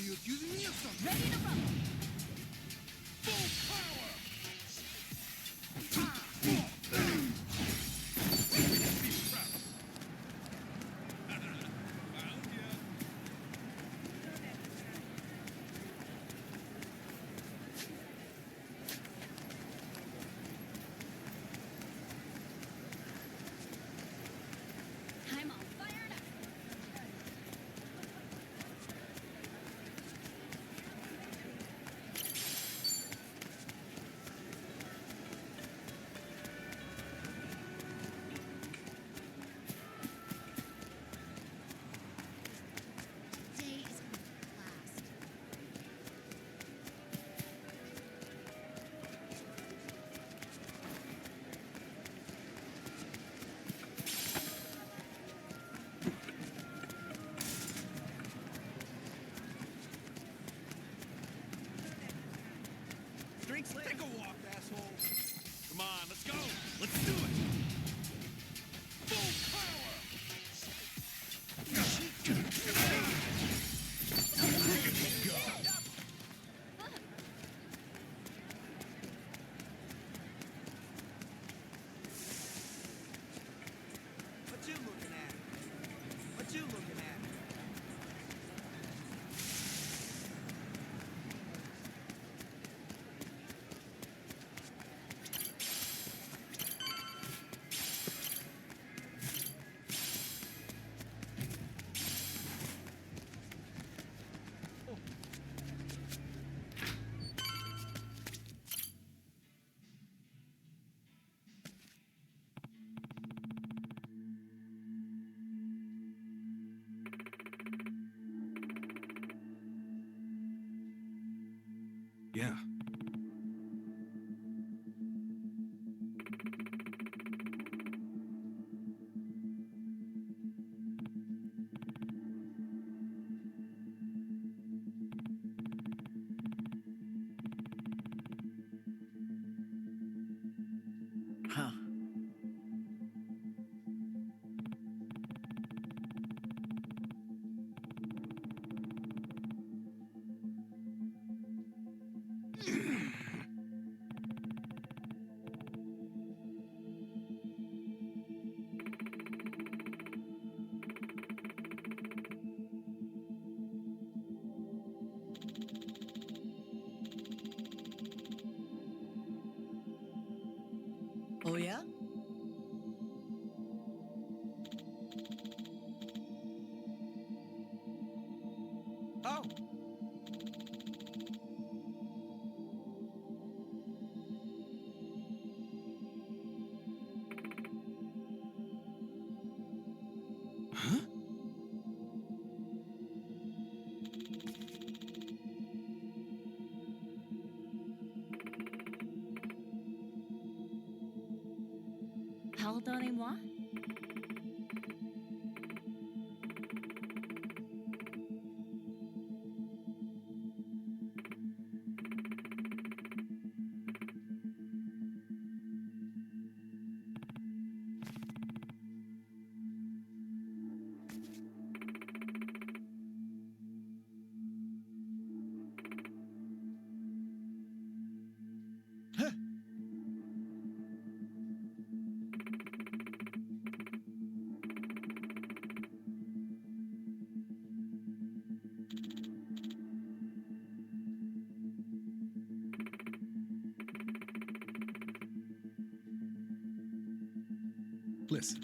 you accusing me of something? Ready to rumble. Full power! I'm all fired up. Today is gonna be a blast. Drinks later. Take a walk, asshole. Come on, let's go. Let's do it. Full power! What you looking at? What you looking at? Yeah. Huh. Oh yeah? Oh. Huh? Pardonnez-moi? Listen.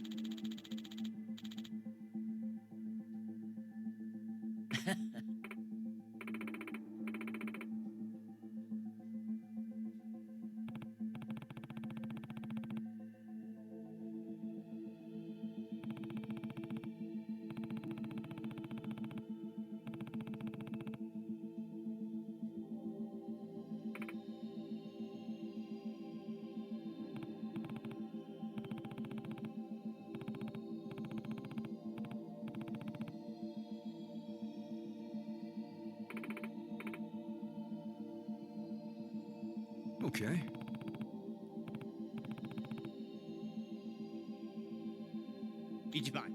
Okay. Ichiban.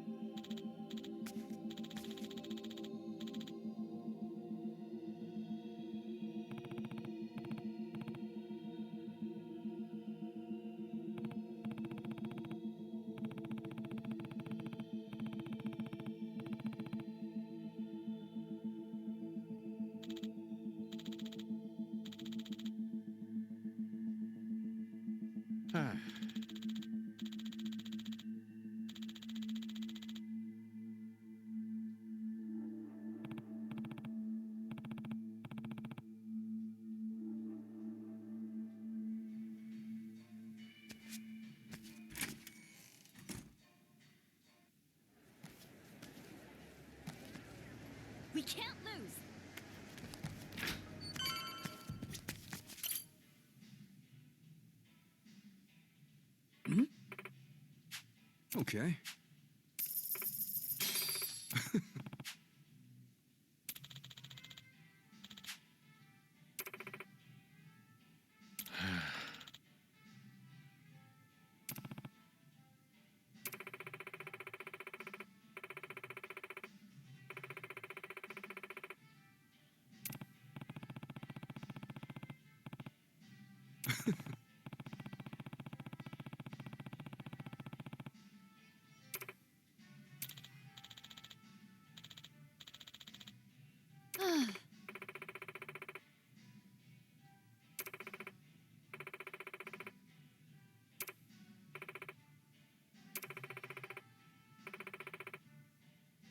We can't lose. Okay.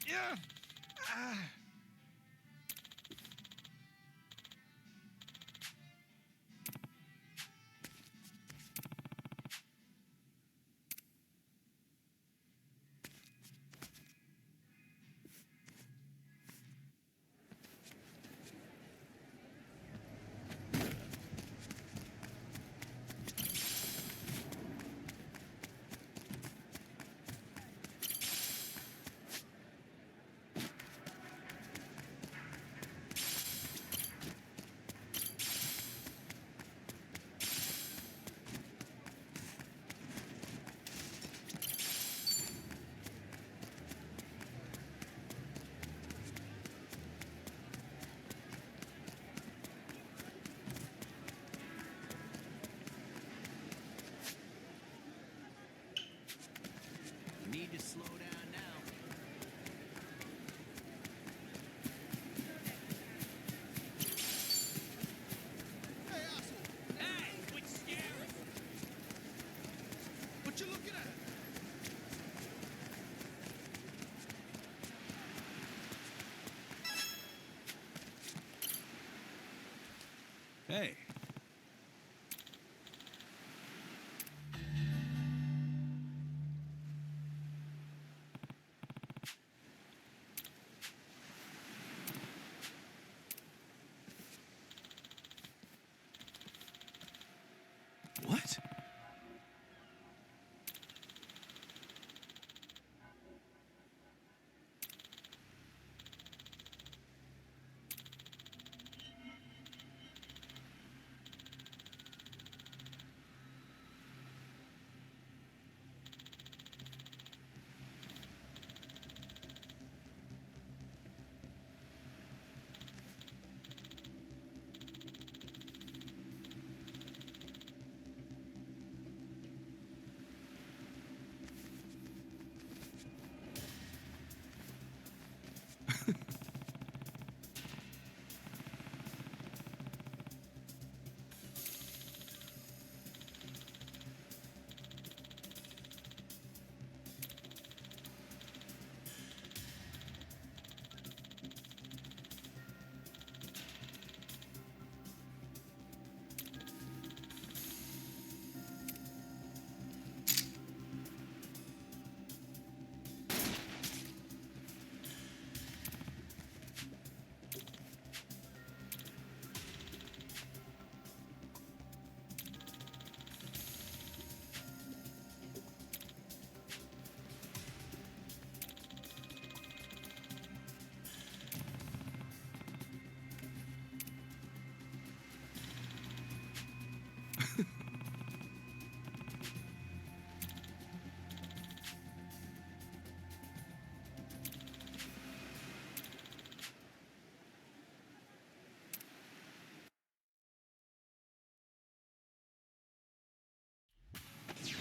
Yeah. Ah. Need to slow down now. Hey, asshole. Hey, quit scaring! What you looking at? Hey. What?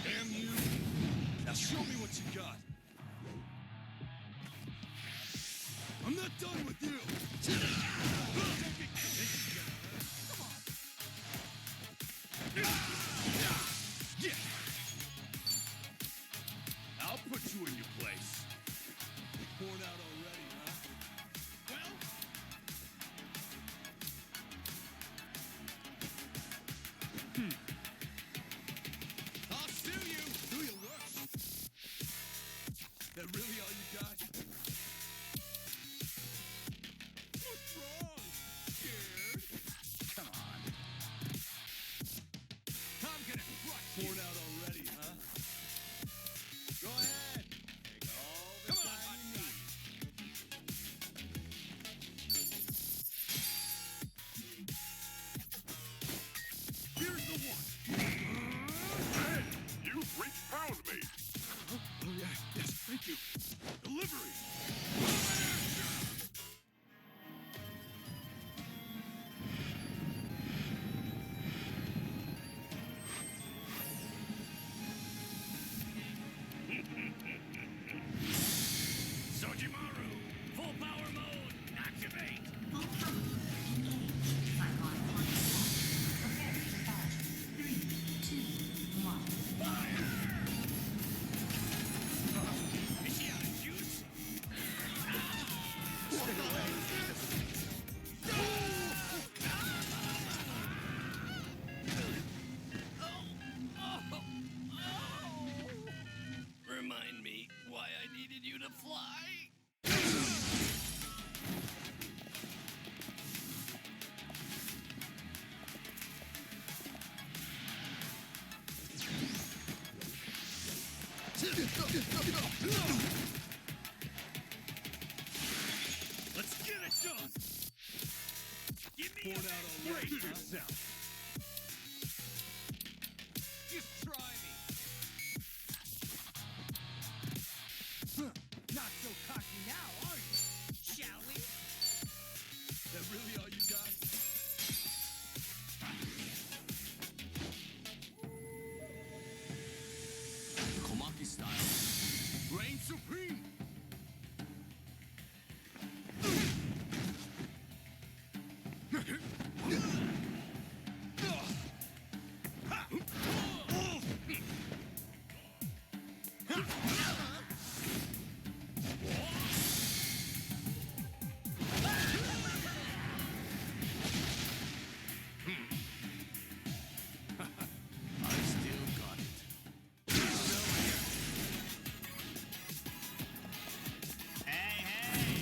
Damn you. Now show me what you got. I'm not done with you. Yeah. Let's get it done. Give me Born out already, brace huh? yourself. Just try me. Not so cocky now, are you? Shall we? That really all you got? Komaki style. Reign supreme. I still got it. Hey, hey.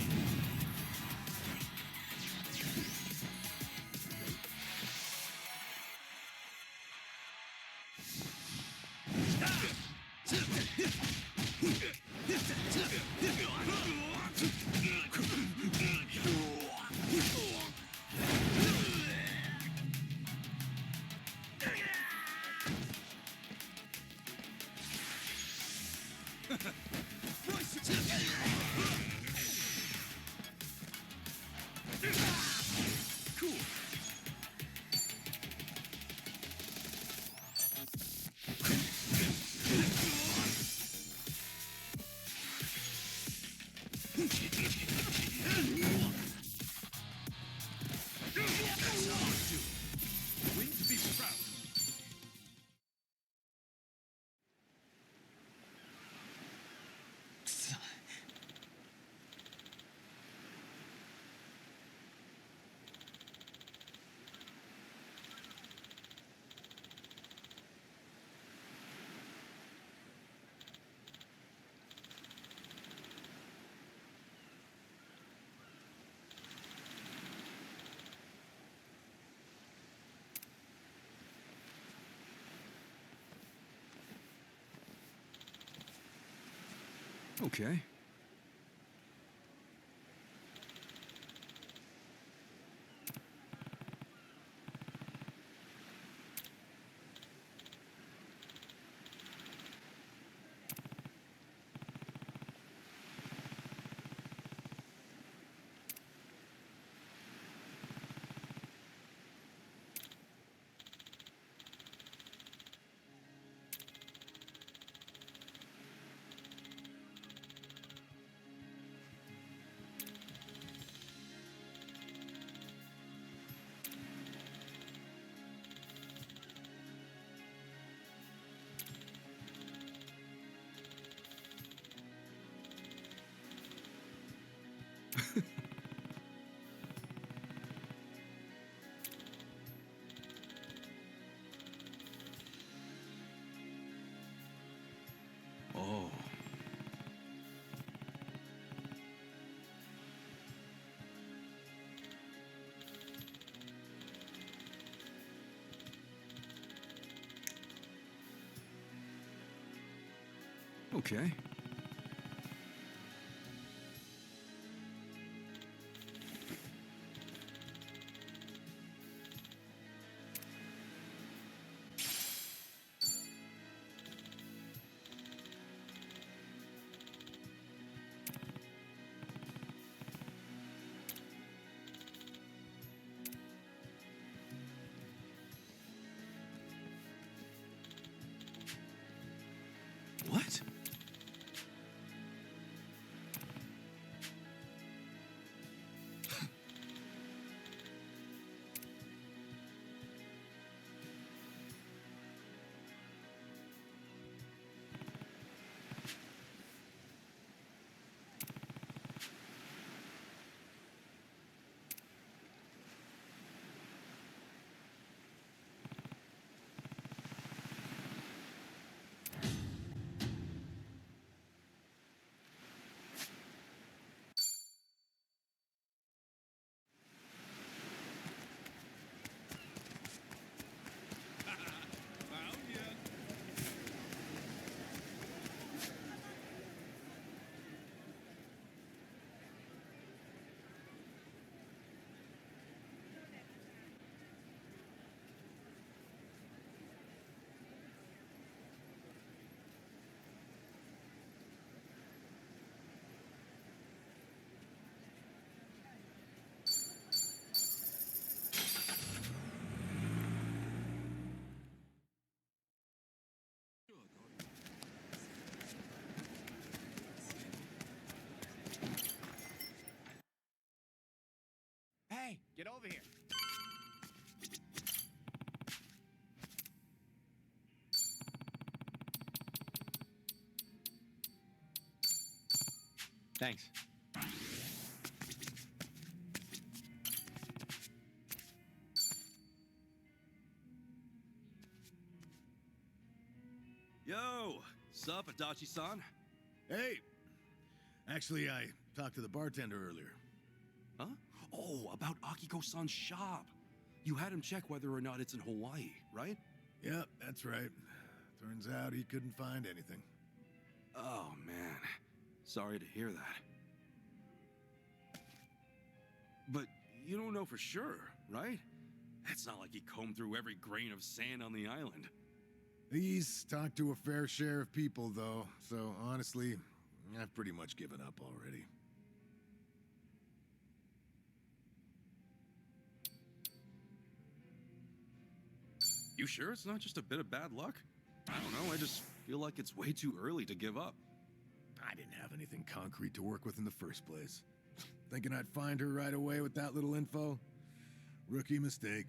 Cool. Win to be proud. Okay. Oh. Okay. What? Get over here. Thanks. Yo, sup, Adachi-san? Hey! Actually, I talked to the bartender earlier. Huh? Oh, about Akiko-san's shop. You had him check whether or not it's in Hawaii, right? Yep, that's right. Turns out he couldn't find anything. Oh, man. Sorry to hear that. But you don't know for sure, right? It's not like he combed through every grain of sand on the island. He's talked to a fair share of people, though, so honestly, I've pretty much given up already. You sure it's not just a bit of bad luck? I don't know, I just feel like it's way too early to give up. I didn't have anything concrete to work with in the first place. Thinking I'd find her right away with that little info? Rookie mistake.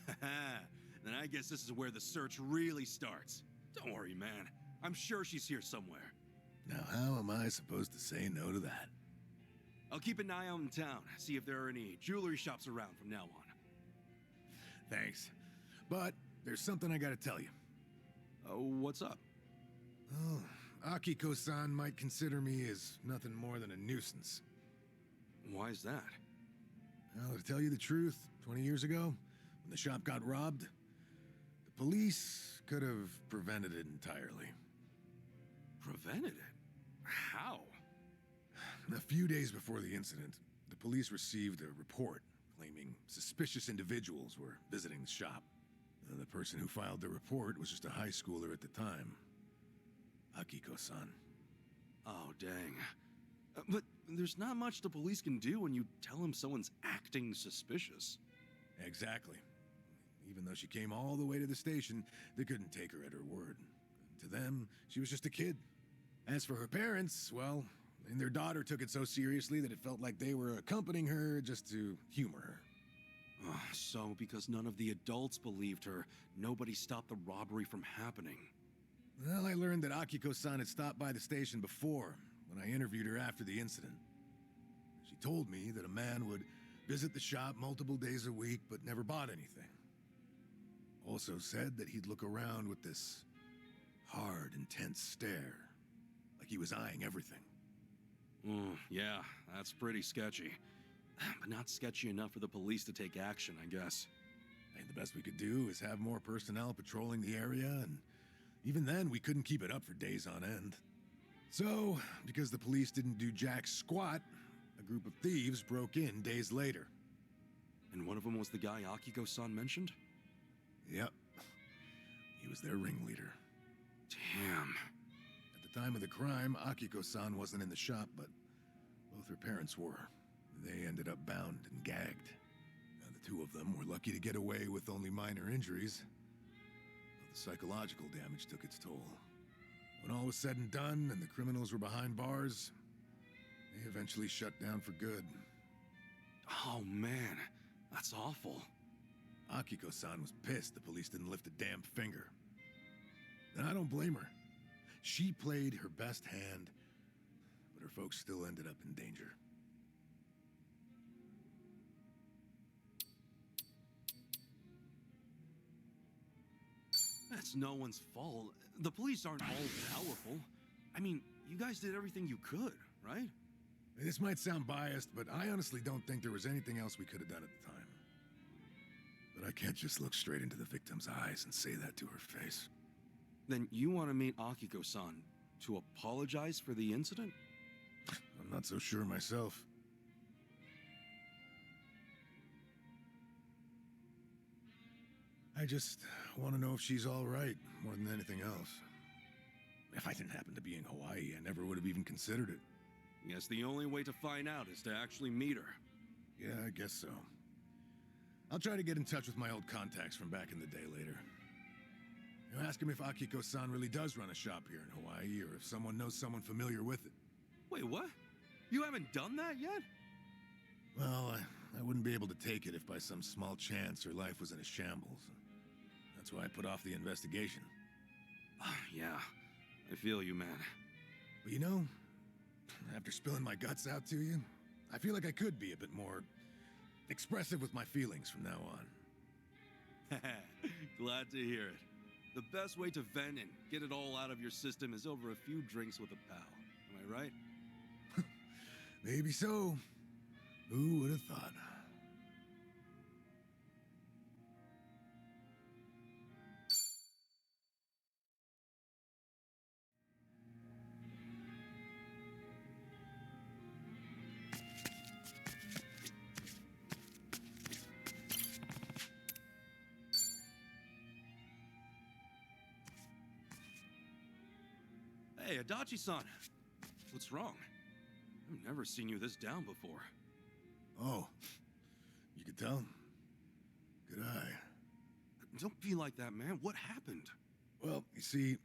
Then I guess this is where the search really starts. Don't worry, man. I'm sure she's here somewhere. Now, how am I supposed to say no to that? I'll keep an eye out in town, see if there are any jewelry shops around from now on. Thanks. But there's something I gotta tell you. Oh, what's up? Oh, Akiko-san might consider me as nothing more than a nuisance. Why's that? Well, to tell you the truth, 20 years ago, when the shop got robbed, the police could have prevented it entirely. Prevented it? How? A few days before the incident, the police received a report claiming suspicious individuals were visiting the shop. The person who filed the report was just a high schooler at the time. Akiko-san. Oh, dang. But there's not much the police can do when you tell them someone's acting suspicious. Exactly. Even though she came all the way to the station, they couldn't take her at her word. To them, she was just a kid. As for her parents, well, and their daughter took it so seriously that it felt like they were accompanying her just to humor her. Oh, so because none of the adults believed her, nobody stopped the robbery from happening. Well, I learned that Akiko-san had stopped by the station before, when I interviewed her after the incident. She told me that a man would visit the shop multiple days a week but never bought anything. Also said that he'd look around with this hard, intense stare, like he was eyeing everything. Yeah, that's pretty sketchy. But not sketchy enough for the police to take action, I guess. And the best we could do is have more personnel patrolling the area, and even then, we couldn't keep it up for days on end. So, because the police didn't do jack squat, a group of thieves broke in days later. And one of them was the guy Akiko-san mentioned? Yep. He was their ringleader. Damn. At the time of the crime, Akiko-san wasn't in the shop, but both her parents were. They ended up bound and gagged. Now, the two of them were lucky to get away with only minor injuries. But the psychological damage took its toll. When all was said and done and the criminals were behind bars, they eventually shut down for good. Oh man, that's awful. Akiko-san was pissed the police didn't lift a damn finger. And I don't blame her. She played her best hand, but her folks still ended up in danger. That's no one's fault. The police aren't all powerful. I mean, you guys did everything you could, right? This might sound biased, but I honestly don't think there was anything else we could have done at the time. But I can't just look straight into the victim's eyes and say that to her face. Then you want to meet Akiko-san to apologize for the incident? I'm not so sure myself. I just want to know if she's all right, more than anything else. If I didn't happen to be in Hawaii, I never would have even considered it. Guess the only way to find out is to actually meet her. Yeah, I guess so. I'll try to get in touch with my old contacts from back in the day later. You know, ask him if Akiko-san really does run a shop here in Hawaii, or if someone knows someone familiar with it. Wait, what? You haven't done that yet? Well, I wouldn't be able to take it if by some small chance her life was in a shambles. That's why I put off the investigation. Yeah, I feel you, man. But you know, after spilling my guts out to you, I feel like I could be a bit more expressive with my feelings from now on. Glad to hear it. The best way to vent and get it all out of your system is over a few drinks with a pal. Am I right? Maybe so. Who would have thought? Hey, Adachi-san. What's wrong? I've never seen you this down before. Oh, you could tell? Good eye. Don't be like that, man. What happened? Well, you see,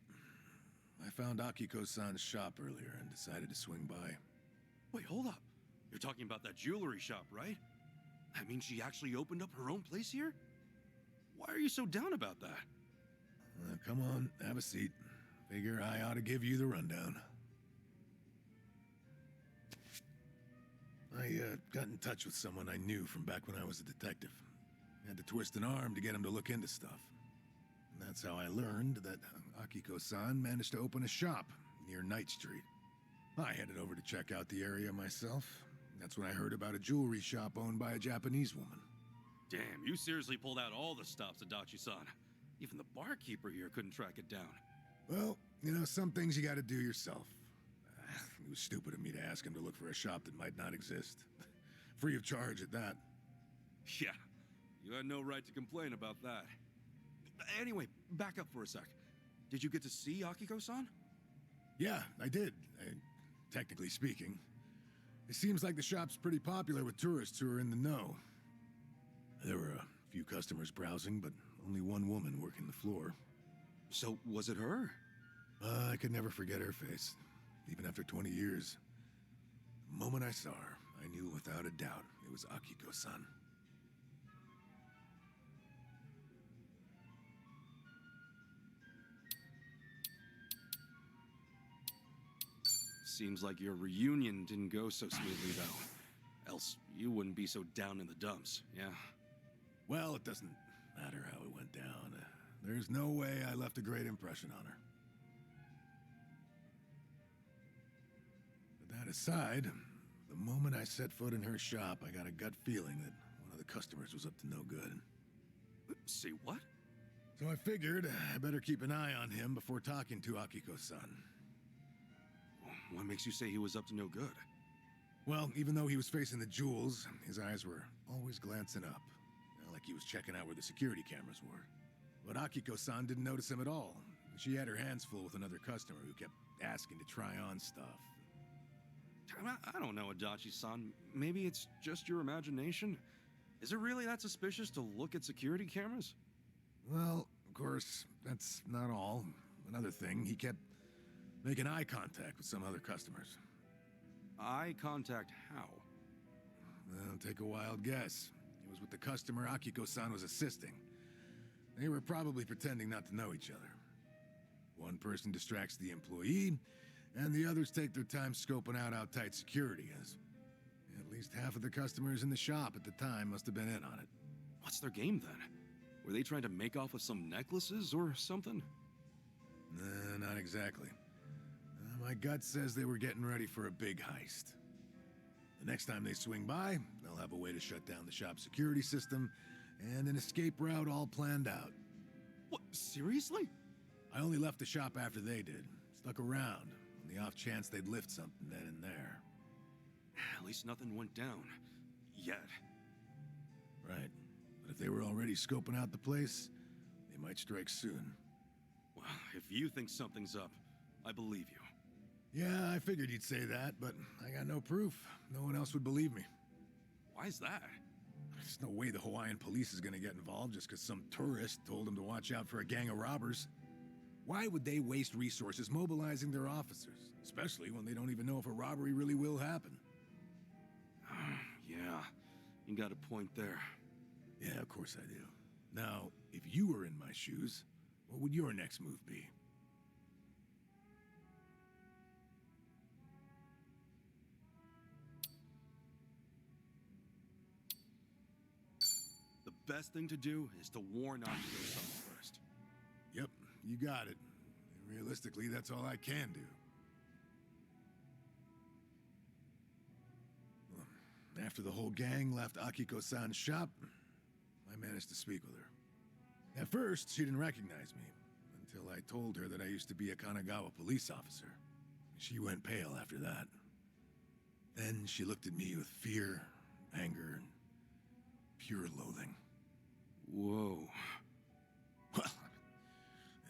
I found Akiko-san's shop earlier and decided to swing by. Wait, hold up. You're talking about that jewelry shop, right? That means she actually opened up her own place here? Why are you so down about that? Come on, have a seat. Figure I ought to give you the rundown. I got in touch with someone I knew from back when I was a detective. Had to twist an arm to get him to look into stuff. And that's how I learned that Akiko-san managed to open a shop near Night Street. I headed over to check out the area myself. That's when I heard about a jewelry shop owned by a Japanese woman. Damn, you seriously pulled out all the stops, Adachi-san. Even the barkeeper here couldn't track it down. Well, you know, some things you gotta do yourself. It was stupid of me to ask him to look for a shop that might not exist. Free of charge at that. Yeah, you had no right to complain about that. Anyway, back up for a sec. Did you get to see Akiko-san? Yeah, I did, technically speaking. It seems like the shop's pretty popular with tourists who are in the know. There were a few customers browsing, but only one woman working the floor. So, was it her? I could never forget her face, even after 20 years. The moment I saw her, I knew without a doubt it was Akiko-san. Seems like your reunion didn't go so smoothly, though. Else, you wouldn't be so down in the dumps, yeah? Well, it doesn't matter how it went down. There's no way I left a great impression on her. But that aside, the moment I set foot in her shop, I got a gut feeling that one of the customers was up to no good. See what? So I figured I better keep an eye on him before talking to Akiko-san. What makes you say he was up to no good? Well, even though he was facing the jewels, his eyes were always glancing up, like he was checking out where the security cameras were. But Akiko-san didn't notice him at all. She had her hands full with another customer who kept asking to try on stuff. I don't know, Adachi-san. Maybe it's just your imagination. Is it really that suspicious to look at security cameras? Well, of course, that's not all. Another thing, he kept making eye contact with some other customers. Eye contact how? Well, take a wild guess. He was with the customer Akiko-san was assisting. They were probably pretending not to know each other. One person distracts the employee, and the others take their time scoping out how tight security is. At least half of the customers in the shop at the time must have been in on it. What's their game then? Were they trying to make off with some necklaces or something? Nah, not exactly. My gut says they were getting ready for a big heist. The next time they swing by, they'll have a way to shut down the shop's security system and an escape route all planned out. What, seriously? I only left the shop after they did. Stuck around, on the off chance they'd lift something then and there. At least nothing went down. Yet. Right. But if they were already scoping out the place, they might strike soon. Well, if you think something's up, I believe you. Yeah, I figured you'd say that, but I got no proof. No one else would believe me. Why's that? There's no way the Hawaiian police is gonna get involved just because some tourist told them to watch out for a gang of robbers. Why would they waste resources mobilizing their officers? Especially when they don't even know if a robbery really will happen. Yeah. You got a point there. Yeah, of course I do. Now, if you were in my shoes, what would your next move be? The best thing to do is to warn Akiko-san first. Yep, you got it. Realistically, that's all I can do. After the whole gang left Akiko-san's shop, I managed to speak with her. At first, she didn't recognize me, until I told her that I used to be a Kanagawa police officer. She went pale after that. Then she looked at me with fear, anger, and pure loathing. Whoa. Well,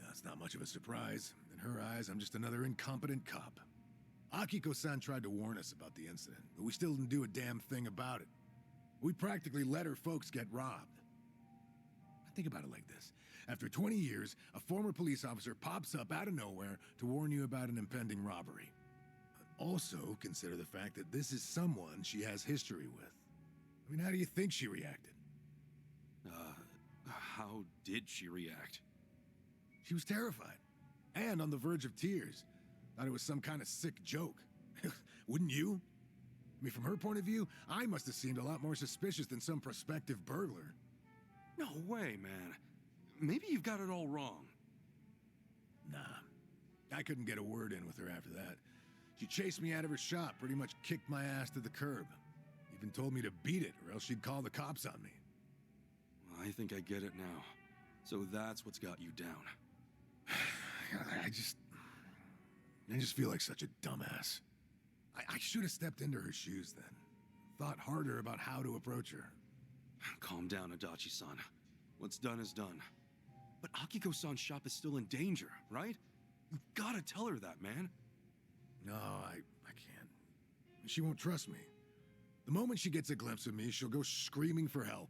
yeah, it's not much of a surprise. In her eyes, I'm just another incompetent cop. Akiko-san tried to warn us about the incident, but we still didn't do a damn thing about it. We practically let her folks get robbed. Think about it like this. After 20 years, a former police officer pops up out of nowhere to warn you about an impending robbery. Also, consider the fact that this is someone she has history with. I mean, how do you think she reacted? How did she react? She was terrified, and on the verge of tears. Thought it was some kind of sick joke. Wouldn't you? I mean, from her point of view, I must have seemed a lot more suspicious than some prospective burglar. No way, man. Maybe you've got it all wrong. Nah, I couldn't get a word in with her after that. She chased me out of her shop, pretty much kicked my ass to the curb. Even told me to beat it, or else she'd call the cops on me. I think I get it now. So that's what's got you down. I just feel like such a dumbass. I should have stepped into her shoes then. Thought harder about how to approach her. Calm down, Adachi-san. What's done is done. But Akiko-san's shop is still in danger, right? You've gotta tell her that, man. No, I can't. She won't trust me. The moment she gets a glimpse of me, she'll go screaming for help.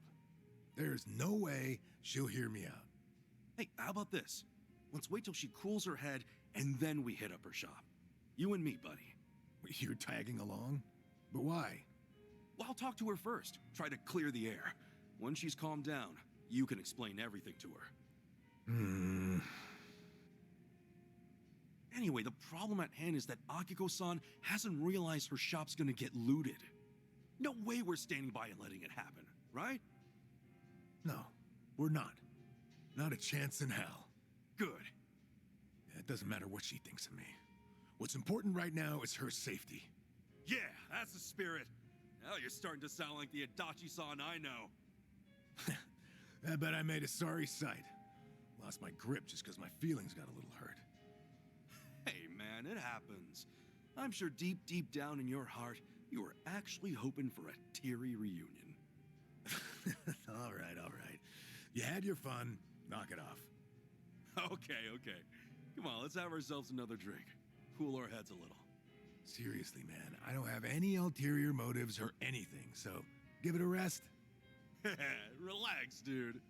There's no way she'll hear me out. Hey, how about this? Let's wait till she cools her head, and then we hit up her shop. You and me, buddy. You're tagging along? But why? Well, I'll talk to her first. Try to clear the air. Once she's calmed down, you can explain everything to her. Anyway, the problem at hand is that Akiko-san hasn't realized her shop's gonna get looted. No way we're standing by and letting it happen, right? No, we're not. Not a chance in hell. Good. Yeah, it doesn't matter what she thinks of me. What's important right now is her safety. Yeah, that's the spirit. Now you're starting to sound like the Adachi-san I know. I bet I made a sorry sight. Lost my grip just because my feelings got a little hurt. Hey, man, it happens. I'm sure deep down in your heart, you were actually hoping for a teary reunion. All right. You had your fun. Knock it off. Okay. Come on, let's have ourselves another drink. Cool our heads a little. Seriously, man, I don't have any ulterior motives or anything, so give it a rest. Relax, dude.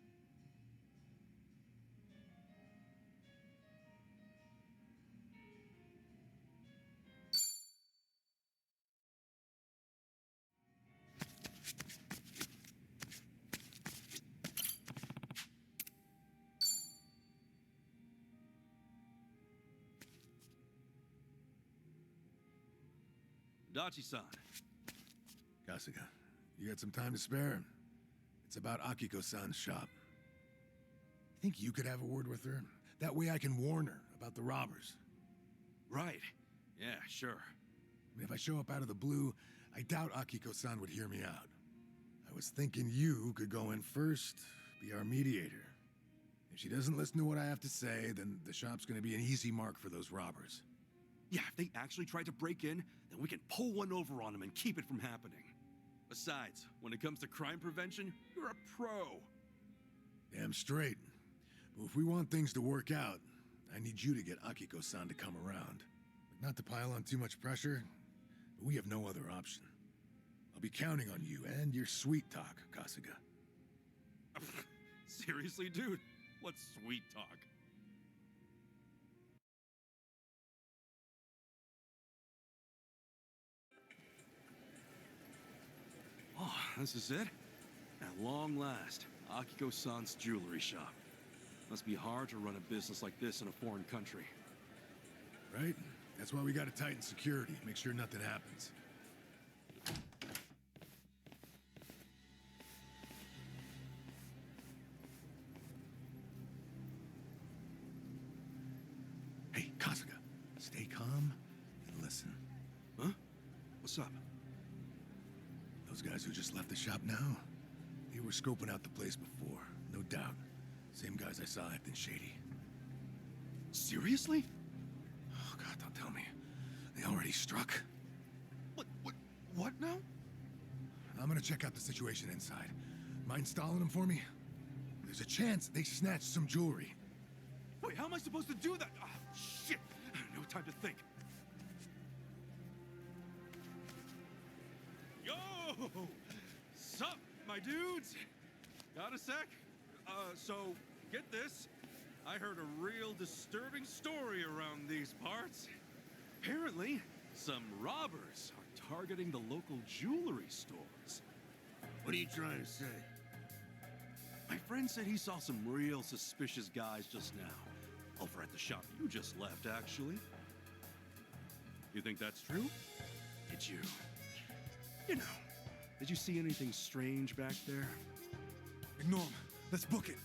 Dachi-san. Kasuga, you got some time to spare? It's about Akiko-san's shop. Think you could have a word with her? That way I can warn her about the robbers. Right. Yeah, sure. I mean, if I show up out of the blue, I doubt Akiko-san would hear me out. I was thinking you could go in first, be our mediator. If she doesn't listen to what I have to say, then the shop's gonna be an easy mark for those robbers. Yeah, if they actually try to break in, then we can pull one over on them and keep it from happening. Besides, when it comes to crime prevention, you're a pro. Damn straight. But if we want things to work out, I need you to get Akiko-san to come around. Not to pile on too much pressure, but we have no other option. I'll be counting on you and your sweet talk, Kasuga. Seriously, dude? What's sweet talk? Oh, this is it? long last, Akiko-san's jewelry shop. Must be hard to run a business like this in a foreign country. Right? That's why we gotta tighten security, make sure nothing happens. Hey, Kasuga, stay calm and listen. Huh? What's up? Those guys who just left the shop now, they were scoping out the place before, no doubt. Same guys I saw acting shady. Seriously? Oh God, don't tell me. They already struck. What now? I'm gonna check out the situation inside. Mind stalling them for me? There's a chance they snatched some jewelry. Wait, how am I supposed to do that? Ah, shit! No time to think. Yo! Sup, my dudes? Got a sec? So, get this. I heard a real disturbing story around these parts. Apparently, some robbers are targeting the local jewelry stores. What are you trying to say? My friend said he saw some real suspicious guys just now. Over at the shop you just left, actually. You think that's true? Did you? You know, did you see anything strange back there? Ignore them. Let's book it.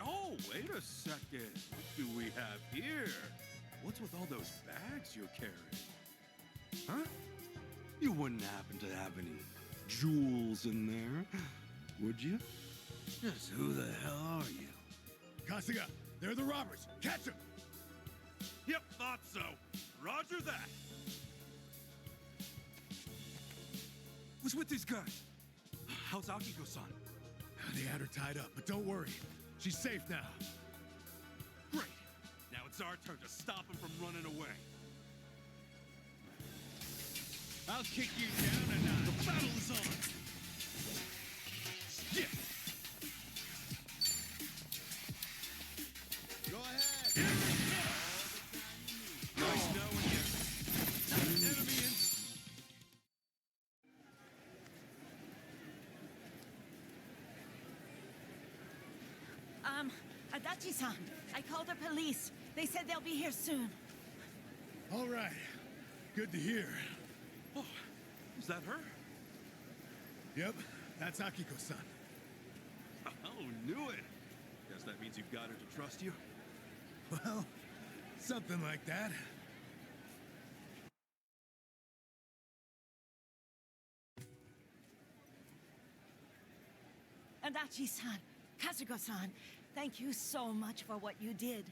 Oh, wait a second. What do we have here? What's with all those bags you're carrying? Huh? You wouldn't happen to have any jewels in there, would you? Just who the hell are you? Kasuga, they're the robbers. Catch them! Yep, thought so. Roger that. What's with these guys? How's Akiko-san? They had her tied up, but don't worry. She's safe now. Great. Now it's our turn to stop him from running away. I'll kick you down a notch. The battle is on. Yeah. Go ahead. Nice knowing you. Enemy in. Adachi-san, I called the police. They said they'll be here soon. All right. Good to hear. Oh, is that her? Yep, that's Akiko-san. Oh, knew it. Guess that means you've got her to trust you. Well, something like that. Adachi-san, Kazuko-san, thank you so much for what you did.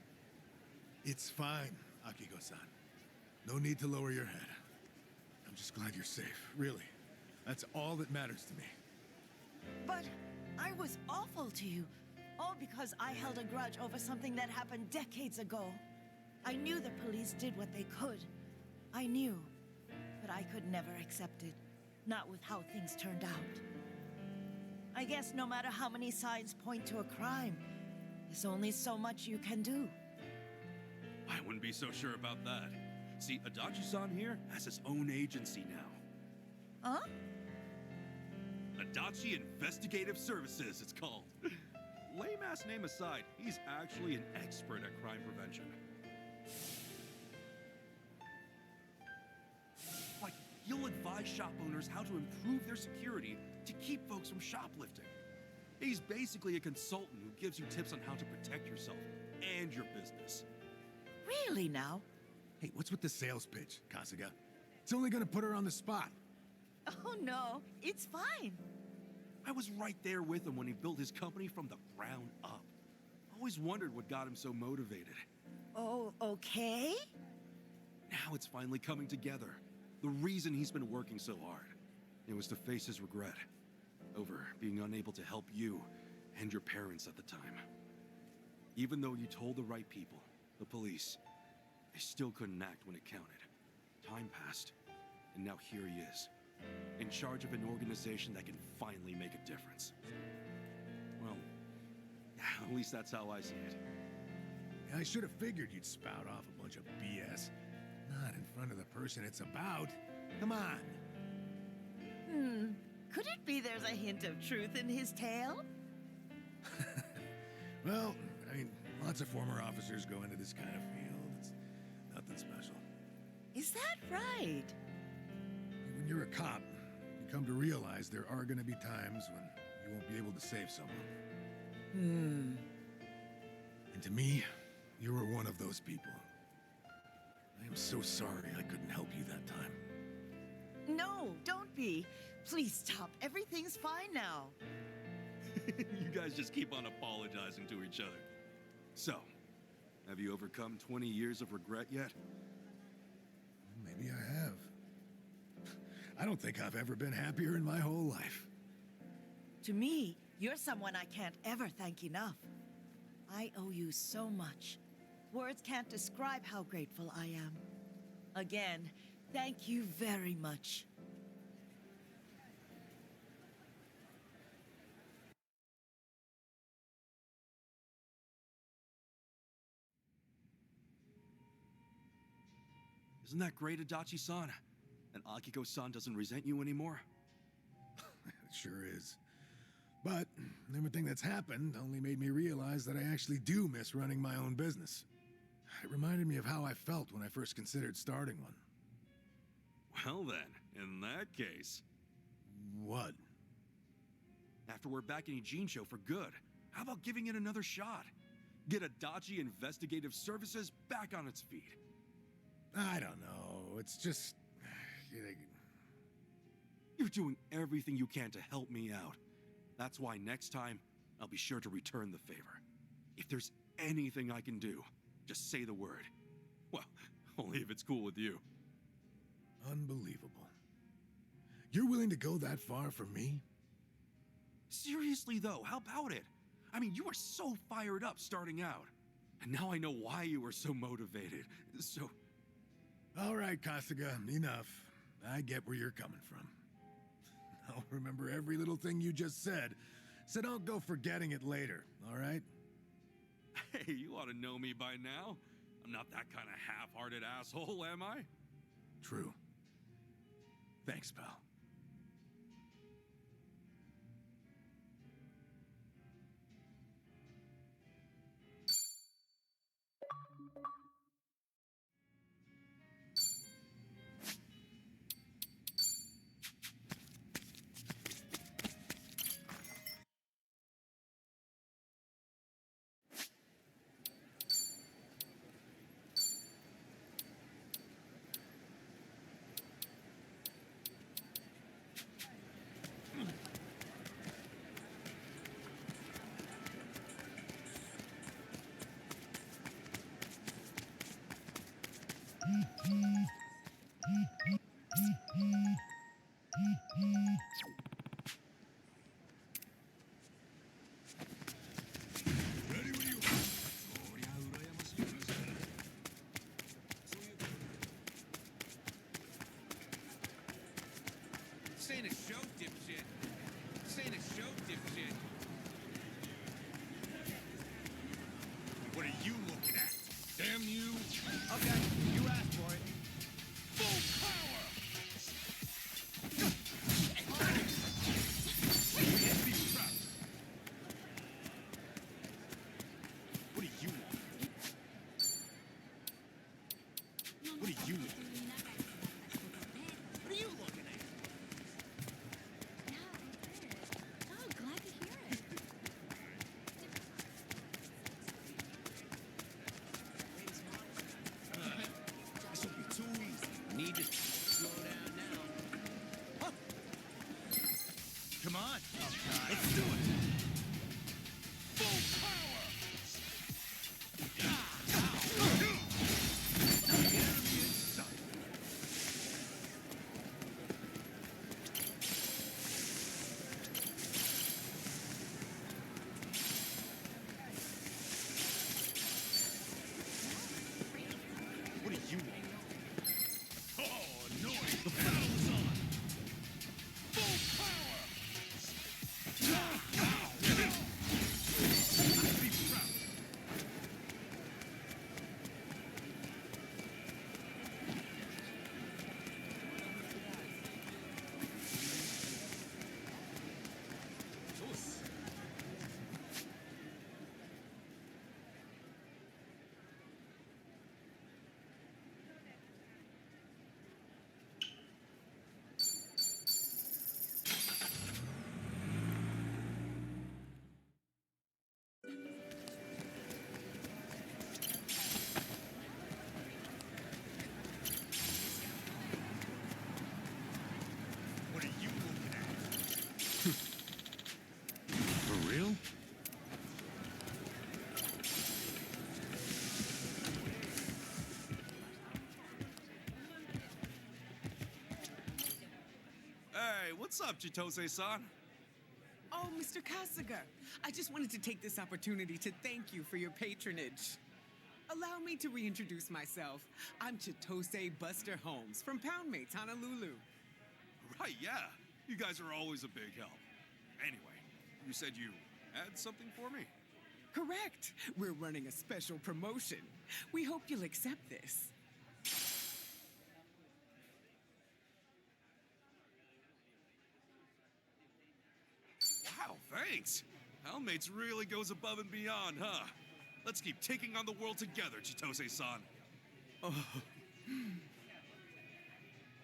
It's fine, Akiko-san. No need to lower your head. I'm just glad you're safe, really. That's all that matters to me. But I was awful to you. All because I held a grudge over something that happened decades ago. I knew the police did what they could. I knew. But I could never accept it. Not with how things turned out. I guess no matter how many signs point to a crime, there's only so much you can do. I wouldn't be so sure about that. See, Adachi-san here has his own agency now. Huh? Adachi Investigative Services, it's called. Lame-ass name aside, he's actually an expert at crime prevention. Like, he'll advise shop owners how to improve their security to keep folks from shoplifting. He's basically a consultant who gives you tips on how to protect yourself and your business. Really now? Hey, what's with the sales pitch, Kasuga? It's only gonna put her on the spot. Oh no, it's fine. I was right there with him when he built his company from the ground up. Always wondered what got him so motivated. Oh, okay. Now it's finally coming together. The reason he's been working so hard. It was to face his regret over being unable to help you and your parents at the time. Even though you told the right people, the police, they still couldn't act when it counted. Time passed, and now here he is, in charge of an organization that can finally make a difference. Well, at least that's how I see it. I should have figured you'd spout off a bunch of BS. Not in front of the person it's about. Come on. Could it be there's a hint of truth in his tale? Well, I mean, lots of former officers go into this kind of field. It's nothing special. Is that right? When you're a cop, you come to realize there are going to be times when you won't be able to save someone. And to me, you were one of those people. I am so sorry I couldn't help you that time. No, don't be. Please stop. Everything's fine now. You guys just keep on apologizing to each other. So, have you overcome 20 years of regret yet? Maybe I have. I don't think I've ever been happier in my whole life. To me, you're someone I can't ever thank enough. I owe you so much. Words can't describe how grateful I am. Again, thank you very much. Isn't that great, Adachi-san? And Akiko-san doesn't resent you anymore? It sure is. But everything that's happened only made me realize that I actually do miss running my own business. It reminded me of how I felt when I first considered starting one. Well then, in that case... What? After we're back in Ijincho for good, how about giving it another shot? Get Adachi Investigative Services back on its feet. I don't know. It's just... You're doing everything you can to help me out. That's why next time, I'll be sure to return the favor. If there's anything I can do, just say the word. Well, only if it's cool with you. Unbelievable. You're willing to go that far for me? Seriously though, how about it? I mean, you were so fired up starting out. And now I know why you were so motivated. So... All right, Kasuga, enough. I get where you're coming from. I'll remember every little thing you just said, so don't go forgetting it later, all right? Hey, you ought to know me by now. I'm not that kind of half-hearted asshole, am I? True. Thanks, pal. This ain't a show, dipshit. This ain't a show, dipshit. What are you looking at? Damn you! Okay, you asked for it. Full power! Empty trap. What do you want? What do you want? What are you looking at? Oh, glad to hear it. What's up, Chitose-san? Oh, Mr. Kasuga, I just wanted to take this opportunity to thank you for your patronage. Allow me to reintroduce myself. I'm Chitose Buster Holmes from Poundmates, Honolulu. Right, yeah. You guys are always a big help. Anyway, you said you had something for me? Correct. We're running a special promotion. We hope you'll accept this. Wow, thanks. Poundmates really goes above and beyond, huh? Let's keep taking on the world together, Chitose-san. Oh,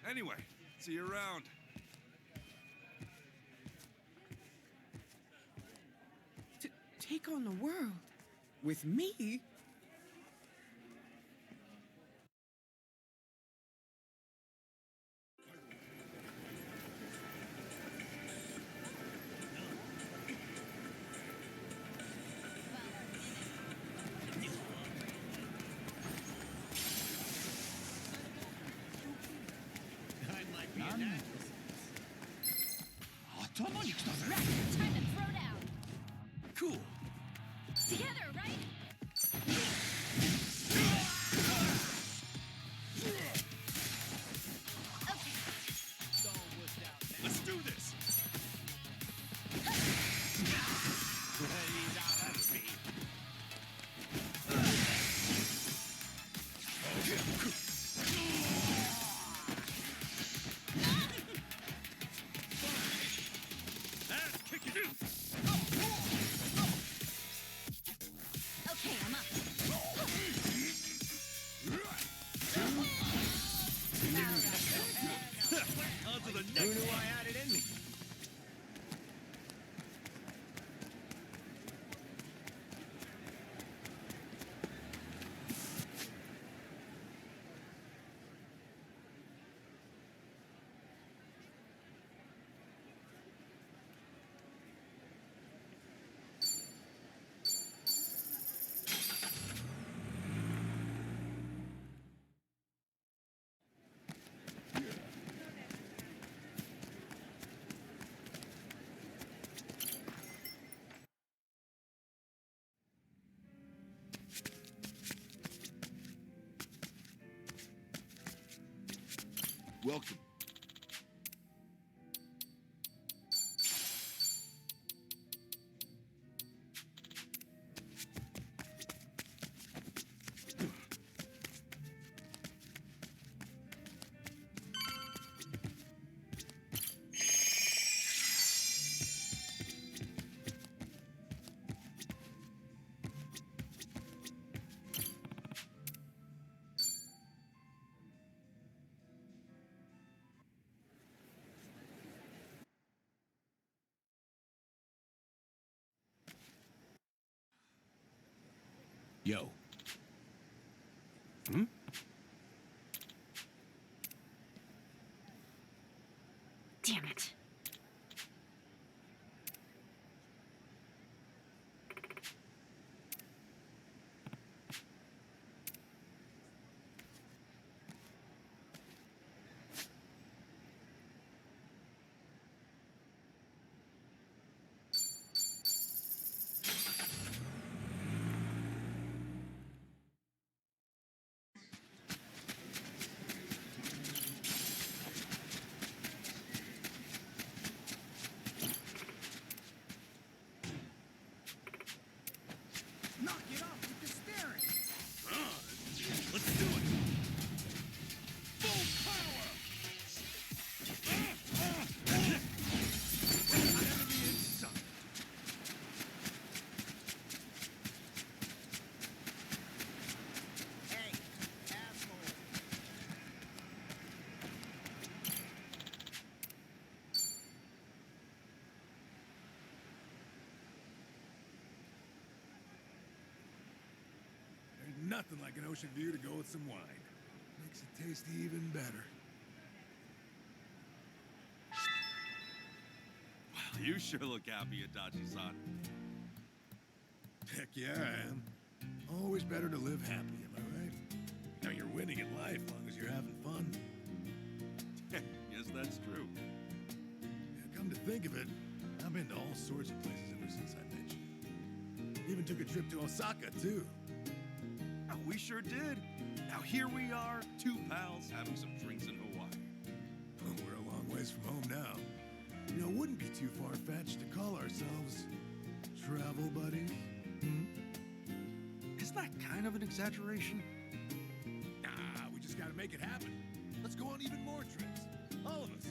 Anyway, see you around. take on the world with me? Right, time to throw down. Cool. Together, right? Okay. Let's do this. Ass kicking in. Okay, I'm up. On to the Who next knew one. I had it in me? Welcome. Yo. Damn it. Knock it off with the steering. Let's do it. Full power. Enemy in sight. Hey, asshole. There's nothing like an ocean view to go with some wine. Makes it taste even better. Well, you sure look happy, Adachi-san. Heck yeah, I am. Always better to live happy, am I right? Now you're winning in life, long as you're having fun. Yes, that's true. think of it, I've been to all sorts of places ever since I met you. Even took a trip to Osaka, too. Oh, we sure did. Now here we are, two pals having some drinks in Hawaii. Well, we're a long ways from home now. You know, it wouldn't be too far-fetched to call ourselves travel buddies. Hmm? Is that kind of an exaggeration? Nah, we just gotta make it happen. Let's go on even more trips. All of us.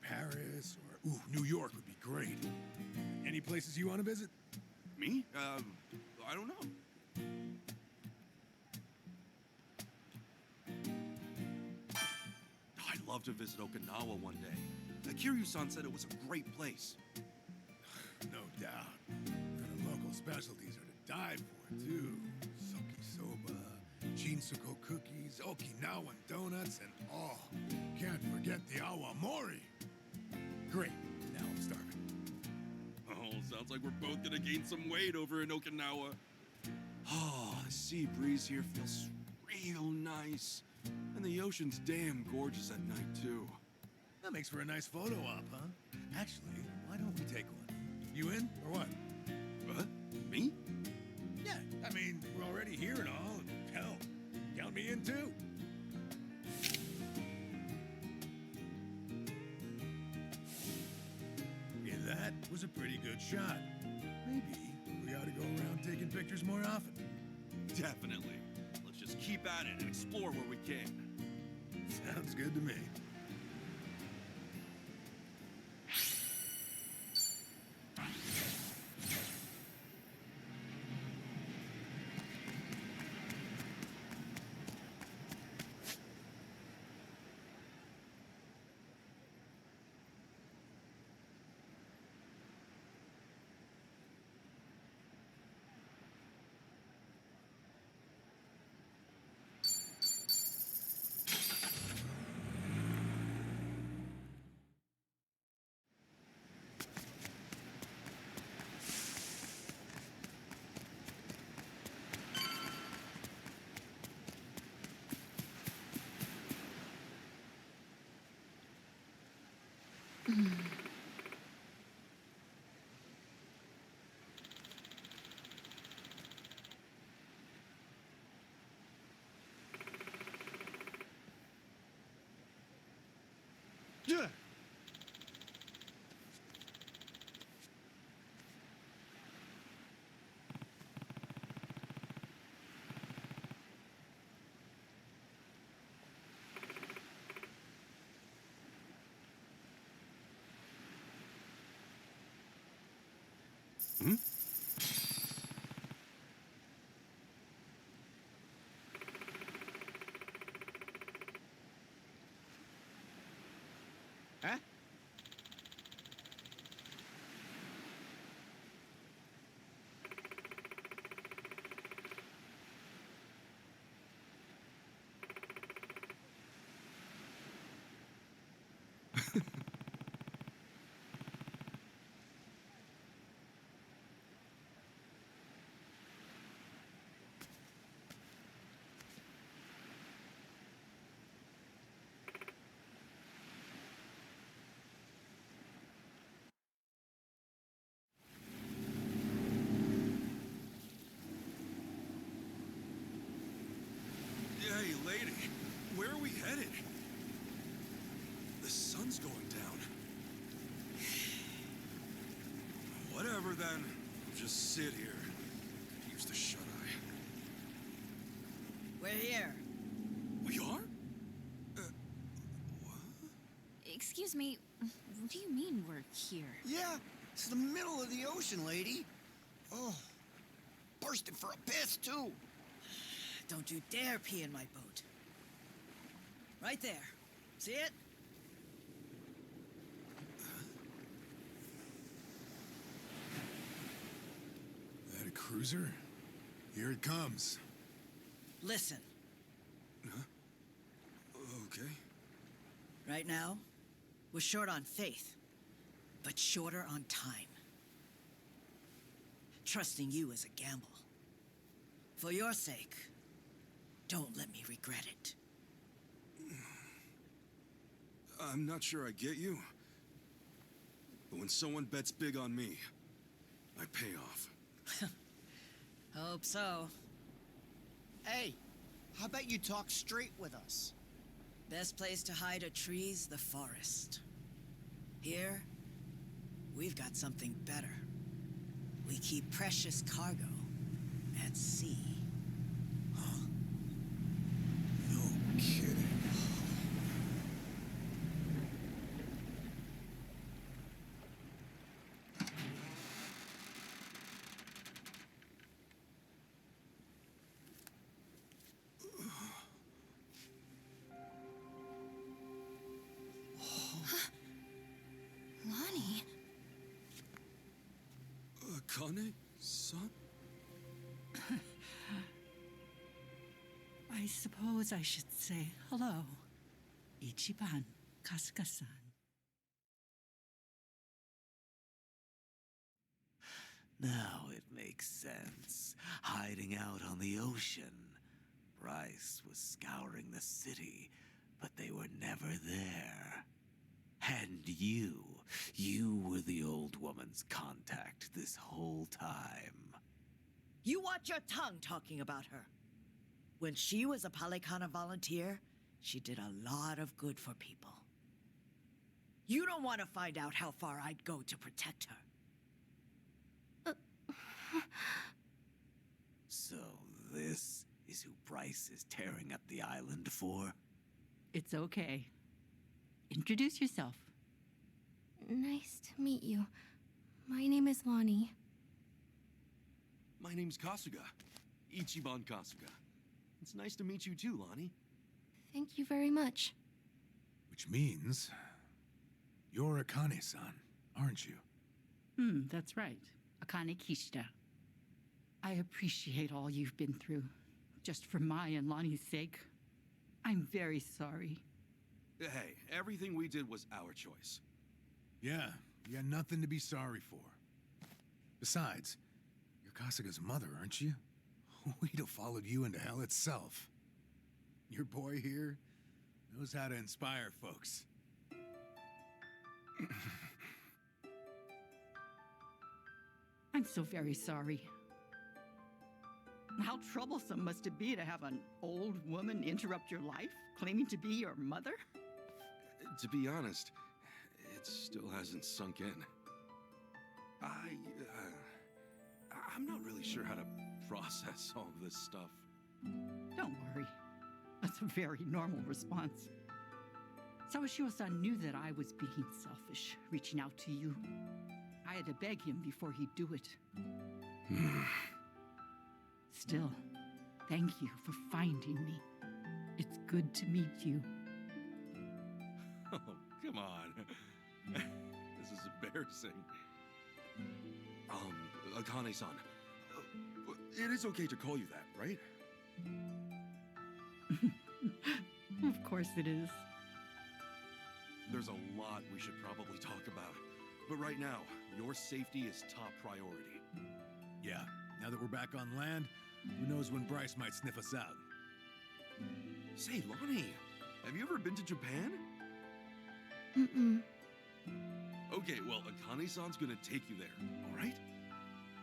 Paris or, New York would be great. Any places you want to visit? Me? I don't know. I'd love to visit Okinawa one day. Kiryu-san said it was a great place. No doubt. And the local specialties are to die for, too. Soba, Jinsuko cookies, Okinawan donuts, and can't forget the awamori. Great. Now I'm starving. Oh, sounds like we're both gonna gain some weight over in Okinawa. Oh, the sea breeze here feels real nice. And the ocean's damn gorgeous at night, too. That makes for a nice photo op, huh? Actually, why don't we take one? You in, or what? What? Me? Yeah, I mean, we're already here and all. Hell, count me in, too. Yeah, that was a pretty good shot. Maybe we ought to go around taking pictures more often. Definitely. Let's just keep at it and explore where we can. Sounds good to me. Yeah. Hmm? Huh? Hey, lady, where are we headed? The sun's going down. Whatever then. I'll just sit here. Use the shut-eye. We're here. We are? What? Excuse me, what do you mean we're here? Yeah, it's the middle of the ocean, lady. Oh, bursting for a piss, too. Don't you dare pee in my boat. Right there. See it? That a cruiser? Here it comes. Listen. Okay. Right now, we're short on faith, but shorter on time. Trusting you is a gamble. For your sake, don't let me regret it. I'm not sure I get you. But when someone bets big on me, I pay off. Hope so. Hey, how about you talk straight with us? Best place to hide a tree's the forest. Here, we've got something better. We keep precious cargo at sea. No kidding. Lonnie? Akane-san? I suppose I should say hello. Ichiban Kasuga-san. Now it makes sense. Hiding out on the ocean. Bryce was scouring the city, but they were never there. And you were the old woman's contact this whole time. You watch your tongue talking about her. When she was a Palikana volunteer, she did a lot of good for people. You don't want to find out how far I'd go to protect her. So this is who Bryce is tearing up the island for? It's okay. Introduce yourself. Nice to meet you. My name is Lonnie. My name's Kasuga. Ichiban Kasuga. It's nice to meet you too, Lonnie. Thank you very much. Which means you're Akane-san, aren't you? That's right. Akane Kishida. I appreciate all you've been through. Just for my and Lonnie's sake. I'm very sorry. Hey, everything we did was our choice. Yeah, you got nothing to be sorry for. Besides, you're Kasuga's mother, aren't you? We'd have followed you into hell itself. Your boy here knows how to inspire folks. I'm so very sorry. How troublesome must it be to have an old woman interrupt your life, claiming to be your mother? To be honest, it still hasn't sunk in. I'm not really sure how to process all this stuff. Don't worry. That's a very normal response. Sawashiro-san knew that I was being selfish, reaching out to you. I had to beg him before he'd do it. Still, thank you for finding me. It's good to meet you. Oh, come on. This is embarrassing. Akane-san, it is okay to call you that, right? Of course it is. There's a lot we should probably talk about. But right now, your safety is top priority. Yeah, now that we're back on land, who knows when Bryce might sniff us out. Say, Lonnie, have you ever been to Japan? Mm-mm. Okay, well, Akane-san's gonna take you there, all right?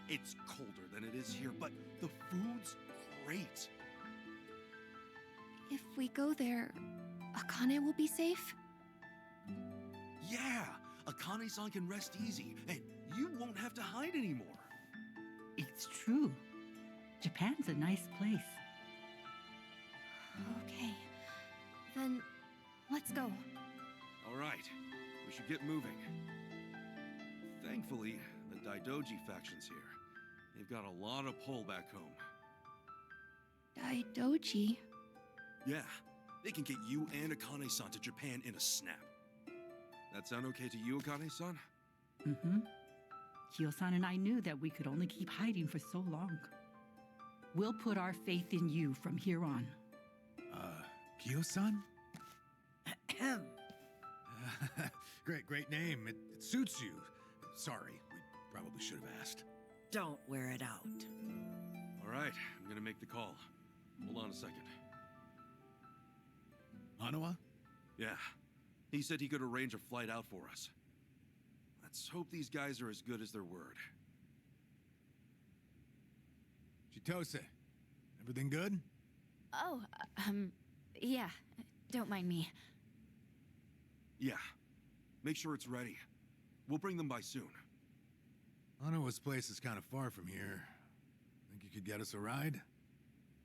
It's colder than it is here, but the food's great. If we go there, Akane will be safe? Yeah, Akane-san can rest easy, and you won't have to hide anymore. It's true. Japan's a nice place. Okay. Then, let's go. All right, we should get moving. Thankfully, the Daidoji faction's here. They've got a lot of pull back home. Daidoji? Yeah, they can get you and Akane-san to Japan in a snap. That sound okay to you, Akane-san? Mm-hmm. Kyo-san and I knew that we could only keep hiding for so long. We'll put our faith in you from here on. Kyo-san? Great name. It suits you. Sorry, we probably should have asked. Don't wear it out. All right, I'm gonna make the call. Hold on a second. Hanawa? Yeah, he said he could arrange a flight out for us. Let's hope these guys are as good as their word. Chitose, everything good? Oh, yeah. Don't mind me. Yeah. Make sure it's ready. We'll bring them by soon. Hanawa's place is kind of far from here. Think you could get us a ride?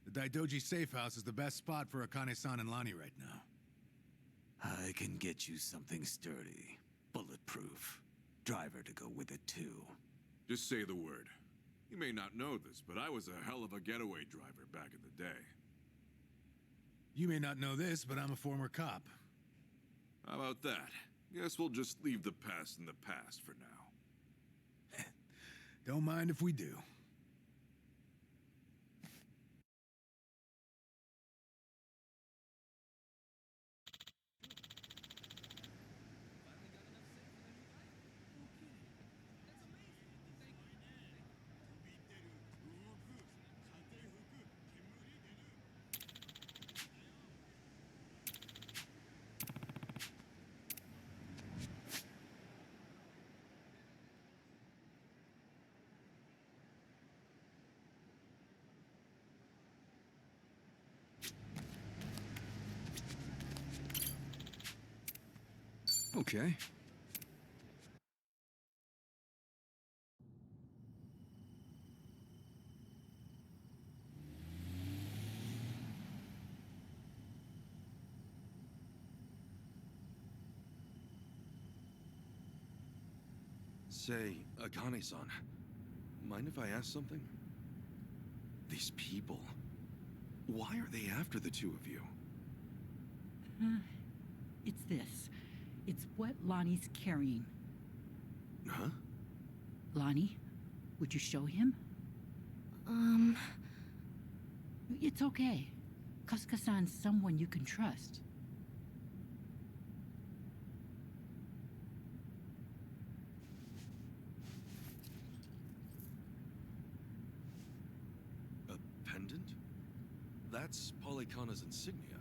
The Daidoji safe house is the best spot for Akane-san and Lani right now. I can get you something sturdy, bulletproof. Driver to go with it too. Just say the word. You may not know this, but I was a hell of a getaway driver back in the day. You may not know this, but I'm a former cop. How about that? Guess we'll just leave the past in the past for now. Don't mind if we do. Okay. Say, Akane-san, mind if I ask something? These people, why are they after the two of you? It's this. It's what Lonnie's carrying. Huh? Lonnie, would you show him? It's okay. Kasuka-san's someone you can trust. A pendant? That's Polycana's insignia.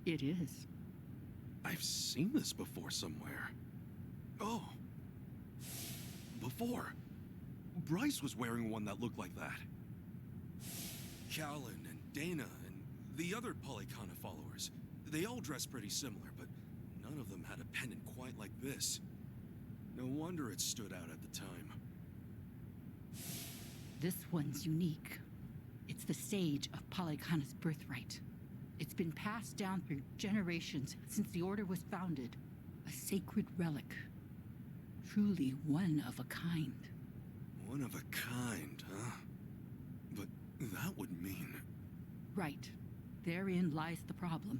It is. I've seen this before somewhere. Oh. Before. Bryce was wearing one that looked like that. Callan and Dana and the other Polycana followers. They all dressed pretty similar, but none of them had a pendant quite like this. No wonder it stood out at the time. This one's unique. It's the sage of Polycana's birthright. It's been passed down through generations since the Order was founded. A sacred relic. Truly one of a kind. One of a kind, huh? But that would mean... Right. Therein lies the problem.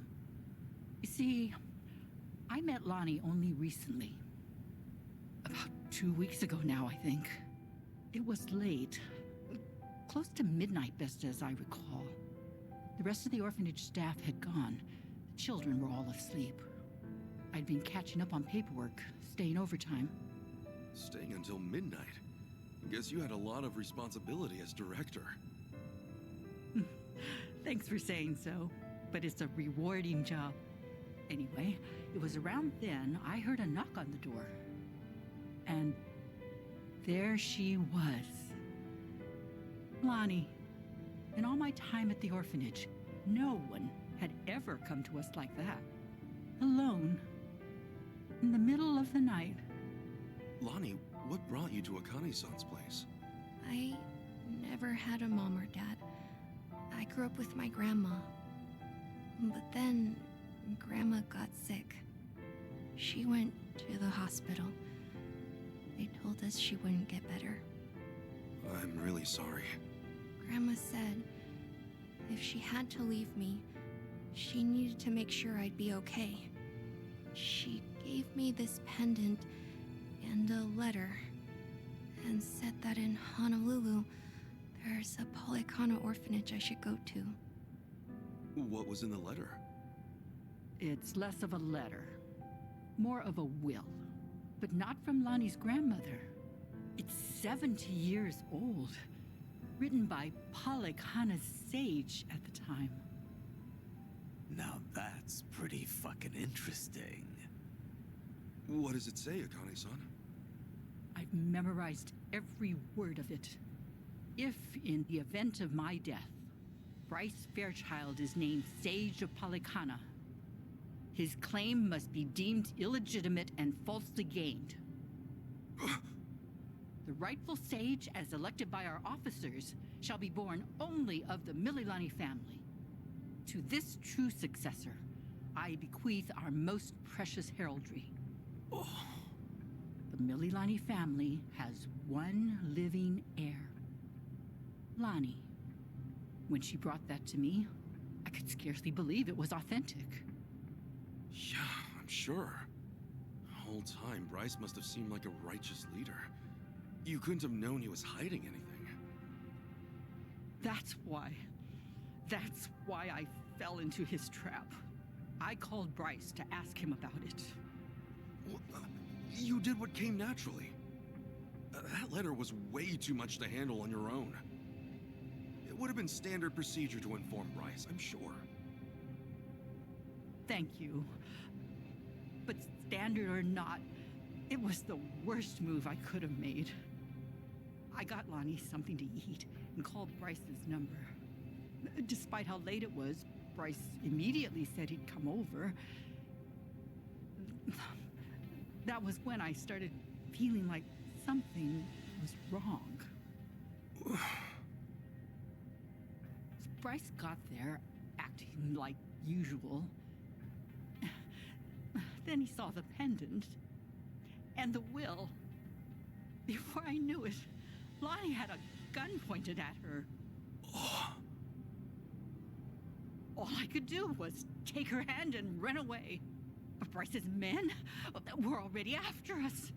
You see, I met Lonnie only recently. About 2 weeks ago now, I think. It was late. Close to midnight, best as I recall. The rest of the orphanage staff had gone. The children were all asleep. I'd been catching up on paperwork, staying overtime. Staying until midnight? Guess you had a lot of responsibility as director. Thanks for saying so, but it's a rewarding job. Anyway, it was around then I heard a knock on the door. And there she was. Lonnie. In all my time at the orphanage, no one had ever come to us like that. Alone. In the middle of the night. Lonnie, what brought you to Akane-san's place? I never had a mom or dad. I grew up with my grandma. But then, Grandma got sick. She went to the hospital. They told us she wouldn't get better. I'm really sorry. Grandma said if she had to leave me, she needed to make sure I'd be okay. She gave me this pendant and a letter, and said that in Honolulu, there's a Polycana orphanage I should go to. What was in the letter? It's less of a letter, more of a will, but not from Lonnie's grandmother. It's 70 years old, written by Polycana's sage at the time. Now that's pretty fucking interesting. What does it say, Akane-san? I've memorized every word of it. If, in the event of my death, Bryce Fairchild is named Sage of Polycana, his claim must be deemed illegitimate and falsely gained. The rightful sage, as elected by our officers, shall be born only of the Mililani family. To this true successor, I bequeath our most precious heraldry. The Mililani family has one living heir, Lonnie. When she brought that to me, I could scarcely believe it was authentic. Yeah, I'm sure. The whole time, Bryce must have seemed like a righteous leader. You couldn't have known he was hiding anything. That's why I fell into his trap. I called Bryce to ask him about it. You did what came naturally. That letter was way too much to handle on your own. It would have been standard procedure to inform Bryce, I'm sure. Thank you. But standard or not, it was the worst move I could have made. I got Lonnie something to eat and called Bryce's number. Despite how late it was, Bryce immediately said he'd come over. That was when I started feeling like something was wrong. Bryce got there, acting like usual. Then he saw the pendant and the will. Before I knew it, Lonnie had a gun pointed at her. All I could do was take her hand and run away. Bryce's men were already after us.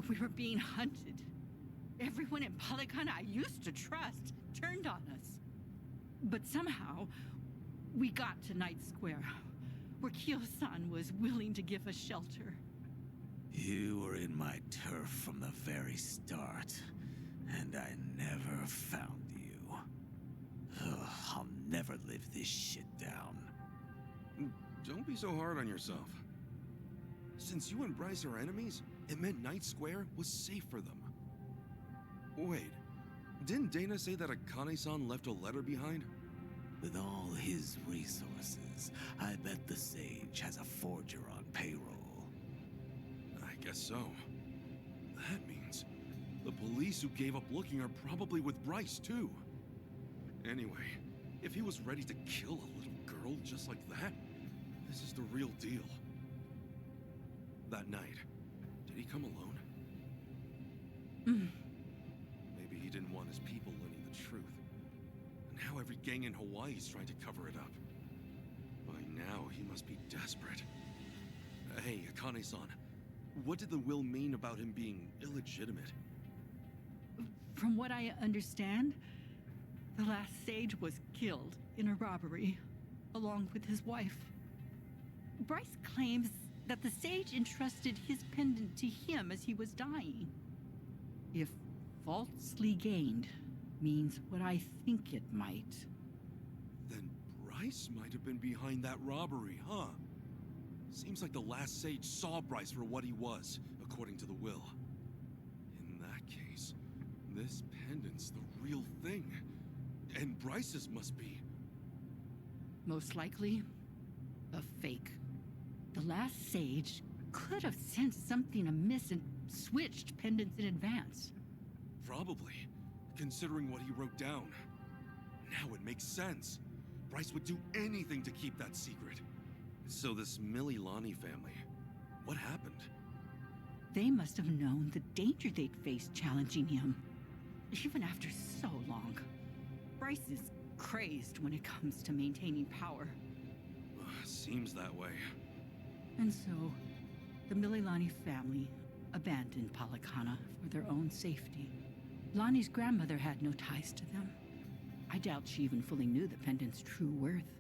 We were being hunted. Everyone in Polycana I used to trust turned on us. But somehow, we got to Night Square, where Kyo-san was willing to give us shelter. You were in my turf from the very start, and I never found you. Ugh, I'll never live this shit down. Don't be so hard on yourself. Since you and Bryce are enemies, it meant Night Square was safe for them. Wait, didn't Dana say that Akane-san left a letter behind? With all his resources, I bet the Sage has a forger on payroll. I guess so. That means the police who gave up looking are probably with Bryce, too. Anyway, if he was ready to kill a little girl just like that, this is the real deal. That night, did he come alone? Maybe he didn't want his people learning the truth. And now every gang in Hawaii is trying to cover it up. By now, he must be desperate. Hey, Akane-san, what did the will mean about him being illegitimate? From what I understand, the last sage was killed in a robbery, along with his wife. Bryce claims that the sage entrusted his pendant to him as he was dying. If falsely gained means what I think it might. Then Bryce might have been behind that robbery, huh? Seems like the last sage saw Bryce for what he was, according to the will. In that case, this pendant's the real thing. And Bryce's must be. Most likely, a fake. The last sage could have sensed something amiss and switched pendants in advance. Probably, considering what he wrote down. Now it makes sense. Bryce would do anything to keep that secret. So this Mililani family, what happened? They must have known the danger they'd face challenging him. Even after so long. Bryce is crazed when it comes to maintaining power. Seems that way. And so, the Mililani family abandoned Polycana for their own safety. Lonnie's grandmother had no ties to them. I doubt she even fully knew the pendant's true worth.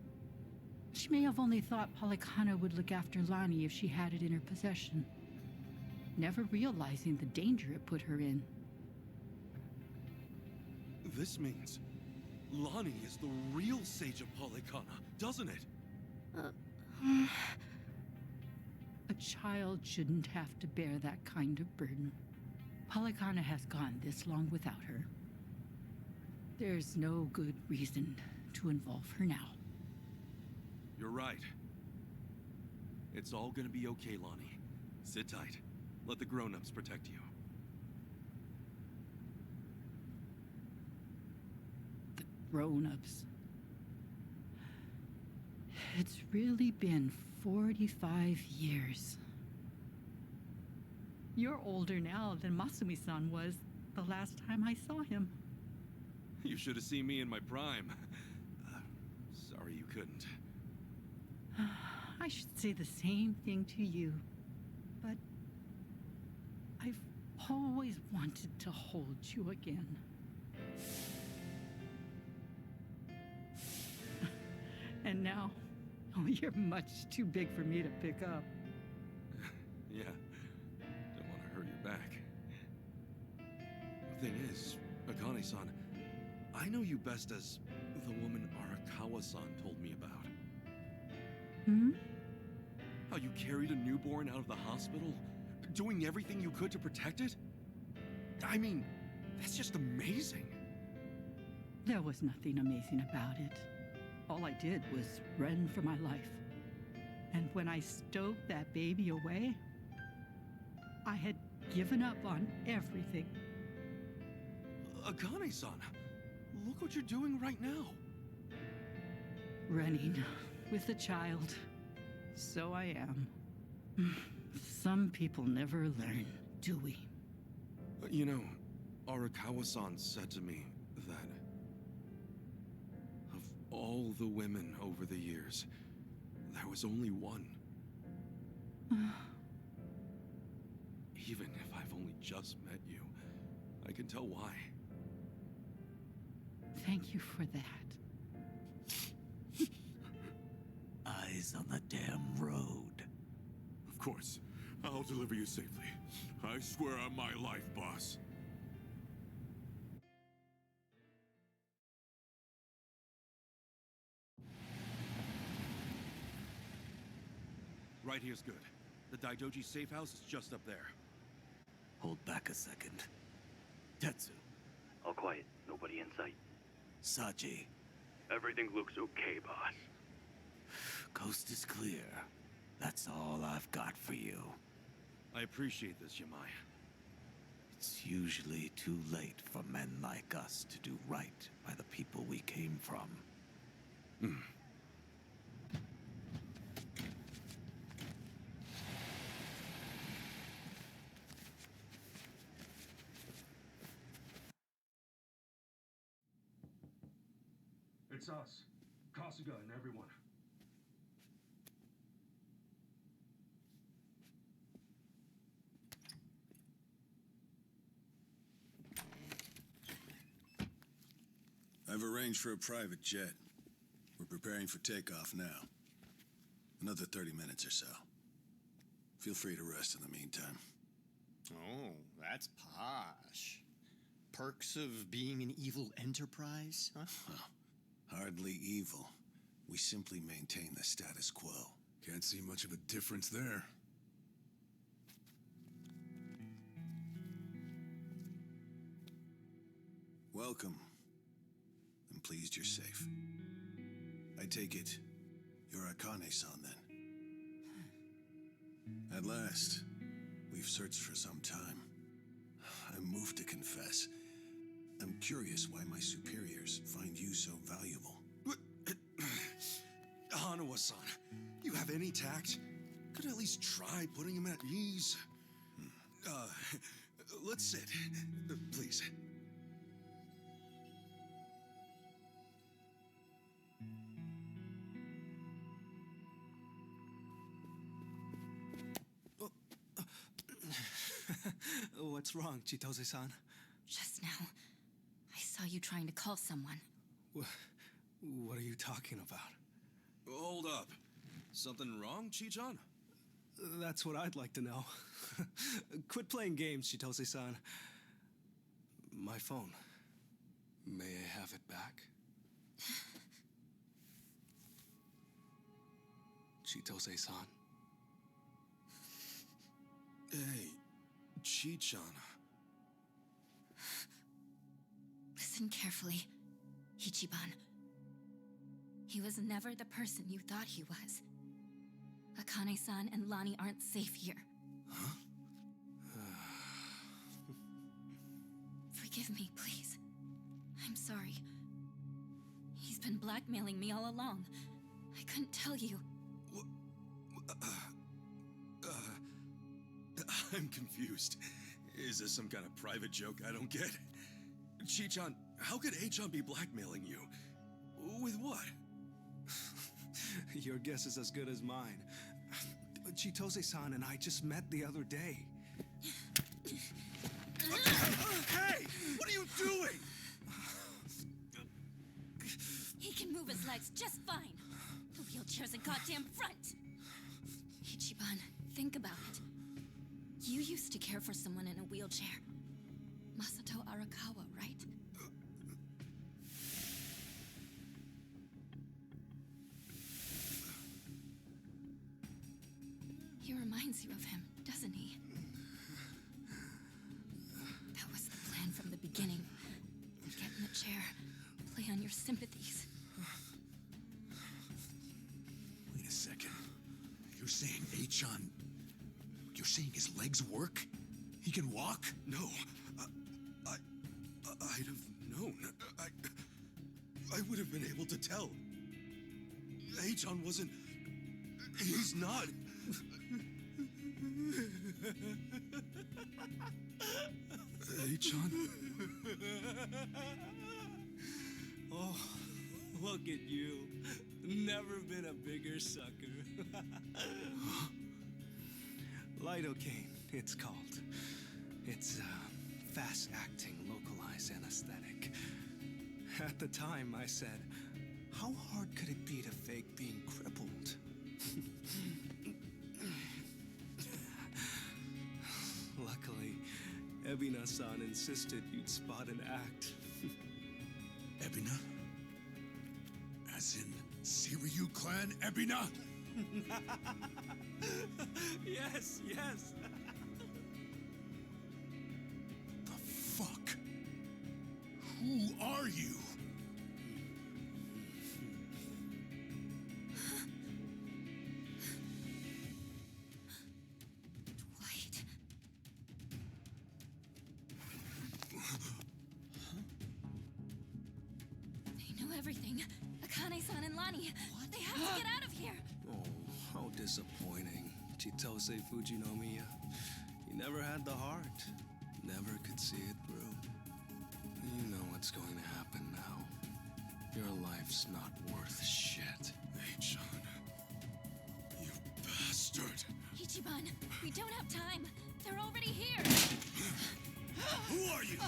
She may have only thought Polycana would look after Lonnie if she had it in her possession, never realizing the danger it put her in. This means Lonnie is the real Sage of Polycana, doesn't it? A child shouldn't have to bear that kind of burden. Polycana has gone this long without her. There's no good reason to involve her now. You're right. It's all gonna be okay, Lonnie. Sit tight. Let the grown-ups protect you. The grown-ups. It's really been 45 years. You're older now than Masumi-san was the last time I saw him. You should have seen me in my prime. Sorry you couldn't. I should say the same thing to you, but I've always wanted to hold you again. And now, oh, you're much too big for me to pick up. Yeah, don't want to hurt your back. The thing is, Akane-san, I know you best as the woman Arakawa-san told me about. Hmm? How you carried a newborn out of the hospital, doing everything you could to protect it? I mean, that's just amazing. There was nothing amazing about it. All I did was run for my life. And when I stowed that baby away, I had given up on everything. Akane-san, look what you're doing right now. Running with a child. So I am. Some people never learn, do we? You know, Arakawa-san said to me that of all the women over the years, there was only one. Even if I've only just met you, I can tell why. Thank you for that. Eyes on the damn road. Of course. I'll deliver you safely. I swear on my life, boss. Right here's good. The Daidoji safe house is just up there. Hold back a second. Tetsu. All quiet. Nobody in sight. Saji. Everything looks okay, boss. Coast is clear. That's all I've got for you. I appreciate this, Yamai. It's usually too late for men like us to do right by the people we came from. It's us. Kasuga and everyone. I've arranged for a private jet. We're preparing for takeoff now. Another 30 minutes or so. Feel free to rest in the meantime. Oh, that's posh. Perks of being an evil enterprise, huh? Well, hardly evil. We simply maintain the status quo. Can't see much of a difference there. Welcome. I'm pleased you're safe. I take it you're Akane-san then. At last, we've searched for some time. I'm moved to confess. I'm curious why my superiors find you so valuable. Hanawa-san, you have any tact? Could at least try putting him at ease. Let's sit. Please. What's wrong, Chitose-san? Just now, I saw you trying to call someone. What are you talking about? Hold up. Something wrong, Chi-chan? That's what I'd like to know. Quit playing games, Chitose-san. My phone. May I have it back? Chitose-san. Hey, Chi-chan. Listen carefully, Ichiban. He was never the person you thought he was. Akane-san and Lani aren't safe here. Huh? Forgive me, please. I'm sorry. He's been blackmailing me all along. I couldn't tell you. I'm confused. Is this some kind of private joke I don't get? Chi-chan, how could A-chan be blackmailing you? With what? Your guess is as good as mine. Chitose-san and I just met the other day. Hey! What are you doing? He can move his legs just fine. The wheelchair's a goddamn front. Ichiban, think about it. You used to care for someone in a wheelchair. Masato Arakawa, right? He reminds you of him, doesn't he? That was the plan from the beginning. Get in the chair, play on your sympathies. Wait a second. You're saying A-chan... You're saying his legs work? He can walk? No. I'd have known. I would have been able to tell. A-chan wasn't... He's not... A-chan? Oh, look at you. Never been a bigger sucker. Lidocaine, it's called. It's fast-acting, localized anesthetic. At the time, I said, how hard could it be to fake being crippled? Luckily, Ebina-san insisted you'd spot an act. Ebina? As in, Siryu clan Ebina? Yes, yes. The fuck? Who are you? Dwight. They know everything. Akane-san and Lani. They have to get out of here. Oh, how disappointing. Chitose Fujinomiya. He never had the heart. Never could see it through. You know what's going to happen now. Your life's not worth shit. A-chan. You bastard. Ichiban, we don't have time. They're already here. Who are you?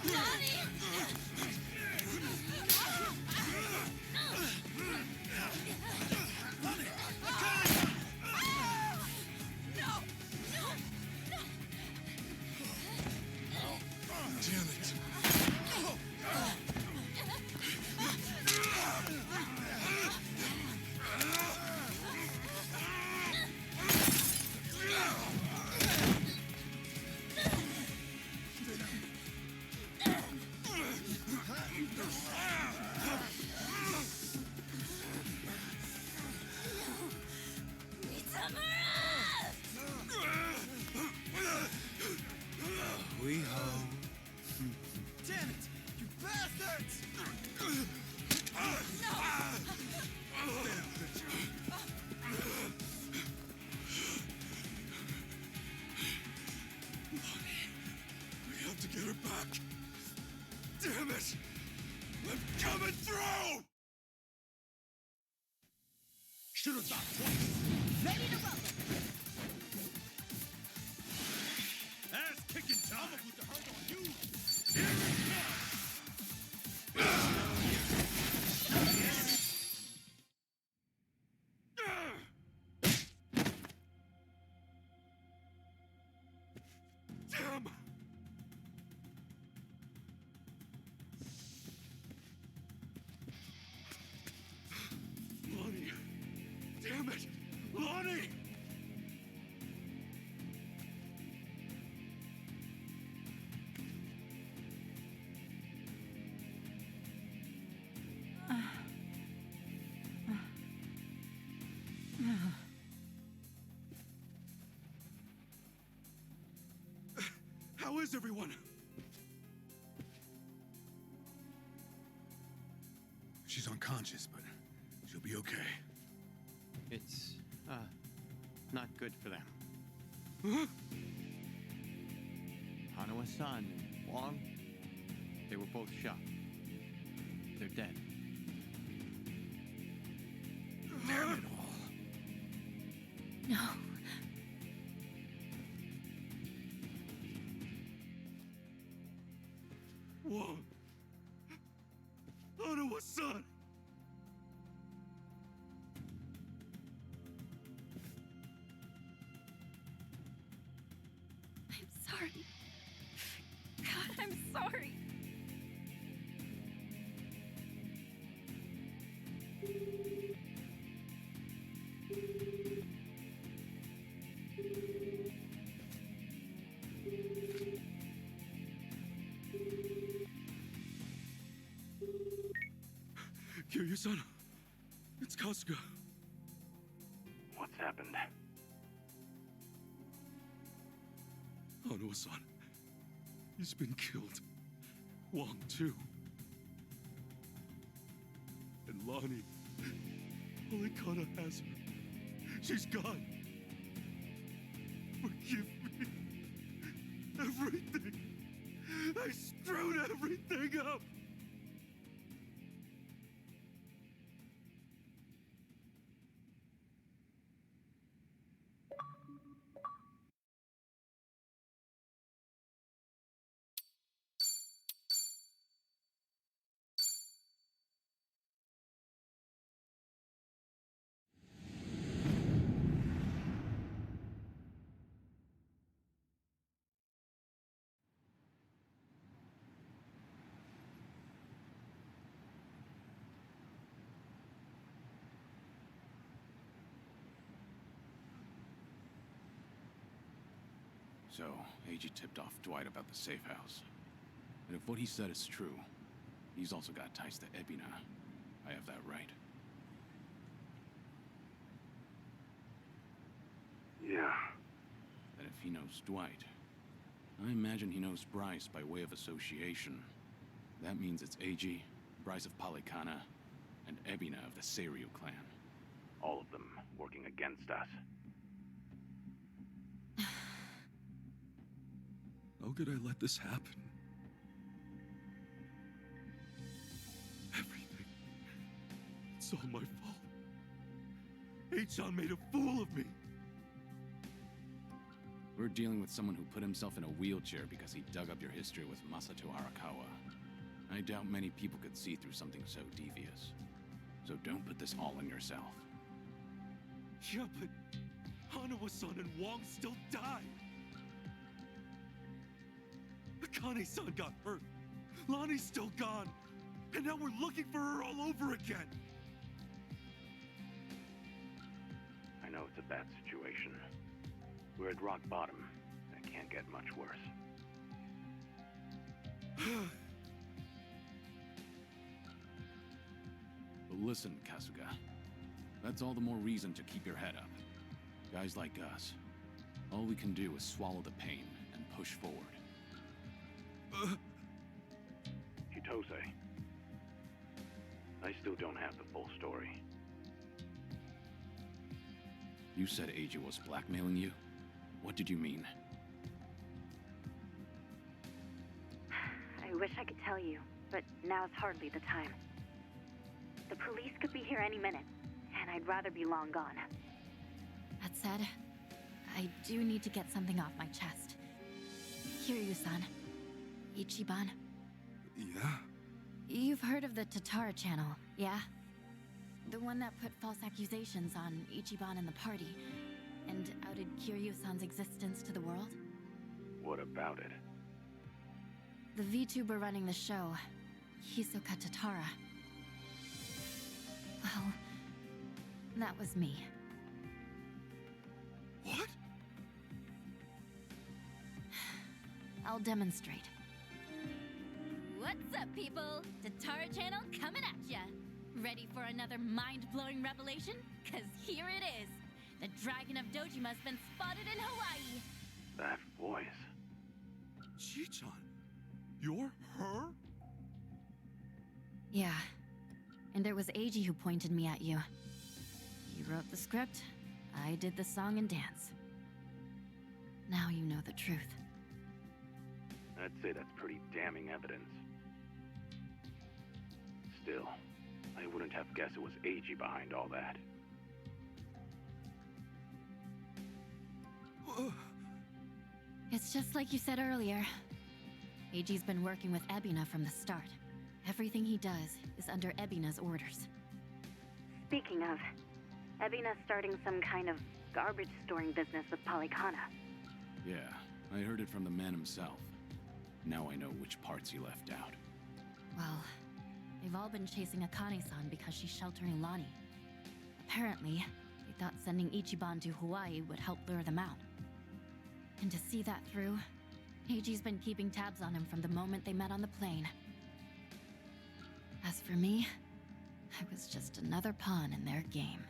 Lani! Damn it. We ho. Damn it! You bastards! We have to get her back. Damn it! I'm coming through! Should have thought twice. Ready to roll. Ass kicking time. I'm gonna put the hurt on you. Damn! Lonnie! Damn it! Lonnie! is everyone? She's unconscious, but she'll be okay. It's, not good for them. Huh? Hanawa-san and Wong, they were both shot. They're dead. Damn it all. No. Wong! Hanawa-san! I'm sorry. God, I'm sorry. Kiryu-san, it's Kasuga. What's happened? Hanawa-san, he's been killed. Wong, too. And Lonnie, Polikana has her. She's gone. Forgive me. Everything. I screwed everything up. So, Eiji tipped off Dwight about the safe house. And if what he said is true, he's also got ties to Ebina. I have that right. Yeah. Then if he knows Dwight, I imagine he knows Bryce by way of association. That means it's Eiji, Bryce of Polikana, and Ebina of the Seiryu clan. All of them working against us. How could I let this happen? Everything. It's all my fault. H-chan made a fool of me. We're dealing with someone who put himself in a wheelchair because he dug up your history with Masato Arakawa. I doubt many people could see through something so devious. So don't put this all on yourself. Yeah, but Hanawa-san and Wong still died. Akane-san got hurt. Lonnie's still gone. And now we're looking for her all over again. I know it's a bad situation. We're at rock bottom. It can't get much worse. But listen, Kasuga. That's all the more reason to keep your head up. Guys like us, all we can do is swallow the pain and push forward. Chitose. I still don't have the full story. You said Eiji was blackmailing you? What did you mean? I wish I could tell you, but now's hardly the time. The police could be here any minute, and I'd rather be long gone. That said, I do need to get something off my chest. Kiryu-san. Ichiban. Yeah? You've heard of the Tatara channel, yeah? The one that put false accusations on Ichiban and the party, and outed Kiryu-san's existence to the world? What about it? The VTuber running the show, Hisoka Tatara. Well, that was me. What? I'll demonstrate. What's up, people? Tatara channel coming at ya! Ready for another mind-blowing revelation? 'Cause here it is! The Dragon of Dojima's been spotted in Hawaii! That voice. Chi-chan, you're her? Yeah. And it was Eiji who pointed me at you. He wrote the script, I did the song and dance. Now you know the truth. I'd say that's pretty damning evidence. Still, I wouldn't have guessed it was Eiji behind all that. It's just like you said earlier. Eiji's been working with Ebina from the start. Everything he does is under Ebina's orders. Speaking of, Ebina's starting some kind of garbage storing business with Polycana. Yeah, I heard it from the man himself. Now I know which parts he left out. Well, they've all been chasing Akane-san because she's sheltering Lonnie. Apparently, they thought sending Ichiban to Hawaii would help lure them out. And to see that through, Eiji's been keeping tabs on him from the moment they met on the plane. As for me, I was just another pawn in their game.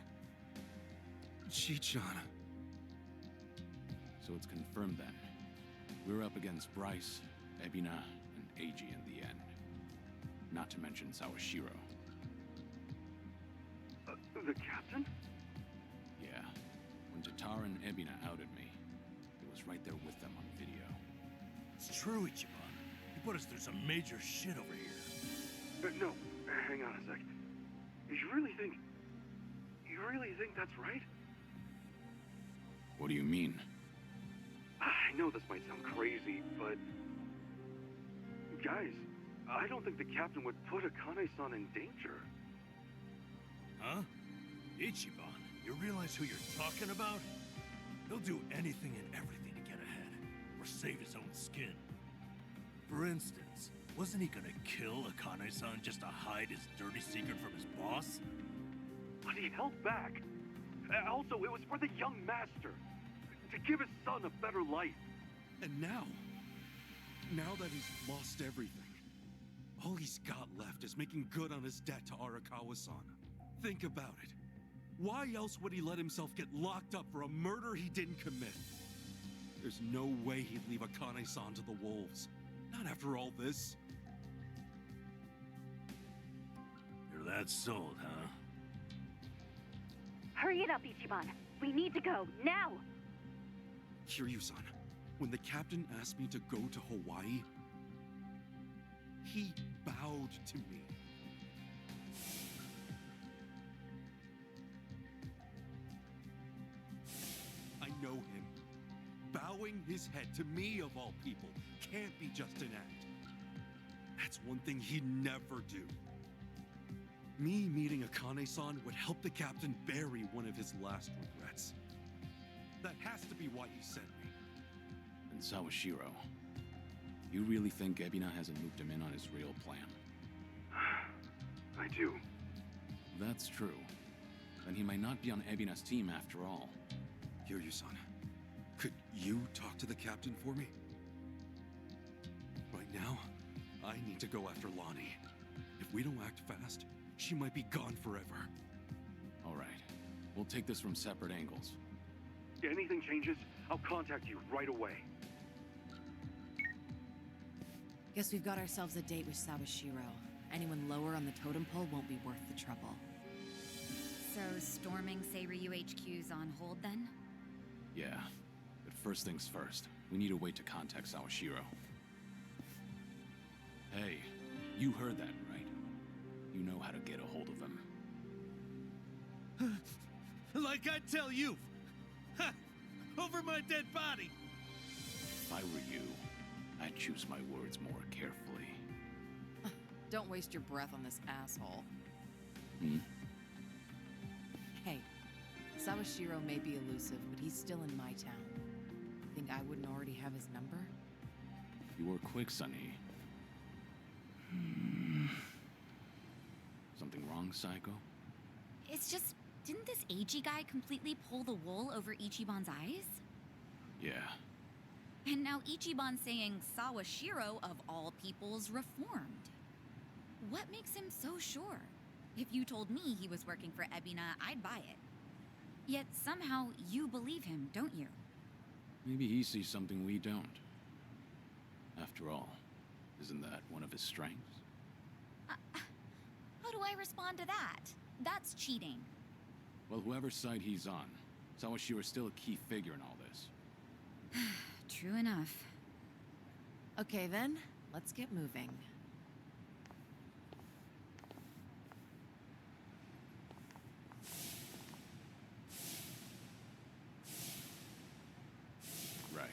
Chi-chan. So it's confirmed then. We're up against Bryce, Ebina, and Eiji in the end. Not to mention Sawashiro. The captain? Yeah. When Jatara and Ebina outed me, it was right there with them on video. It's true, Ichiban. You put us through some major shit over here. No, hang on a sec. You really think that's right? What do you mean? I know this might sound crazy, but... Guys, I don't think the captain would put Akane-san in danger. Huh? Ichiban, you realize who you're talking about? He'll do anything and everything to get ahead, or save his own skin. For instance, wasn't he gonna kill Akane-san just to hide his dirty secret from his boss? But he held back. Also, it was for the young master. To give his son a better life. And now that he's lost everything, all he's got left is making good on his debt to Arakawa-san. Think about it. Why else would he let himself get locked up for a murder he didn't commit? There's no way he'd leave Akane-san to the wolves. Not after all this. You're that sold, huh? Hurry it up, Ichiban. We need to go, now! Kiryu-san, when the captain asked me to go to Hawaii, he bowed to me. I know him. Bowing his head to me, of all people, can't be just an act. That's one thing he'd never do. Me meeting Akane-san would help the captain bury one of his last regrets. That has to be why he sent me. And Sawashiro, you really think Ebina hasn't moved him in on his real plan? I do. That's true. Then he might not be on Ebina's team after all. Kiryu-san, could you talk to the captain for me? Right now, I need to go after Lonnie. If we don't act fast, she might be gone forever. All right. We'll take this from separate angles. If anything changes, I'll contact you right away. Guess we've got ourselves a date with Sawashiro. Anyone lower on the totem pole won't be worth the trouble. So, storming Seiryu HQ's on hold then? Yeah. But first things first, we need a way to contact Sawashiro. Hey, you heard that, right? You know how to get a hold of him. Like I tell you! Ha! Over my dead body! If I were you, I'd choose my words more carefully. Don't waste your breath on this asshole. Hmm? Hey, Sawashiro may be elusive, but he's still in my town. Think I wouldn't already have his number? You were quick, Sonny. Something wrong, Psycho? It's just, didn't this Eiji guy completely pull the wool over Ichiban's eyes? Yeah. And now Ichiban's saying Sawashiro, of all people's, reformed. What makes him so sure? If you told me he was working for Ebina, I'd buy it. Yet somehow you believe him, don't you? Maybe he sees something we don't. After all, isn't that one of his strengths? How do I respond to that? That's cheating. Well, whoever's side he's on, Sawashiro's still a key figure in all this. True enough. Okay then, let's get moving. Right.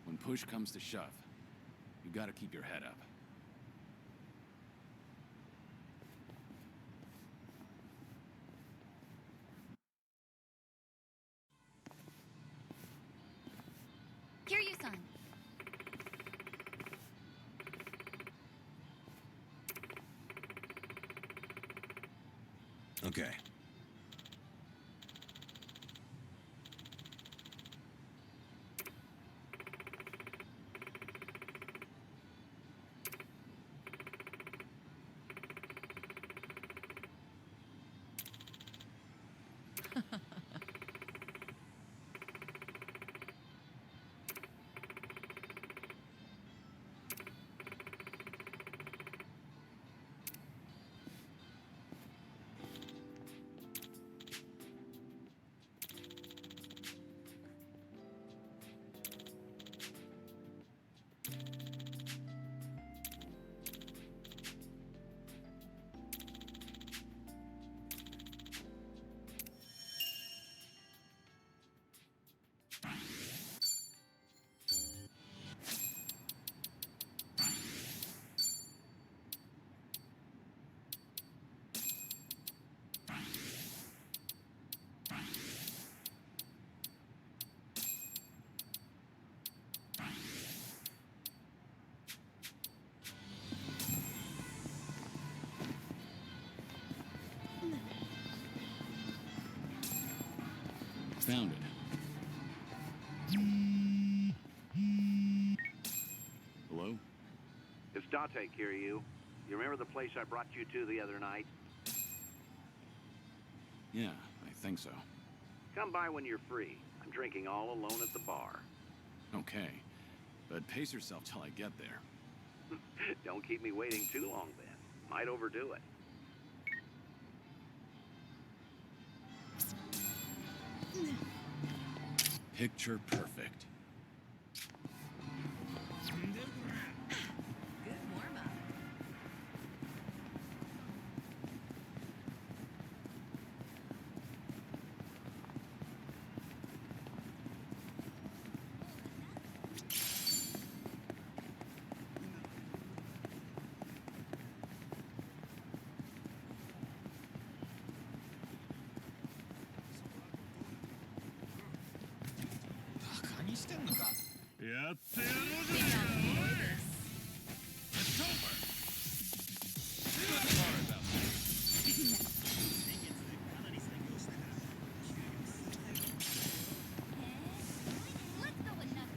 When push comes to shove, you gotta keep your head up. Kiryu-san. Okay. Found it. Hello? It's Date, Kiryu. You remember the place I brought you to the other night? Yeah, I think so. Come by when you're free. I'm drinking all alone at the bar. Okay. But pace yourself till I get there. Don't keep me waiting too long then. Might overdo it. Picture perfect. Good warm-up. It's over. Let's go another.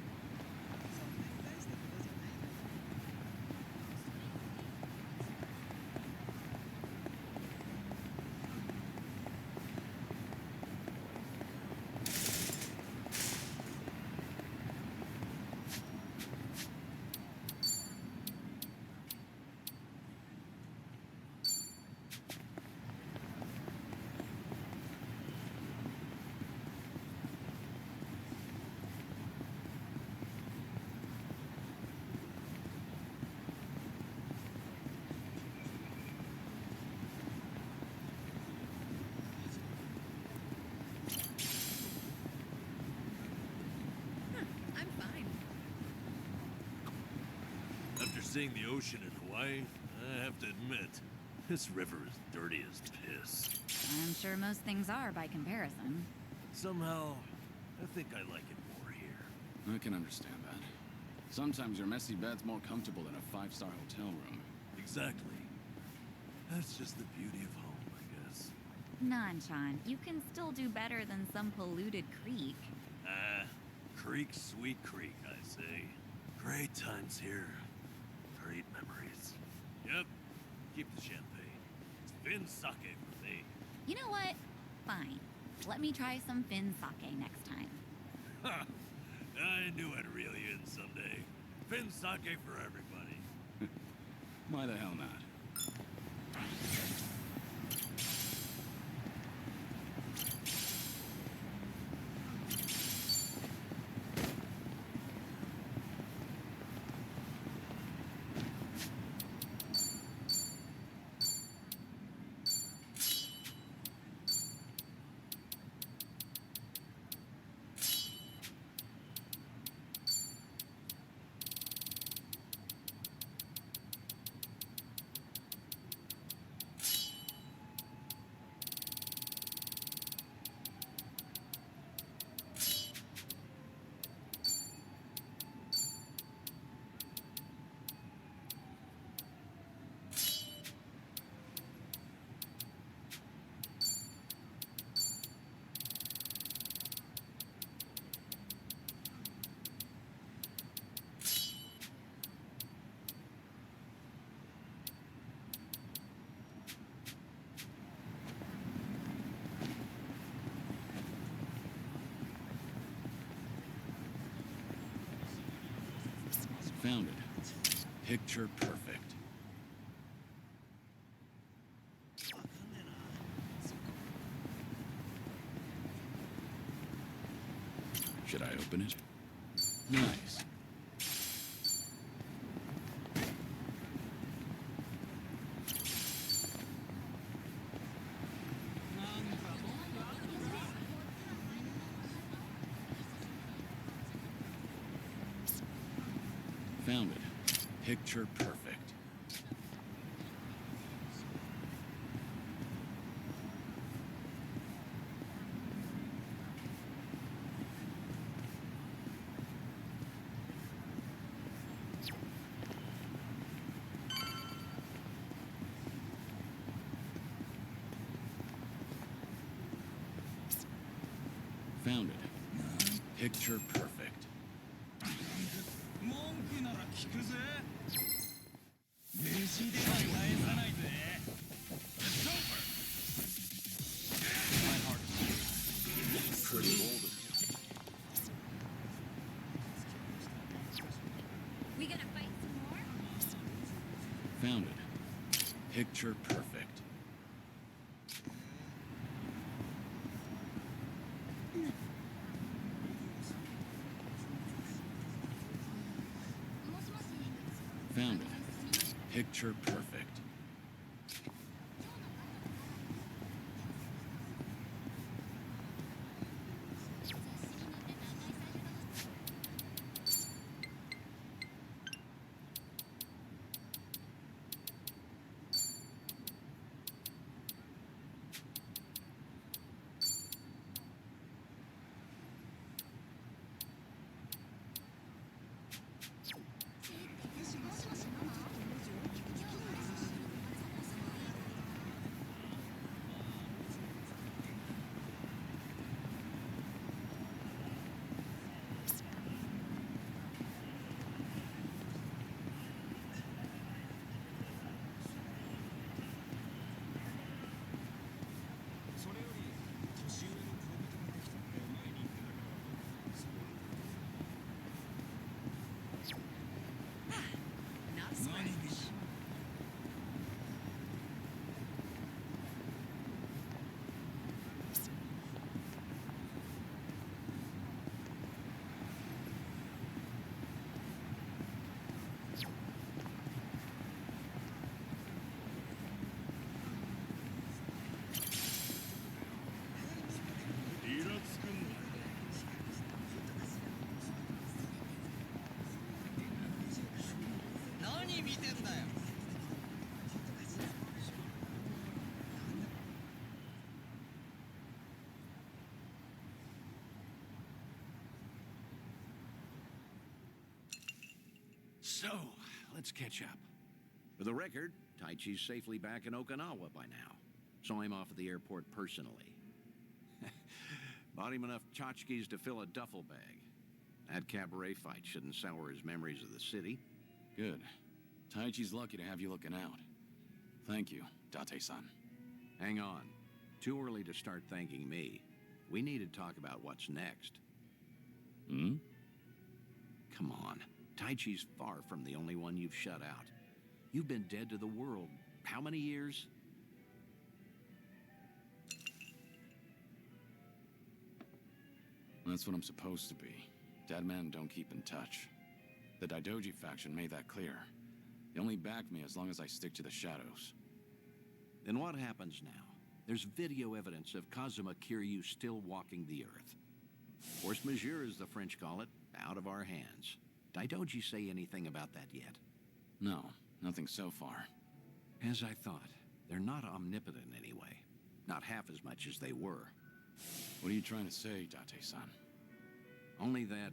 I'm fine. After seeing the ocean in Hawaii, I have to admit, this river is dirty as piss. I'm sure most things are by comparison. Somehow, I think I like it more here. I can understand that. Sometimes your messy bed's more comfortable than a five-star hotel room. Exactly. That's just the beauty of home, I guess. Nanchan, you can still do better than some polluted creek. Creek, sweet creek, I say. Great times here. Great memories. Yep. Keep the champagne. It's Finn sake for me. You know what? Fine. Let me try some Finn sake next time. Ha! I knew I'd reel you in someday. spin sake for everybody. Why the hell not? Found it. Picture perfect. Should I open it? Nice. Found it. Picture perfect. Found it. Picture perfect. We gonna fight some more? Found it. Picture perfect. Found it. Picture perfect. So, let's catch up. For the record, Taichi's safely back in Okinawa by now. Saw him off at the airport personally. Bought him enough tchotchkes to fill a duffel bag. That cabaret fight shouldn't sour his memories of the city. Good. Taichi's lucky to have you looking out. Thank you, Date-san. Hang on. Too early to start thanking me. We need to talk about what's next. Hmm? Come on. Taichi's far from the only one you've shut out. You've been dead to the world how many years? That's what I'm supposed to be. Dead men don't keep in touch. The Daidoji faction made that clear. They only back me as long as I stick to the shadows. Then what happens now? There's video evidence of Kazuma Kiryu still walking the earth. Force majeure, as the French call it, out of our hands. Daidoji say anything about that yet? No, nothing so far. As I thought, they're not omnipotent anyway. Not half as much as they were. What are you trying to say, Date-san? Only that,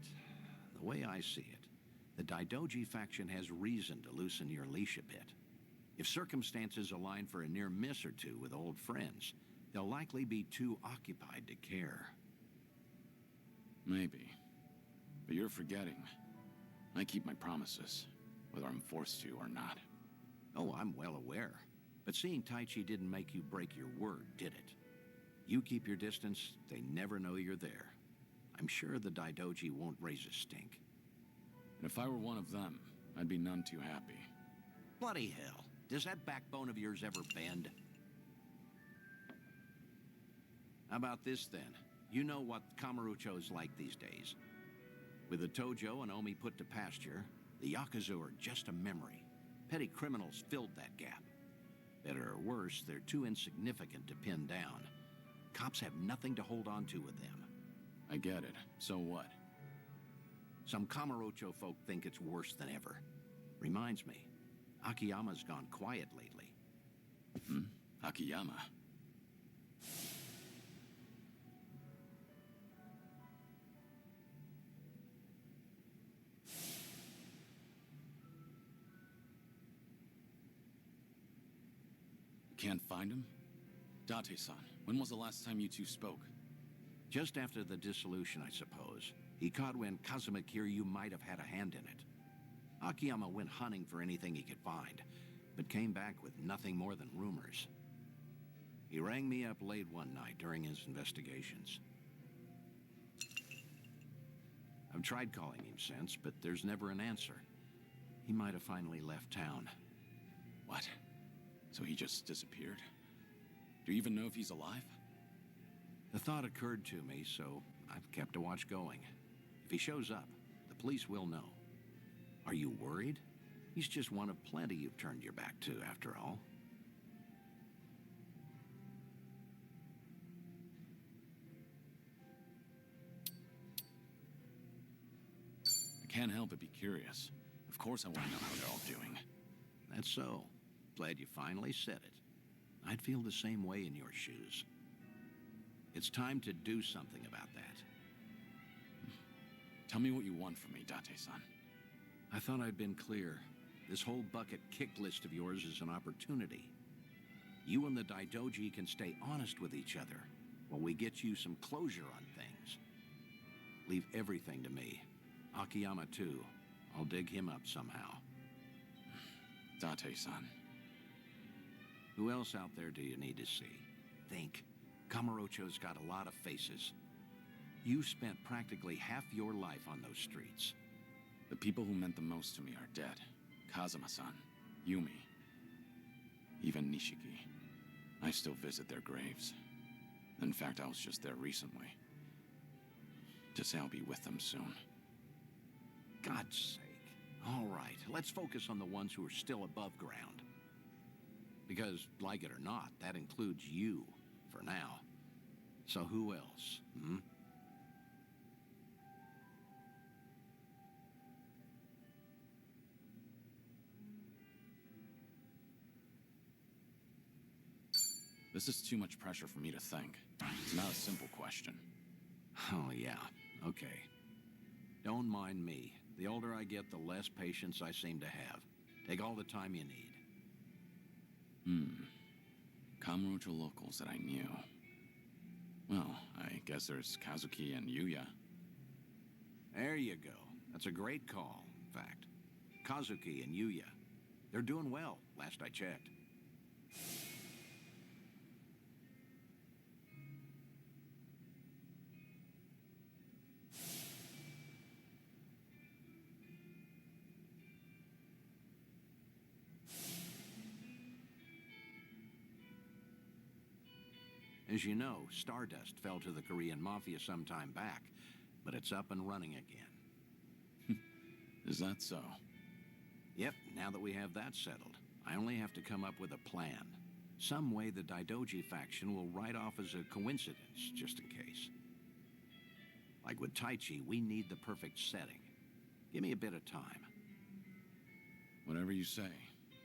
the way I see it, the Daidoji faction has reason to loosen your leash a bit. If circumstances align for a near miss or two with old friends, they'll likely be too occupied to care. Maybe. But you're forgetting. I keep my promises, whether I'm forced to or not. Oh, I'm well aware. But seeing Taichi didn't make you break your word, did it? You keep your distance, they never know you're there. I'm sure the Daidoji won't raise a stink. And if I were one of them, I'd be none too happy. Bloody hell. Does that backbone of yours ever bend? How about this, then? You know what Kamurocho's like these days. With the Tojo and Omi put to pasture, the Yakuza are just a memory. Petty criminals filled that gap. Better or worse, they're too insignificant to pin down. Cops have nothing to hold on to with them. I get it. So what? Some Kamurocho folk think it's worse than ever. Reminds me, Akiyama's gone quiet lately. Akiyama? Can't find him? Date-san, when was the last time you two spoke? Just after the dissolution, I suppose. He caught when Kazuma Kiryu might have had a hand in it. Akiyama went hunting for anything he could find, but came back with nothing more than rumors. He rang me up late one night during his investigations. I've tried calling him since, but there's never an answer. He might have finally left town. What? So he just disappeared? Do you even know if he's alive? The thought occurred to me, so I've kept a watch going. If he shows up, the police will know. Are you worried? He's just one of plenty you've turned your back to, after all. I can't help but be curious. Of course I want to know how they're all doing. That's so. Glad you finally said it. I'd feel the same way in your shoes. It's time to do something about that. Tell me what you want from me, Date-san. I thought I'd been clear. This whole bucket kick list of yours is an opportunity. You and the Daidoji can stay honest with each other while we get you some closure on things. Leave everything to me. Akiyama, too. I'll dig him up somehow. Date-san. Who else out there do you need to see? Think. Kamurocho's got a lot of faces. You spent practically half your life on those streets. The people who meant the most to me are dead. Kazuma-san, Yumi, even Nishiki. I still visit their graves. In fact, I was just there recently. To say I'll be with them soon. God's sake. All right, let's focus on the ones who are still above ground. Because, like it or not, that includes you, for now. So who else, This is too much pressure for me to think. It's not a simple question. Oh, yeah. Okay. Don't mind me. The older I get, the less patience I seem to have. Take all the time you need. Kamurocho locals that I knew. Well, I guess there's Kazuki and Yuya. There you go. That's a great call, in fact. Kazuki and Yuya. They're doing well, last I checked. As you know, Stardust fell to the Korean Mafia some time back, but it's up and running again. Is that so? Yep, now that we have that settled, I only have to come up with a plan. Some way the Daidoji faction will write off as a coincidence, just in case. Like with Taichi, we need the perfect setting. Give me a bit of time. Whatever you say.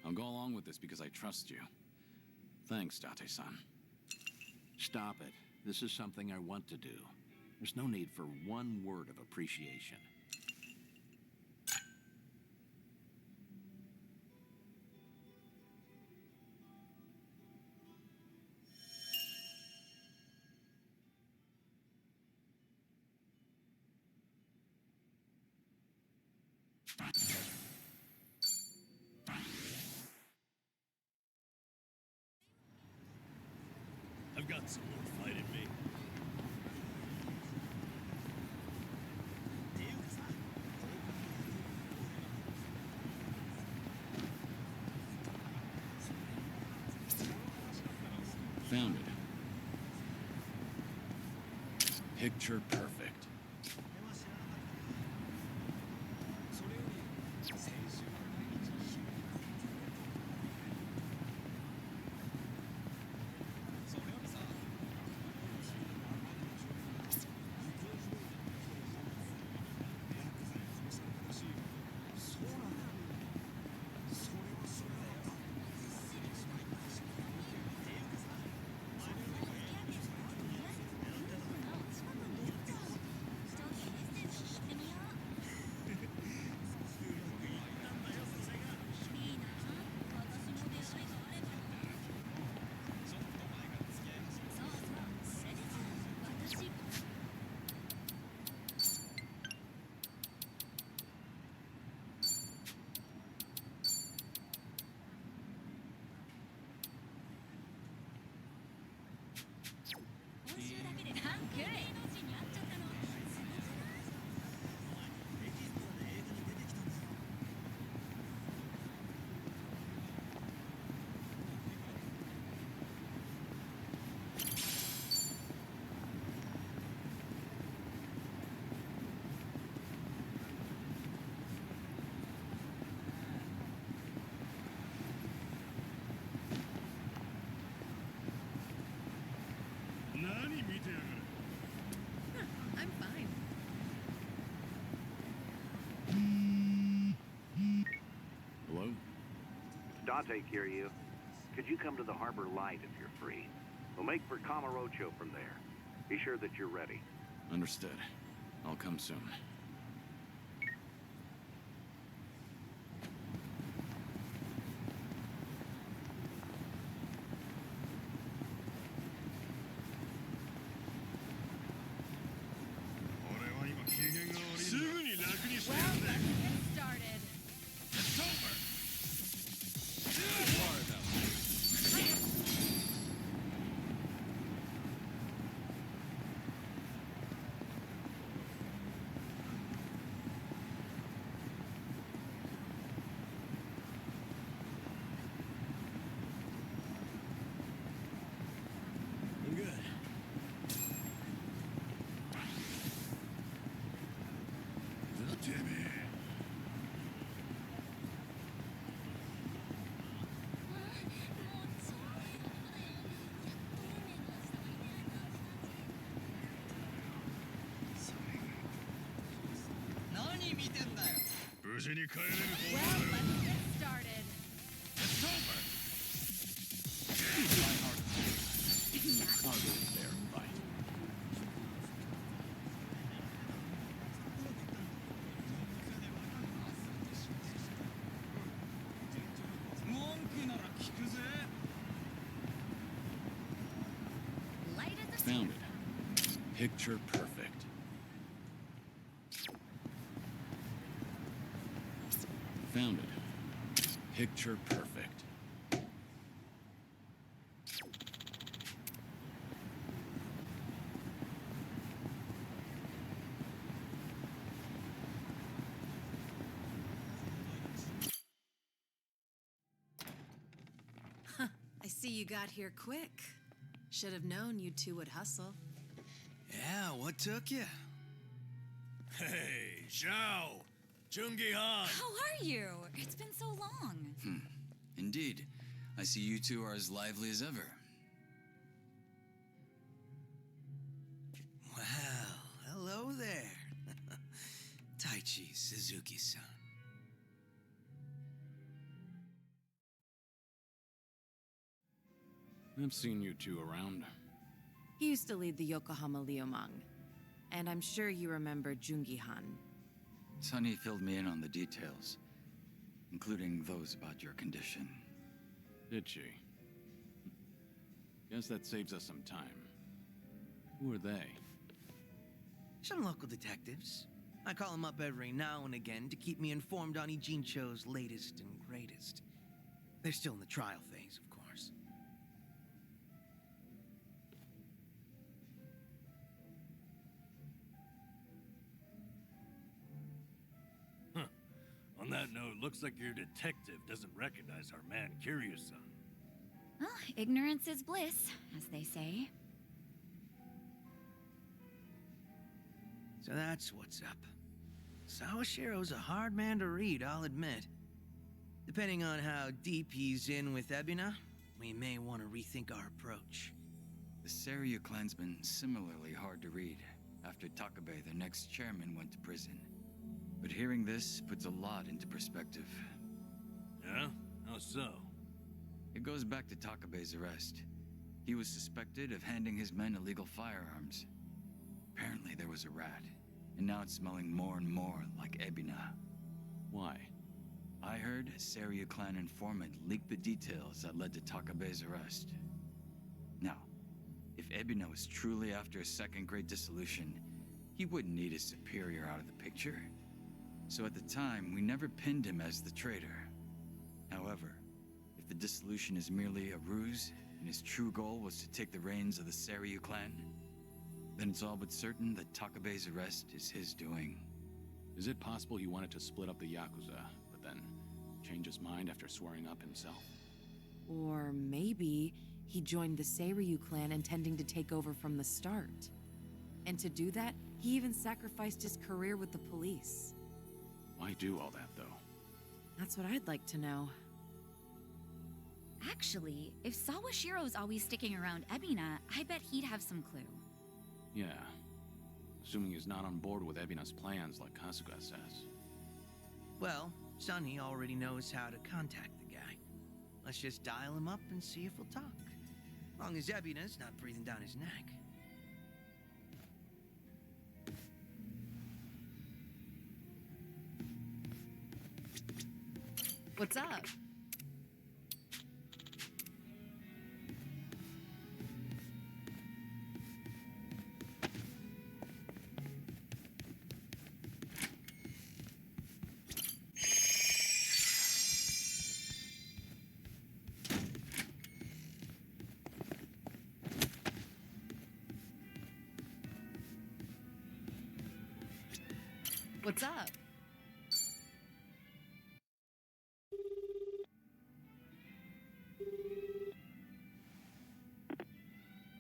I'll go along with this because I trust you. Thanks, Date-san. Stop it. This is something I want to do. There's no need for one word of appreciation. I've got some more fight in me. Found it. Picture perfect. I'm fine. Hello? Date, Kiryu. Could you come to the Harbor Light if you're free? We'll make for Kamurocho from there. Be sure that you're ready. Understood. I'll come soon. I'm good. Well, let's get started. I'll go there. Bye. Light as a Found it. Picture perfect. Found it. Picture perfect. I see you got here quick. Should have known you two would hustle. Yeah, what took you? Hey, Zhao! Jungi Han! How are you? It's been so long. Indeed. I see you two are as lively as ever. Well, hello there. Taichi Suzuki-san. I've seen you two around. He used to lead the Yokohama Liumang. And I'm sure you remember Jungi Han. Sunny filled me in on the details, including those about your condition. Did she? Guess that saves us some time. Who are they? Some local detectives. I call them up every now and again to keep me informed on Ijincho's latest and greatest. They're still in the trial phase, of course. On that note, looks like your detective doesn't recognize our man Kiryu-san. Well, ignorance is bliss, as they say. So that's what's up. Sawashiro's a hard man to read, I'll admit. Depending on how deep he's in with Ebina, we may want to rethink our approach. The Seiryu clan's been similarly hard to read after Takabe, their next chairman, went to prison. But hearing this puts a lot into perspective. Yeah? How so? It goes back to Takabe's arrest. He was suspected of handing his men illegal firearms. Apparently there was a rat, and now it's smelling more and more like Ebina. Why? I heard a Seiryu clan informant leaked the details that led to Takabe's arrest. Now, if Ebina was truly after a second-grade dissolution, he wouldn't need his superior out of the picture. So at the time, we never pinned him as the traitor. However, if the dissolution is merely a ruse, and his true goal was to take the reins of the Seiryu clan, then it's all but certain that Takabe's arrest is his doing. Is it possible he wanted to split up the Yakuza, but then change his mind after swearing up himself? Or maybe he joined the Seiryu clan intending to take over from the start. And to do that, he even sacrificed his career with the police. Why do all that, though? That's what I'd like to know. Actually, if Sawashiro's always sticking around Ebina, I bet he'd have some clue. Yeah. Assuming he's not on board with Ebina's plans like Kasuga says. Well, Sunny already knows how to contact the guy. Let's just dial him up and see if he'll talk. Long as Ebina's not breathing down his neck. What's up? What's up?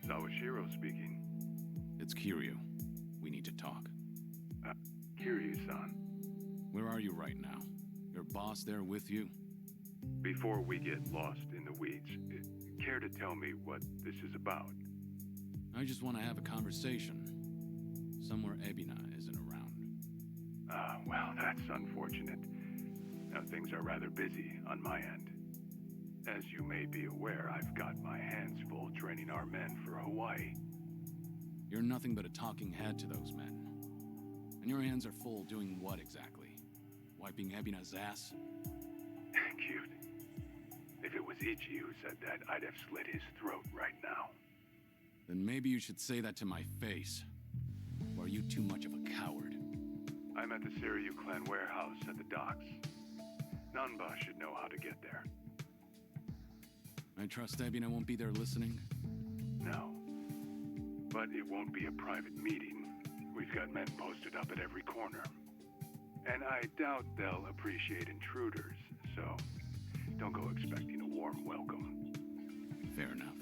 Sawashiro speaking. It's Kiryu. We need to talk. Kiryu-san. Where are you right now? Your boss there with you? Before we get lost in the weeds, care to tell me what this is about? I just want to have a conversation. Somewhere Ebina isn't around. Well, that's unfortunate. Now, things are rather busy on my end. As you may be aware, I've got my hands full training our men for Hawaii. You're nothing but a talking head to those men. And your hands are full doing what exactly? Wiping Ebina's ass? Cute. If it was Ichi who said that, I'd have slit his throat right now. Then maybe you should say that to my face. Or are you too much of a coward? I'm at the Seiryu clan warehouse at the docks. Nanba should know how to get there. I trust Ebina won't be there listening? No. But it won't be a private meeting. We've got men posted up at every corner. And I doubt they'll appreciate intruders, so don't go expecting a warm welcome. Fair enough.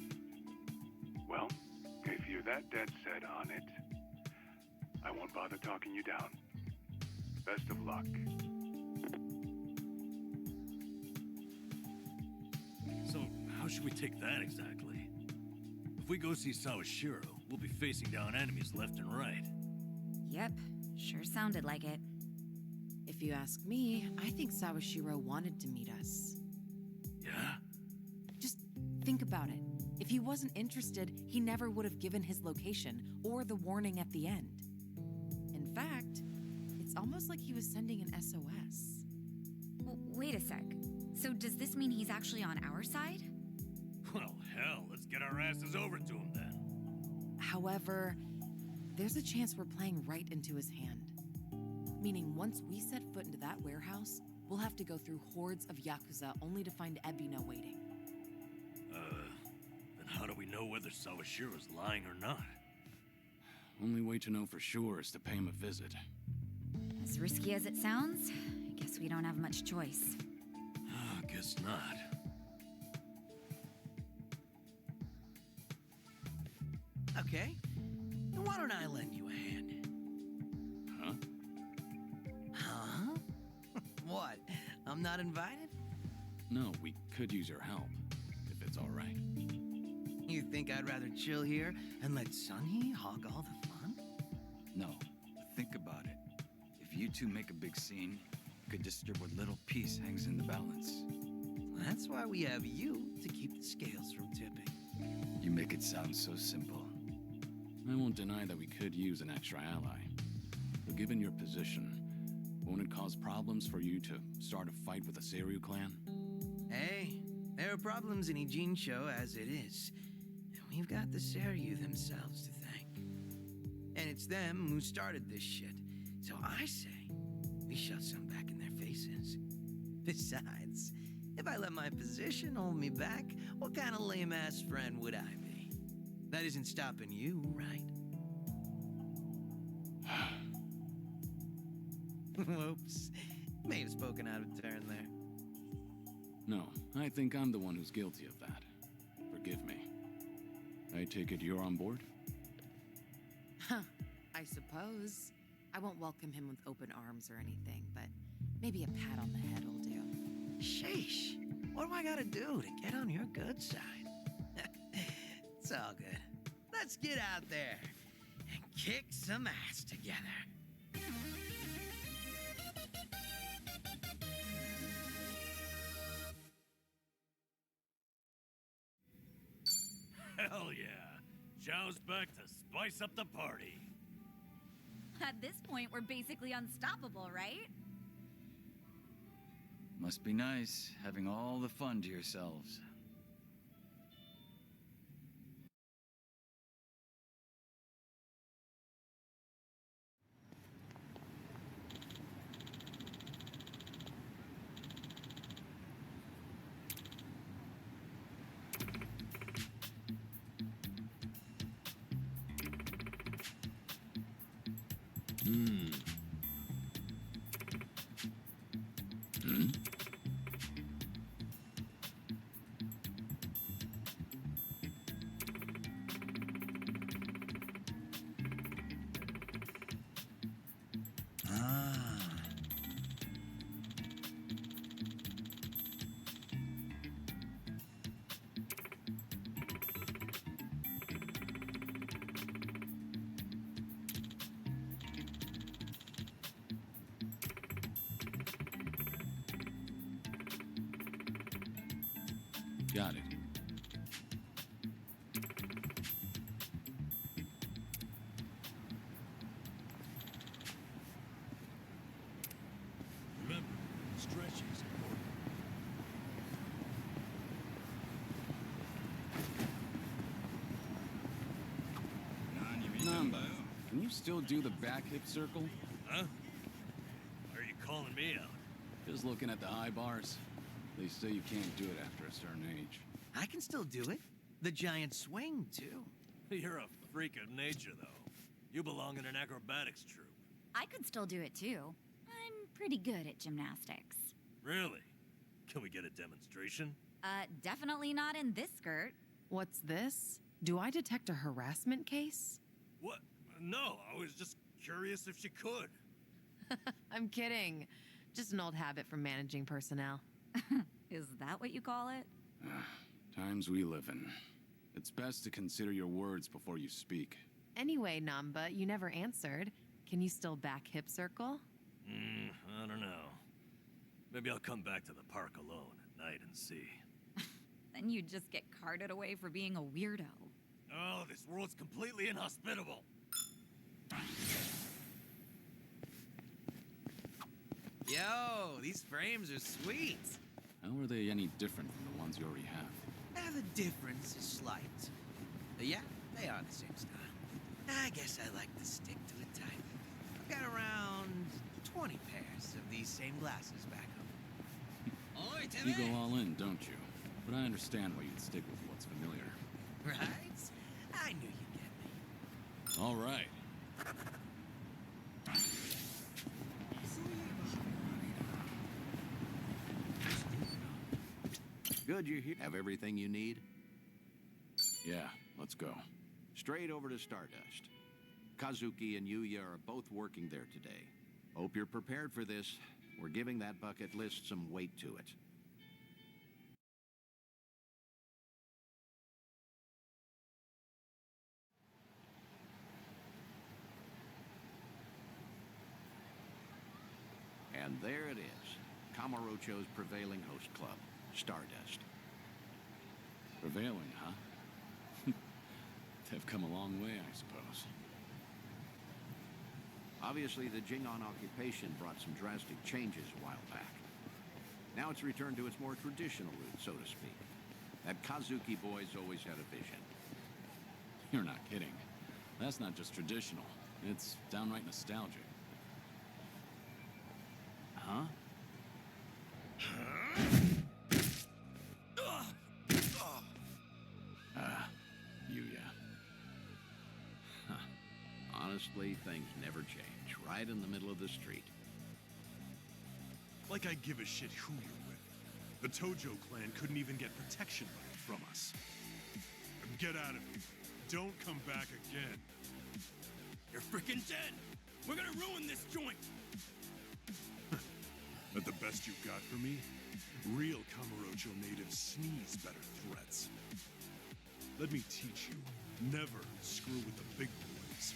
Well, if you're that dead set on it, I won't bother talking you down. Best of luck. So, how should we take that exactly? If we go see Sawashiro, we'll be facing down enemies left and right. Yep, sure sounded like it. If you ask me, I think Sawashiro wanted to meet us. Yeah? Just think about it. If he wasn't interested, he never would have given his location or the warning at the end. In fact, it's almost like he was sending an SOS. Wait a sec. So does this mean he's actually on our side? Well, hell, let's get our asses over to him then. However, there's a chance we're playing right into his hand. Meaning once we set foot into that warehouse, we'll have to go through hordes of Yakuza only to find Ebina waiting. Then how do we know whether Sawashiro's lying or not? Only way to know for sure is to pay him a visit. As risky as it sounds, I guess we don't have much choice. Guess not. Okay, then why don't I lend you a hand? Huh? Huh? What? I'm not invited? No, we could use your help, if it's all right. You think I'd rather chill here and let Sunhee hog all the fun? No, think about it. If you two make a big scene, you could disturb what little piece hangs in the balance. That's why we have you to keep the scales from tipping. You make it sound so simple. I won't deny that we could use an extra ally. But given your position, won't it cause problems for you to start a fight with the Seiryu clan? Hey, there are problems in Ijincho as it is. And we've got the Seiryu themselves to thank. And it's them who started this shit. So I say, we shove some back in their faces. Besides, if I let my position hold me back, what kind of lame-ass friend would I be? That isn't stopping you, right? Whoops. May have spoken out of turn there. No, I think I'm the one who's guilty of that. Forgive me. I take it you're on board? Huh, I suppose. I won't welcome him with open arms or anything, but maybe a pat on the head will do. Sheesh. What do I gotta do to get on your good side? It's all good. Let's get out there and kick some ass together. Hell yeah. Zhao's back to spice up the party. At this point, we're basically unstoppable, right? Must be nice, having all the fun to yourselves. Got it. Remember, stretching is important. Namba, can you still do the back hip circle? Huh? Why are you calling me out? Just looking at the high bars. They say you can't do it after a certain age. I can still do it. The giant swing, too. You're a freak of nature, though. You belong in an acrobatics troupe. I could still do it too. I'm pretty good at gymnastics. Really? Can we get a demonstration? Definitely not in this skirt. What's this? Do I detect a harassment case? What? No, I was just curious if she could. I'm kidding. Just an old habit from managing personnel. Is that what you call it? Times we live in. It's best to consider your words before you speak. Anyway, Namba, you never answered. Can you still back Hip Circle? I don't know. Maybe I'll come back to the park alone at night and see. Then you'd just get carted away for being a weirdo. Oh, this world's completely inhospitable. Yo, these frames are sweet. How are they any different from the ones you already have? The difference is slight. Yeah, they are the same style. I guess I like to stick to the type. I've got around 20 pairs of these same glasses back home. Oi, Timmy! You go all in, don't you? But I understand why you'd stick with what's familiar. Right? I knew you'd get me. All right. Good, you're here. Have everything you need? Yeah, let's go. Straight over to Stardust. Kazuki and Yuya are both working there today. Hope you're prepared for this. We're giving that bucket list some weight to it. And there it is. Kamurocho's prevailing host club, Stardust. Prevailing, huh? They've come a long way, I suppose. Obviously, the Jingon occupation brought some drastic changes a while back. Now it's returned to its more traditional roots, so to speak. That Kazuki boy's always had a vision. You're not kidding. That's not just traditional. It's downright nostalgic. Huh? Yuya. Huh. Honestly, things never change. Right in the middle of the street. Like I give a shit who you're with. The Tojo clan couldn't even get protection money from us. Get out of here. Don't come back again. You're freaking dead! We're gonna ruin this joint! But the best you've got for me? Real Kamurocho natives sneeze better threats. Let me teach you. Never screw with the big boys.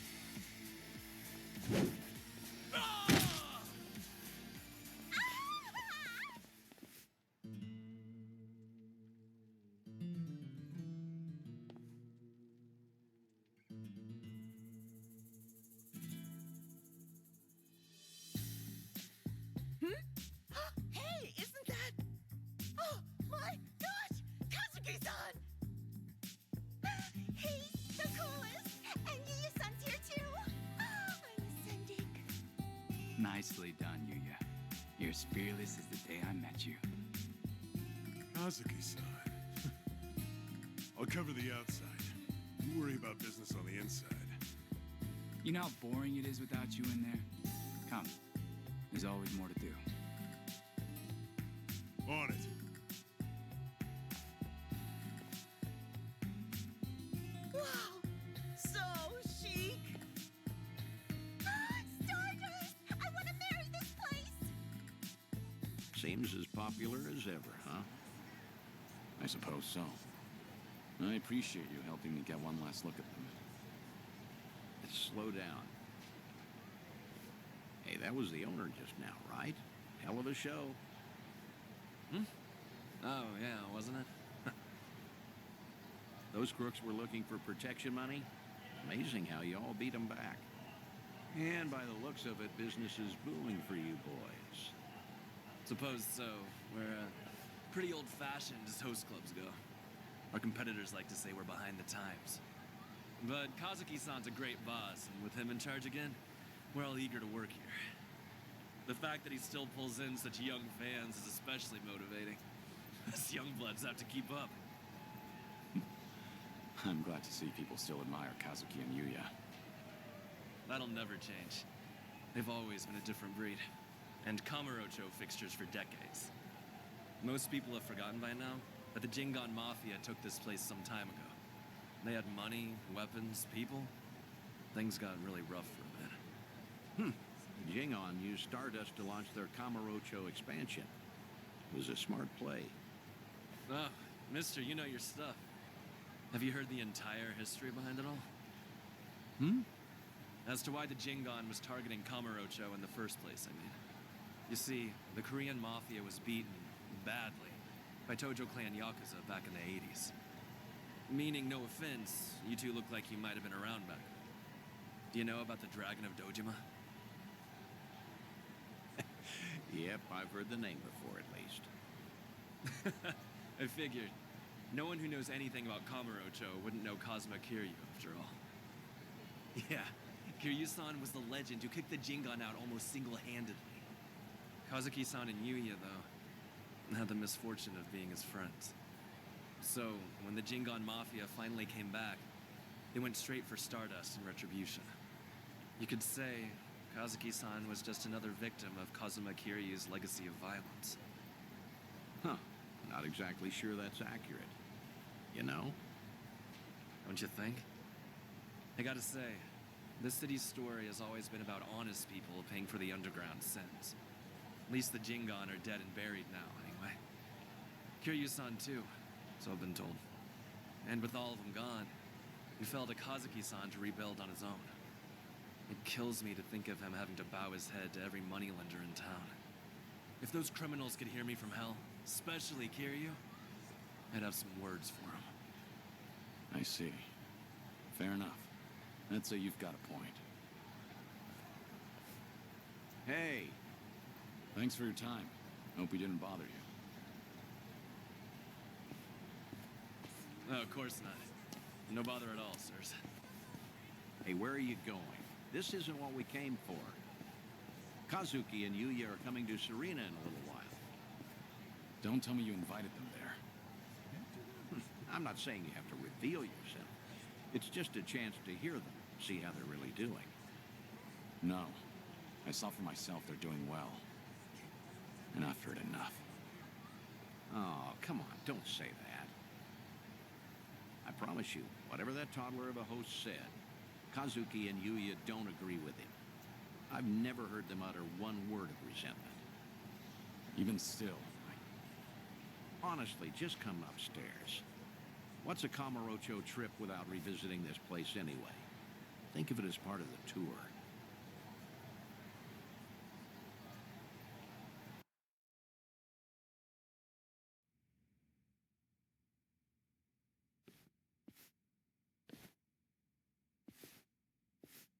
Hey, isn't that... Oh, my gosh! Kazuki-san! He's the coolest! And Yuya-san's here too! Oh, I'm ascending. Nicely done, Yuya. You're as fearless as the day I met you. Kazuki-san. I'll cover the outside. You worry about business on the inside. You know how boring it is without you in there? Come. There's always more to do. On it. Wow! So chic! Stardust! I want to marry this place! Seems as popular as ever, huh? I suppose so. I appreciate you helping me get one last look at them. Let's slow down. Hey, that was the owner just now, right? Hell of a show. Oh, yeah, wasn't it? Those crooks were looking for protection money. Amazing how you all beat them back. And by the looks of it, business is booming for you boys. Suppose so. We're pretty old-fashioned as host clubs go. Our competitors like to say we're behind the times. But Kazuki-san's a great boss, and with him in charge again, we're all eager to work here. The fact that he still pulls in such young fans is especially motivating. Us young bloods have to keep up. I'm glad to see people still admire Kazuki and Yuya. That'll never change. They've always been a different breed. And Kamurocho fixtures for decades. Most people have forgotten by now that the Jingon Mafia took this place some time ago. They had money, weapons, people. Things got really rough for a bit. Jingon used Stardust to launch their Kamurocho expansion. It was a smart play. Oh, mister, you know your stuff. Have you heard the entire history behind it all? As to why the Jingon was targeting Kamurocho in the first place, I mean. You see, the Korean mafia was beaten, badly, by Tojo clan Yakuza back in the 80s. Meaning, no offense, you two look like you might have been around back then. Do you know about the Dragon of Dojima? Yep, I've heard the name before, at least. I figured. No one who knows anything about Kamurocho wouldn't know Kazuma Kiryu, after all. Yeah, Kiryu-san was the legend who kicked the Jingon out almost single-handedly. Kazuki-san and Yuya, though, had the misfortune of being his friends. So, when the Jingon Mafia finally came back, they went straight for Stardust and Retribution. You could say Kazuki-san was just another victim of Kazuma Kiryu's legacy of violence. Huh. Not exactly sure that's accurate. You know? Don't you think? I gotta say, this city's story has always been about honest people paying for the underground sins. At least the Jingon are dead and buried now, anyway. Kiryu-san too, so I've been told. And with all of them gone, we fell to Kazuki-san to rebuild on his own. It kills me to think of him having to bow his head to every moneylender in town. If those criminals could hear me from hell, especially Kiryu, I'd have some words for him. I see. Fair enough. I'd say you've got a point. Hey! Thanks for your time. Hope we didn't bother you. Oh, of course not. No bother at all, sirs. Hey, where are you going? This isn't what we came for. Kazuki and Yuya are coming to Serena in a little while. Don't tell me you invited them there. I'm not saying you have to reveal yourself. It's just a chance to hear them, see how they're really doing. No. I saw for myself they're doing well. And I've heard enough. Oh, come on, don't say that. I promise you, whatever that toddler of a host said, Kazuki and Yuya don't agree with him. I've never heard them utter one word of resentment. Even still, Honestly, just come upstairs. What's a Kamurocho trip without revisiting this place anyway? Think of it as part of the tour.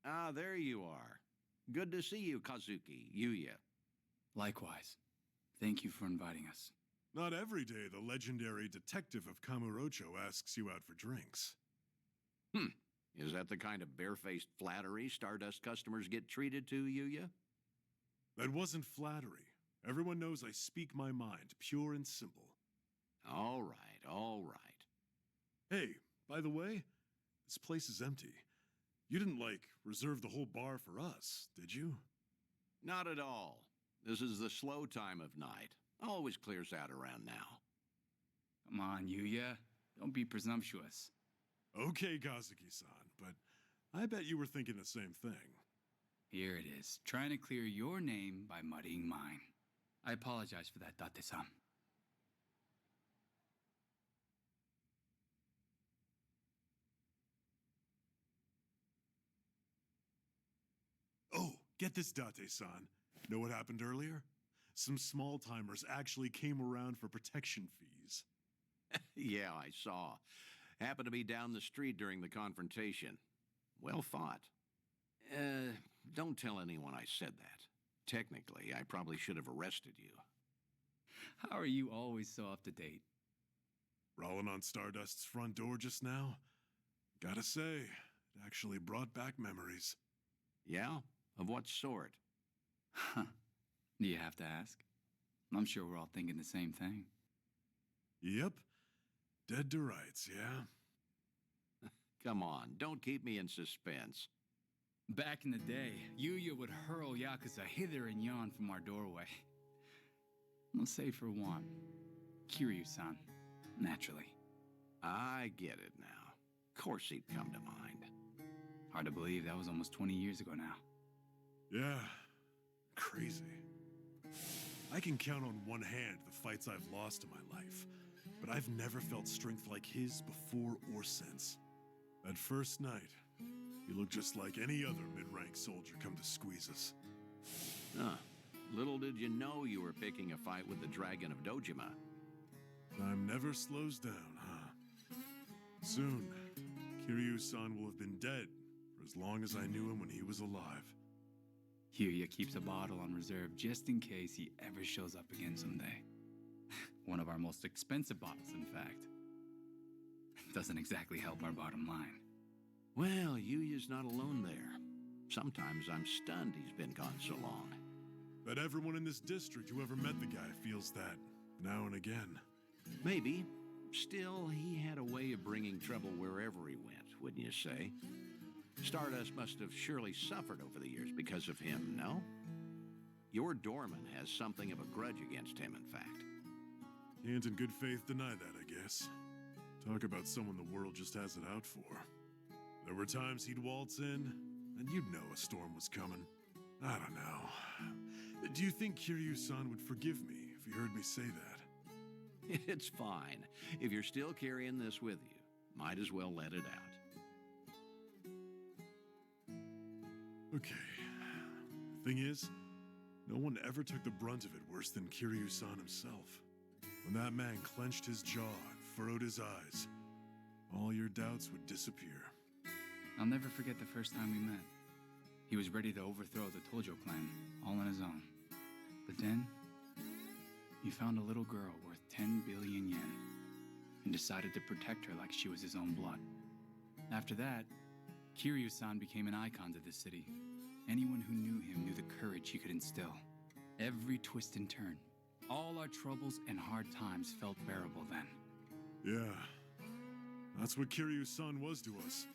Ah, there you are. Good to see you, Kazuki, Yuya. Likewise. Thank you for inviting us. Not every day the legendary detective of Kamurocho asks you out for drinks. Is that the kind of barefaced flattery Stardust customers get treated to, Yuya? That wasn't flattery. Everyone knows I speak my mind, pure and simple. All right, all right. Hey, by the way, this place is empty. You didn't, reserve the whole bar for us, did you? Not at all. This is the slow time of night. Always clears out around now. Come on, Yuya. Don't be presumptuous. Okay, Kazuki-san, but I bet you were thinking the same thing. Here it is, trying to clear your name by muddying mine. I apologize for that, Date-san. Oh, get this, Date-san. Know what happened earlier? Some small-timers actually came around for protection fees. Yeah, I saw. Happened to be down the street during the confrontation. Well fought. Don't tell anyone I said that. Technically, I probably should have arrested you. How are you always so up to date? Rolling on Stardust's front door just now? Gotta say, it actually brought back memories. Yeah? Of what sort? Huh. Do you have to ask? I'm sure we're all thinking the same thing. Yep. Dead to rights, yeah? Come on, don't keep me in suspense. Back in the day, Yuya would hurl Yakuza hither and yon from our doorway. Let's say for one, Kiryu-san, naturally. I get it now. Of course he'd come to mind. Hard to believe that was almost 20 years ago now. Yeah, crazy. I can count on one hand the fights I've lost in my life, but I've never felt strength like his before or since. That first night, he looked just like any other mid-rank soldier come to squeeze us. Huh. Little did you know you were picking a fight with the Dragon of Dojima. Time never slows down, huh? Soon, Kiryu-san will have been dead for as long as I knew him when he was alive. Yuya keeps a bottle on reserve just in case he ever shows up again someday. One of our most expensive bottles, in fact. Doesn't exactly help our bottom line. Well, Yuya's not alone there. Sometimes I'm stunned he's been gone so long. Bet everyone in this district who ever met the guy feels that, now and again. Maybe. Still, he had a way of bringing trouble wherever he went, wouldn't you say? Stardust must have surely suffered over the years because of him, no? Your doorman has something of a grudge against him, in fact. Can't in good faith deny that, I guess. Talk about someone the world just has it out for. There were times he'd waltz in, and you'd know a storm was coming. I don't know. Do you think Kiryu-san would forgive me if he heard me say that? It's fine. If you're still carrying this with you, might as well let it out. Okay. Thing is, no one ever took the brunt of it worse than Kiryu-san himself. When that man clenched his jaw and furrowed his eyes, all your doubts would disappear. I'll never forget the first time we met. He was ready to overthrow the Tojo clan, all on his own. But then, he found a little girl worth 10 billion yen, and decided to protect her like she was his own blood. After that, Kiryu-san became an icon to this city. Anyone who knew him knew the courage he could instill. Every twist and turn, all our troubles and hard times felt bearable then. Yeah, that's what Kiryu-san was to us.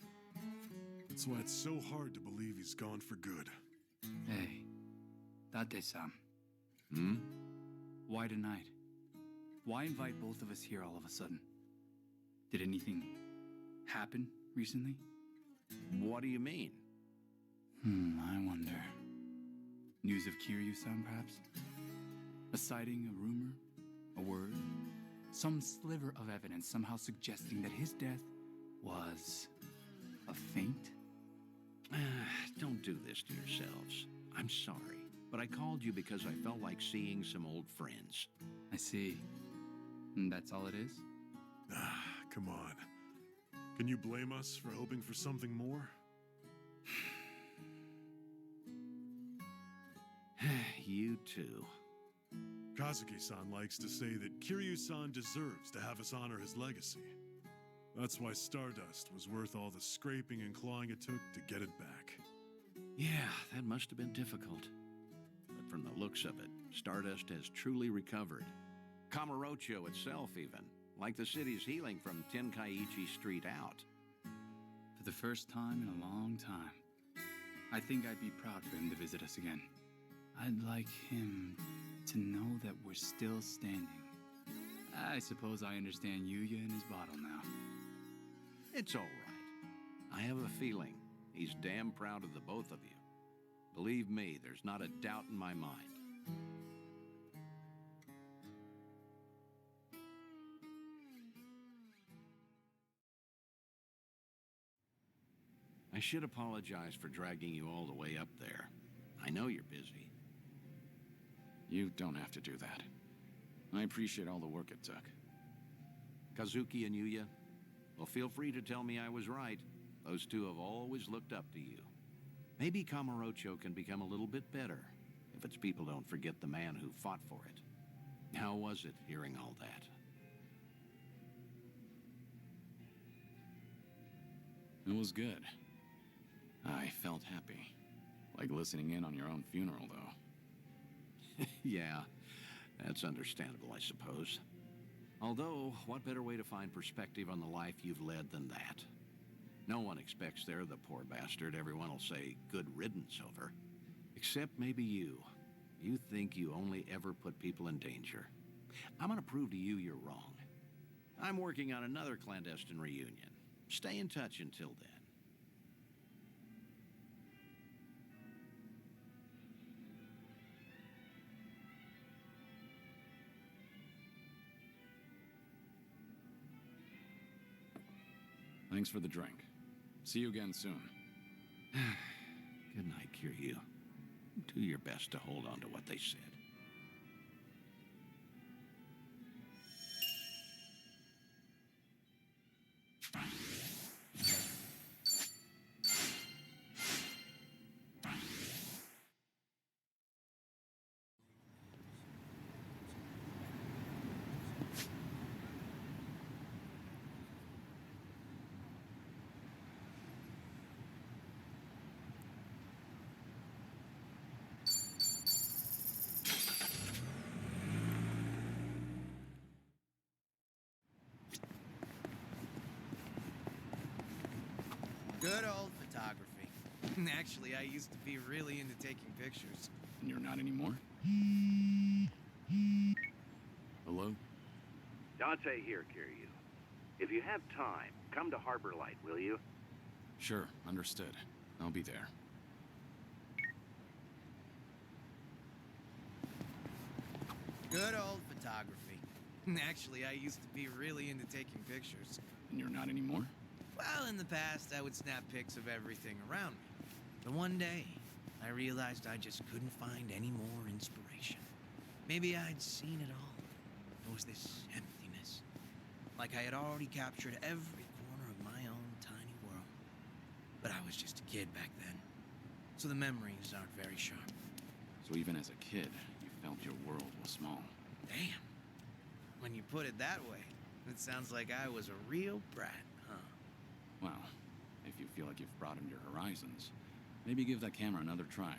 That's why it's so hard to believe he's gone for good. Hey, Date-san. Hmm? Why tonight? Why invite both of us here all of a sudden? Did anything happen recently? What do you mean? I wonder. News of Kiryu-san, perhaps? A sighting, a rumor, a word? Some sliver of evidence somehow suggesting that his death was a feint? Don't do this to yourselves. I'm sorry, but I called you because I felt like seeing some old friends. I see. And that's all it is? Come on. Can you blame us for hoping for something more? You too. Kazuki-san likes to say that Kiryu-san deserves to have us honor his legacy. That's why Stardust was worth all the scraping and clawing it took to get it back. Yeah, that must have been difficult. But from the looks of it, Stardust has truly recovered. Kamurocho itself even, like the city's healing from Tenkaichi Street out. For the first time in a long time, I think I'd be proud for him to visit us again. I'd like him to know that we're still standing. I suppose I understand Yuya and his bottle now. It's all right. I have a feeling he's damn proud of the both of you. Believe me, there's not a doubt in my mind. I should apologize for dragging you all the way up there. I know you're busy. You don't have to do that. I appreciate all the work it took. Kazuki and Yuya, well, feel free to tell me I was right. Those two have always looked up to you. Maybe Kamurocho can become a little bit better if its people don't forget the man who fought for it. How was it hearing all that? It was good. I felt happy. Like listening in on your own funeral, though. Yeah, that's understandable, I suppose. Although, what better way to find perspective on the life you've led than that? No one expects they're the poor bastard everyone will say good riddance over. Except maybe you. You think you only ever put people in danger. I'm gonna prove to you you're wrong. I'm working on another clandestine reunion. Stay in touch until then. Thanks for the drink. See you again soon. Good night, Kiryu. Do your best to hold on to what they said. Good old photography. Actually, I used to be really into taking pictures. And you're not anymore? Hello? Dante here, Kiryu. If you have time, come to Harbor Light, will you? Sure, understood. I'll be there. Good old photography. Actually, I used to be really into taking pictures. And you're not anymore? Well, in the past, I would snap pics of everything around me. But one day, I realized I just couldn't find any more inspiration. Maybe I'd seen it all. There was this emptiness. Like I had already captured every corner of my own tiny world. But I was just a kid back then. So the memories aren't very sharp. So even as a kid, you felt your world was small. Damn. When you put it that way, it sounds like I was a real brat, huh? Well, if you feel like you've broadened your horizons, maybe give that camera another try.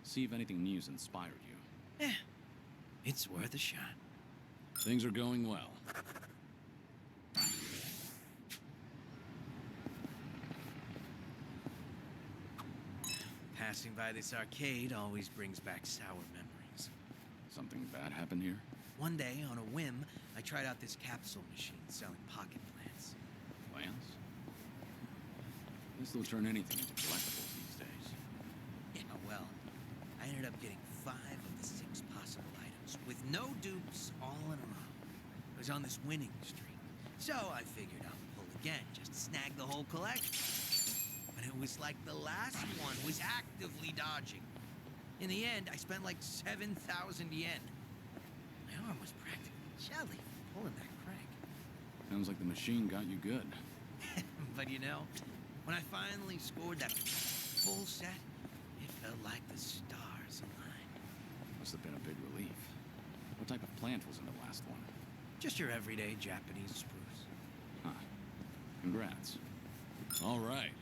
See if anything new's inspired you. Eh, it's worth a shot. Things are going well. Passing by this arcade always brings back sour memories. Something bad happened here? One day, on a whim, I tried out this capsule machine selling pocket plants. Plants? This will turn anything into collectibles these days. Yeah, well, I ended up getting 5 of the 6 possible items, with no dupes, all in a row. I was on this winning streak. So I figured I'd pull again, just to snag the whole collection. But it was like the last one was actively dodging. In the end, I spent like 7,000 yen. My arm was practically jelly from pulling that crank. Sounds like the machine got you good. But you know, when I finally scored that full set, it felt like the stars aligned. Must have been a big relief. What type of plant was in the last one? Just your everyday Japanese spruce. Huh. Congrats. All right.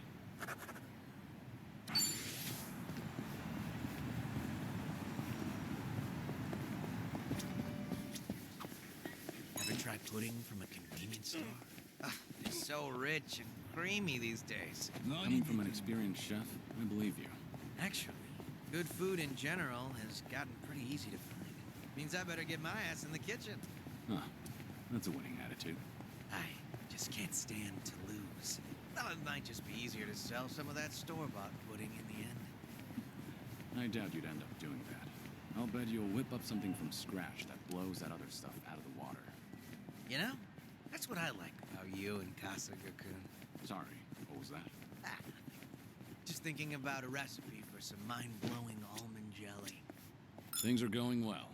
Ever tried pudding from a convenience store? It's so rich and creamy these days. Coming from an experienced chef, I believe you. Actually, good food in general has gotten pretty easy to find. Means I better get my ass in the kitchen. Huh. That's a winning attitude. I just can't stand to lose. Though it might just be easier to sell some of that store-bought pudding in the end. I doubt you'd end up doing that. I'll bet you'll whip up something from scratch that blows that other stuff out of the water. You know, that's what I like about you and Kasagakun. Sorry, what was that? Nothing. Just thinking about a recipe for some mind-blowing almond jelly. Things are going well.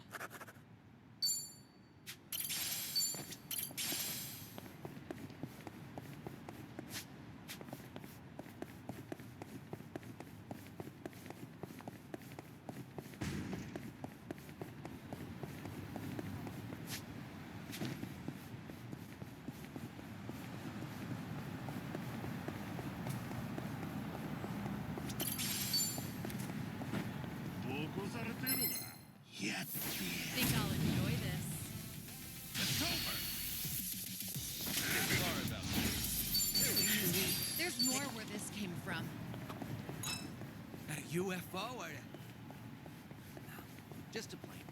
Think I'll enjoy this. There's more where this came from. Got a UFO or... No, just a plane.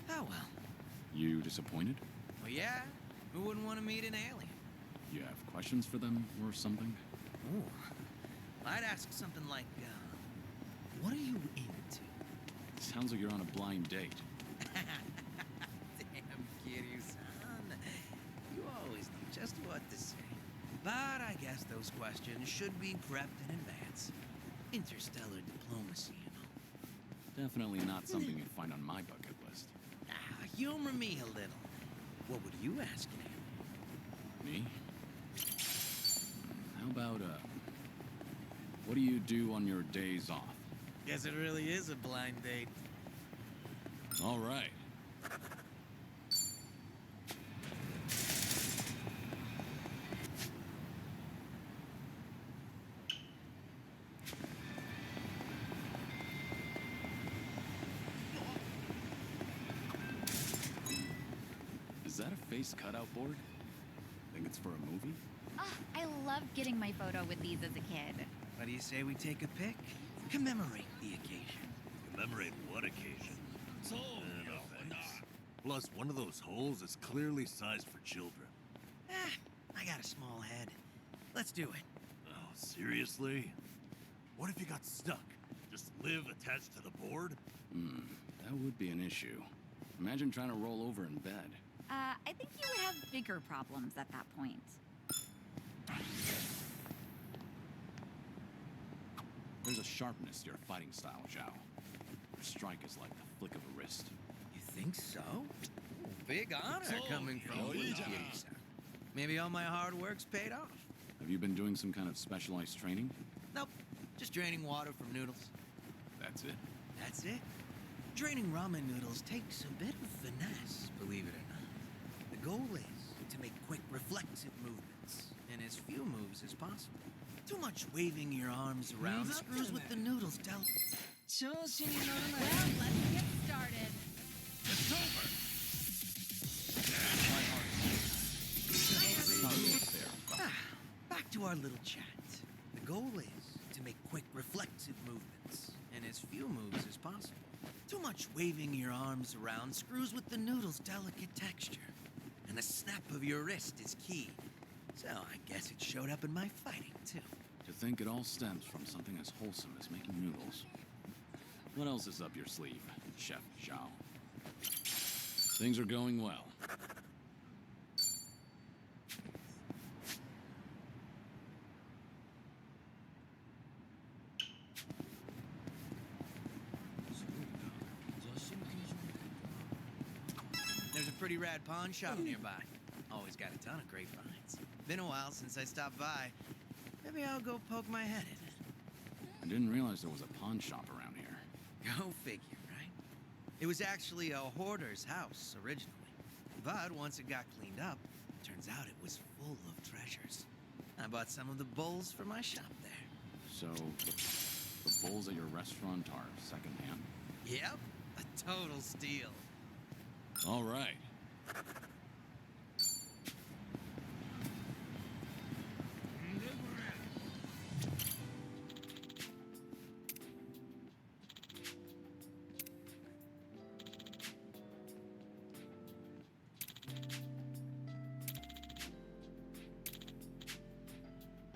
Oh, well. You disappointed? Well, yeah. Who wouldn't want to meet an alien? You have questions for them or something? Ooh. I'd ask something like, what are you into? Sounds like you're on a blind date. Damn, Kiryu-san. You always know just what to say. But I guess those questions should be prepped in advance. Interstellar diplomacy, you know. Definitely not something you'd find on my bucket list. Humor me a little. What would you ask him? Me? How about, what do you do on your days off? Guess it really is a blind date. All right. Is that a face cutout board? Think it's for a movie? I loved getting my photo with these as a kid. What do you say we take a pic? Commemorate the occasion. Commemorate what occasion? No thanks. Plus, one of those holes is clearly sized for children. I got a small head. Let's do it. Oh, seriously? What if you got stuck? Just live attached to the board? That would be an issue. Imagine trying to roll over in bed. I think you would have bigger problems at that point. There's a sharpness to your fighting style, Zhao. Your strike is like the flick of a wrist. You think so? Big honor coming from you, Kiryu-san. Maybe all my hard work's paid off. Have you been doing some kind of specialized training? Nope. Just draining water from noodles. That's it? That's it. Draining ramen noodles takes a bit of finesse, believe it or not. The goal is to make quick, reflexive movements, in as few moves as possible. Too much waving your arms around screws with the noodles down. Well, let's get started. It's over! Back to our little chat. The goal is to make quick, reflexive movements, in as few moves as possible. Too much waving your arms around screws with the noodle's delicate texture. And the snap of your wrist is key. So I guess it showed up in my fighting, too. To think it all stems from something as wholesome as making noodles. What else is up your sleeve, Chef Zhao? Things are going well. There's a pretty rad pawn shop nearby. Always got a ton of great finds. Been a while since I stopped by. Maybe I'll go poke my head in it. I didn't realize there was a pawn shop around here. Go figure, right? It was actually a hoarder's house originally. But once it got cleaned up, turns out it was full of treasures. I bought some of the bowls for my shop there. So, the bowls at your restaurant are secondhand? Yep, a total steal. All right.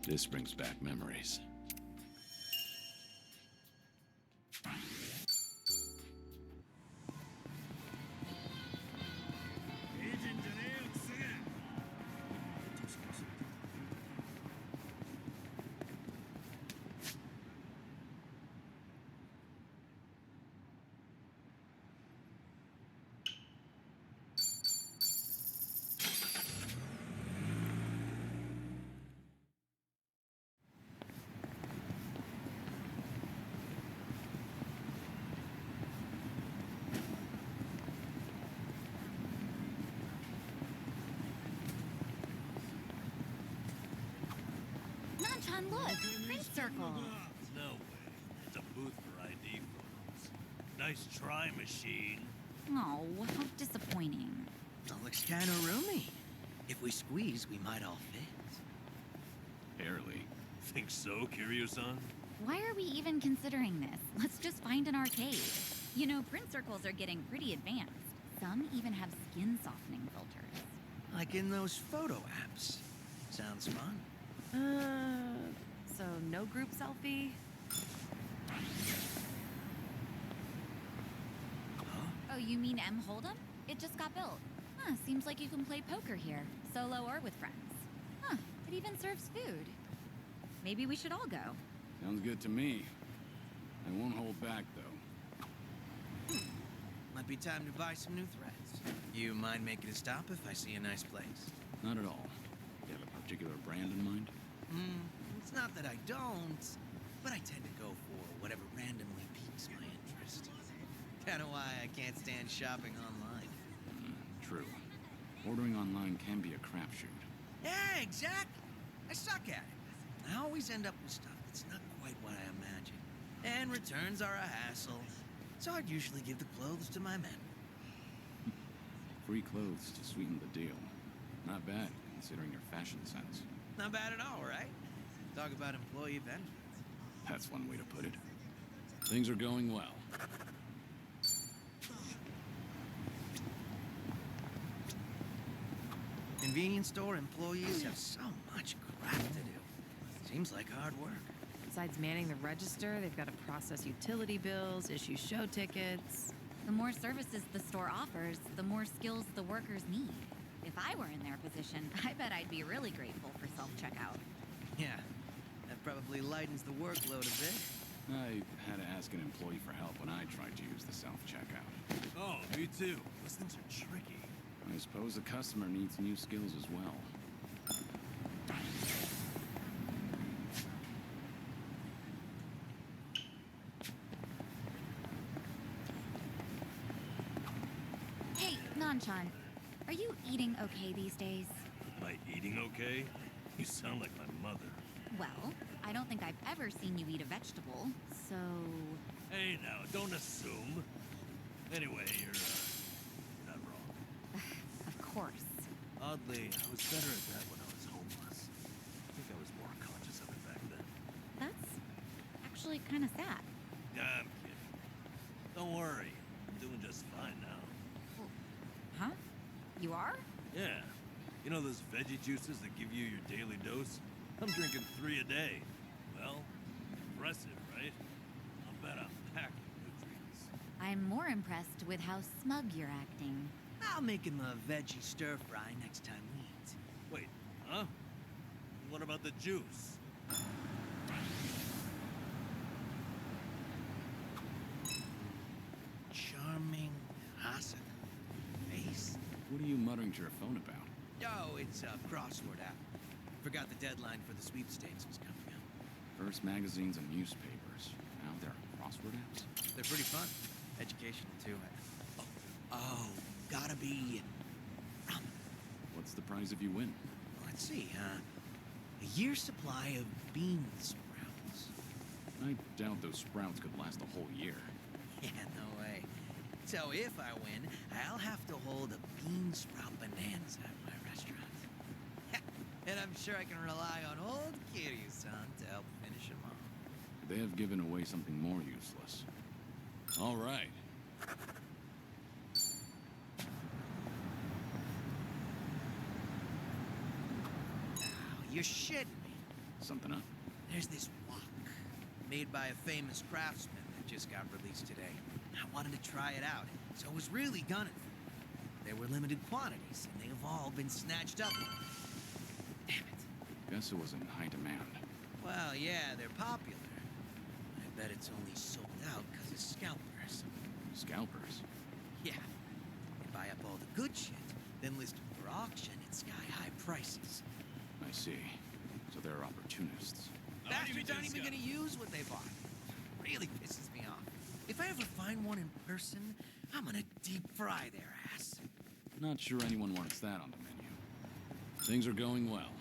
This brings back memories. Nanchan, look! Print circle! No way. It's a booth for ID photos. Nice try, machine. Oh, how disappointing. It looks kind of roomy. If we squeeze, we might all fit. Barely. Think so, Kiryu-san? Why are we even considering this? Let's just find an arcade. You know, print circles are getting pretty advanced. Some even have skin softening filters. Like in those photo apps. Sounds fun. So no group selfie? Oh, you mean M. Hold'em? It just got built. Huh, seems like you can play poker here, solo or with friends. Huh, it even serves food. Maybe we should all go. Sounds good to me. I won't hold back, though. Might be time to buy some new threads. You mind making a stop if I see a nice place? Not at all. You have a particular brand in mind? It's not that I don't, but I tend to go for whatever randomly piques my interest. Kinda why I can't stand shopping online. True. Ordering online can be a crapshoot. Yeah, exactly. I suck at it. I always end up with stuff that's not quite what I imagined. And returns are a hassle, so I'd usually give the clothes to my men. Free clothes to sweeten the deal. Not bad, considering your fashion sense. Not bad at all, right? Talk about employee benefits. That's one way to put it. Things are going well. Convenience store employees have so much crap to do. Seems like hard work. Besides manning the register, they've got to process utility bills, issue show tickets. The more services the store offers, the more skills the workers need. If I were in their position, I bet I'd be really grateful for self-checkout. Yeah, that probably lightens the workload a bit. I had to ask an employee for help when I tried to use the self-checkout. Oh, me too. Those things are tricky. I suppose the customer needs new skills as well. Hey, Nanchan, are you eating okay these days? Am I eating okay? You sound like my mother. Well, I don't think I've ever seen you eat a vegetable, so... Hey now, don't assume. Anyway, you're not wrong. Of course. Oddly, I was better at that when I was homeless. I think I was more conscious of it back then. That's actually kind of sad. Yeah, I'm kidding. Don't worry. I'm doing just fine now. Huh? You are? Yeah. You know those veggie juices that give you your daily dose? I'm drinking 3 a day. Well, impressive, right? I'll bet I'm packing nutrients. I'm more impressed with how smug you're acting. I'll make him a veggie stir-fry next time we eat. Wait, huh? What about the juice? Charming Hasek face. What are you muttering to your phone about? Oh, it's a crossword app. Forgot the deadline for the sweepstakes was coming up. First magazines and newspapers. Now there are crossword apps? They're pretty fun. Educational, too. Oh, gotta be... What's the prize if you win? Let's see, a year's supply of bean sprouts. I doubt those sprouts could last a whole year. Yeah, no way. So if I win, I'll have to hold a bean sprout bonanza at my restaurant. And I'm sure I can rely on old Kiryu-san to help finish them off. They have given away something more useless. All right. You're shitting me. Something up? There's this wok, made by a famous craftsman that just got released today. I wanted to try it out, so I was really gunning for it. There were limited quantities, and they have all been snatched up. Damn it. Guess it was in high demand. Well, yeah, they're popular. I bet it's only sold out because of scalpers. Scalpers? Yeah. They buy up all the good shit, then list them for auction at sky-high prices. I see. So they're opportunists. Bastards aren't even gonna use what they bought. Really pisses me off. If I ever find one in person, I'm gonna deep fry their ass. Not sure anyone wants that on the menu. Things are going well.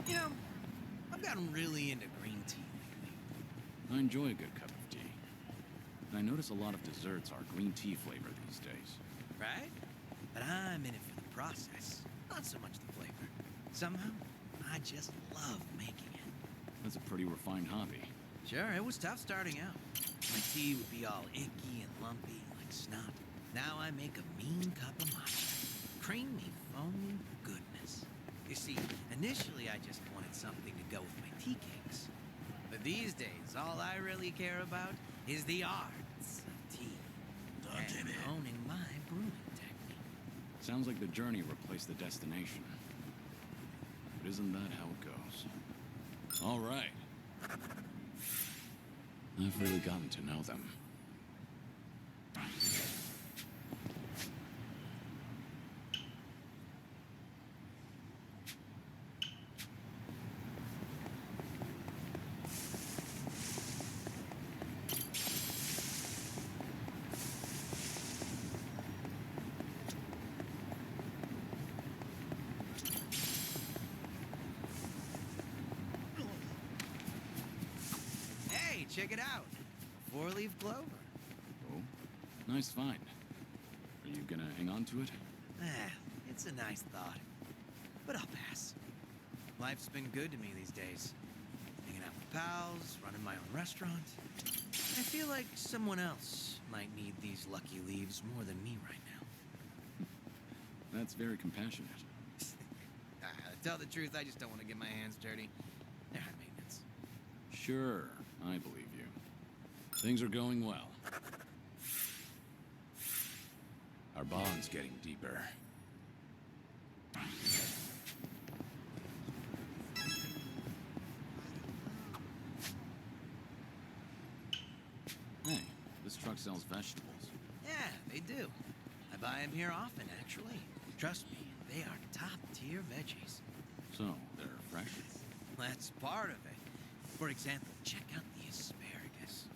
You know, I've gotten really into green tea lately. I enjoy a good cup of tea. I notice a lot of desserts are green tea flavor these days. Right? But I'm in it for the process, not so much the flavor. Somehow, I just love making it. That's a pretty refined hobby. Sure, it was tough starting out. My tea would be all icky and lumpy, like snot. Now I make a mean cup of matcha. Creamy, foamy goodness. You see, initially I just wanted something to go with my tea cakes. But these days, all I really care about is the arts of tea. And owning my brewing technique. Sounds like the journey replaced the destination. But isn't that how it goes? All right. I've really gotten to know them. Hey, check it out. Four-leaf clover. Oh, nice find. Are you gonna hang on to it? It's a nice thought. But I'll pass. Life's been good to me these days. Hanging out with pals, running my own restaurant. I feel like someone else might need these lucky leaves more than me right now. That's very compassionate. To tell the truth, I just don't want to get my hands dirty. They're high maintenance. Sure, I believe you. Things are going well. Our bond's getting deeper. Hey, this truck sells vegetables. Yeah, they do. I buy them here often, actually. Trust me, they are top-tier veggies. So, they're fresh? That's part of it. For example, check out the asparagus.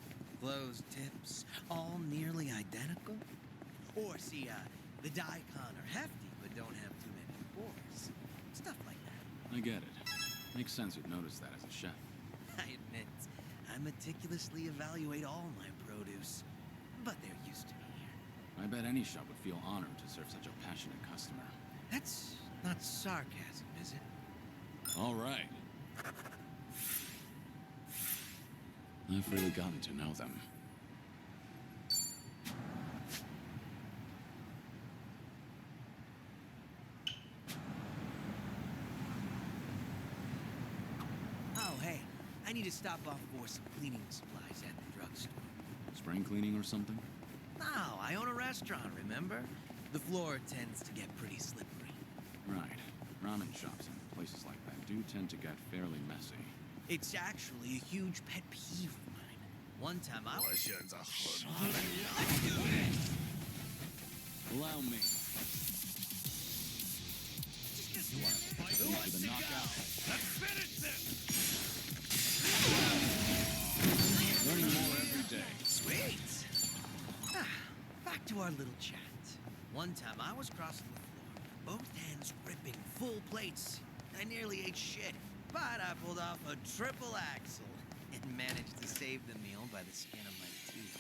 Closed tips, all nearly identical. Or see, the daikon are hefty but don't have too many pores. Stuff like that. I get it. Makes sense you'd notice that as a chef. I admit, I meticulously evaluate all my produce. But they're used to me here. I bet any shop would feel honored to serve such a passionate customer. That's not sarcasm, is it? All right. I've really gotten to know them. Oh, hey, I need to stop off for some cleaning supplies at the drugstore. Spring cleaning or something? No, I own a restaurant, remember? The floor tends to get pretty slippery. Right. Ramen shops and places like that do tend to get fairly messy. It's actually a huge pet peeve of mine. One time I was... Let's do this! Allow me. Who wants the to knockout. go? Let's finish this! Learning more every day. Sweet! Back to our little chat. One time I was crossing the floor, both hands gripping full plates. I nearly ate shit, but I pulled off a triple axle and managed to save the meal by the skin of my teeth.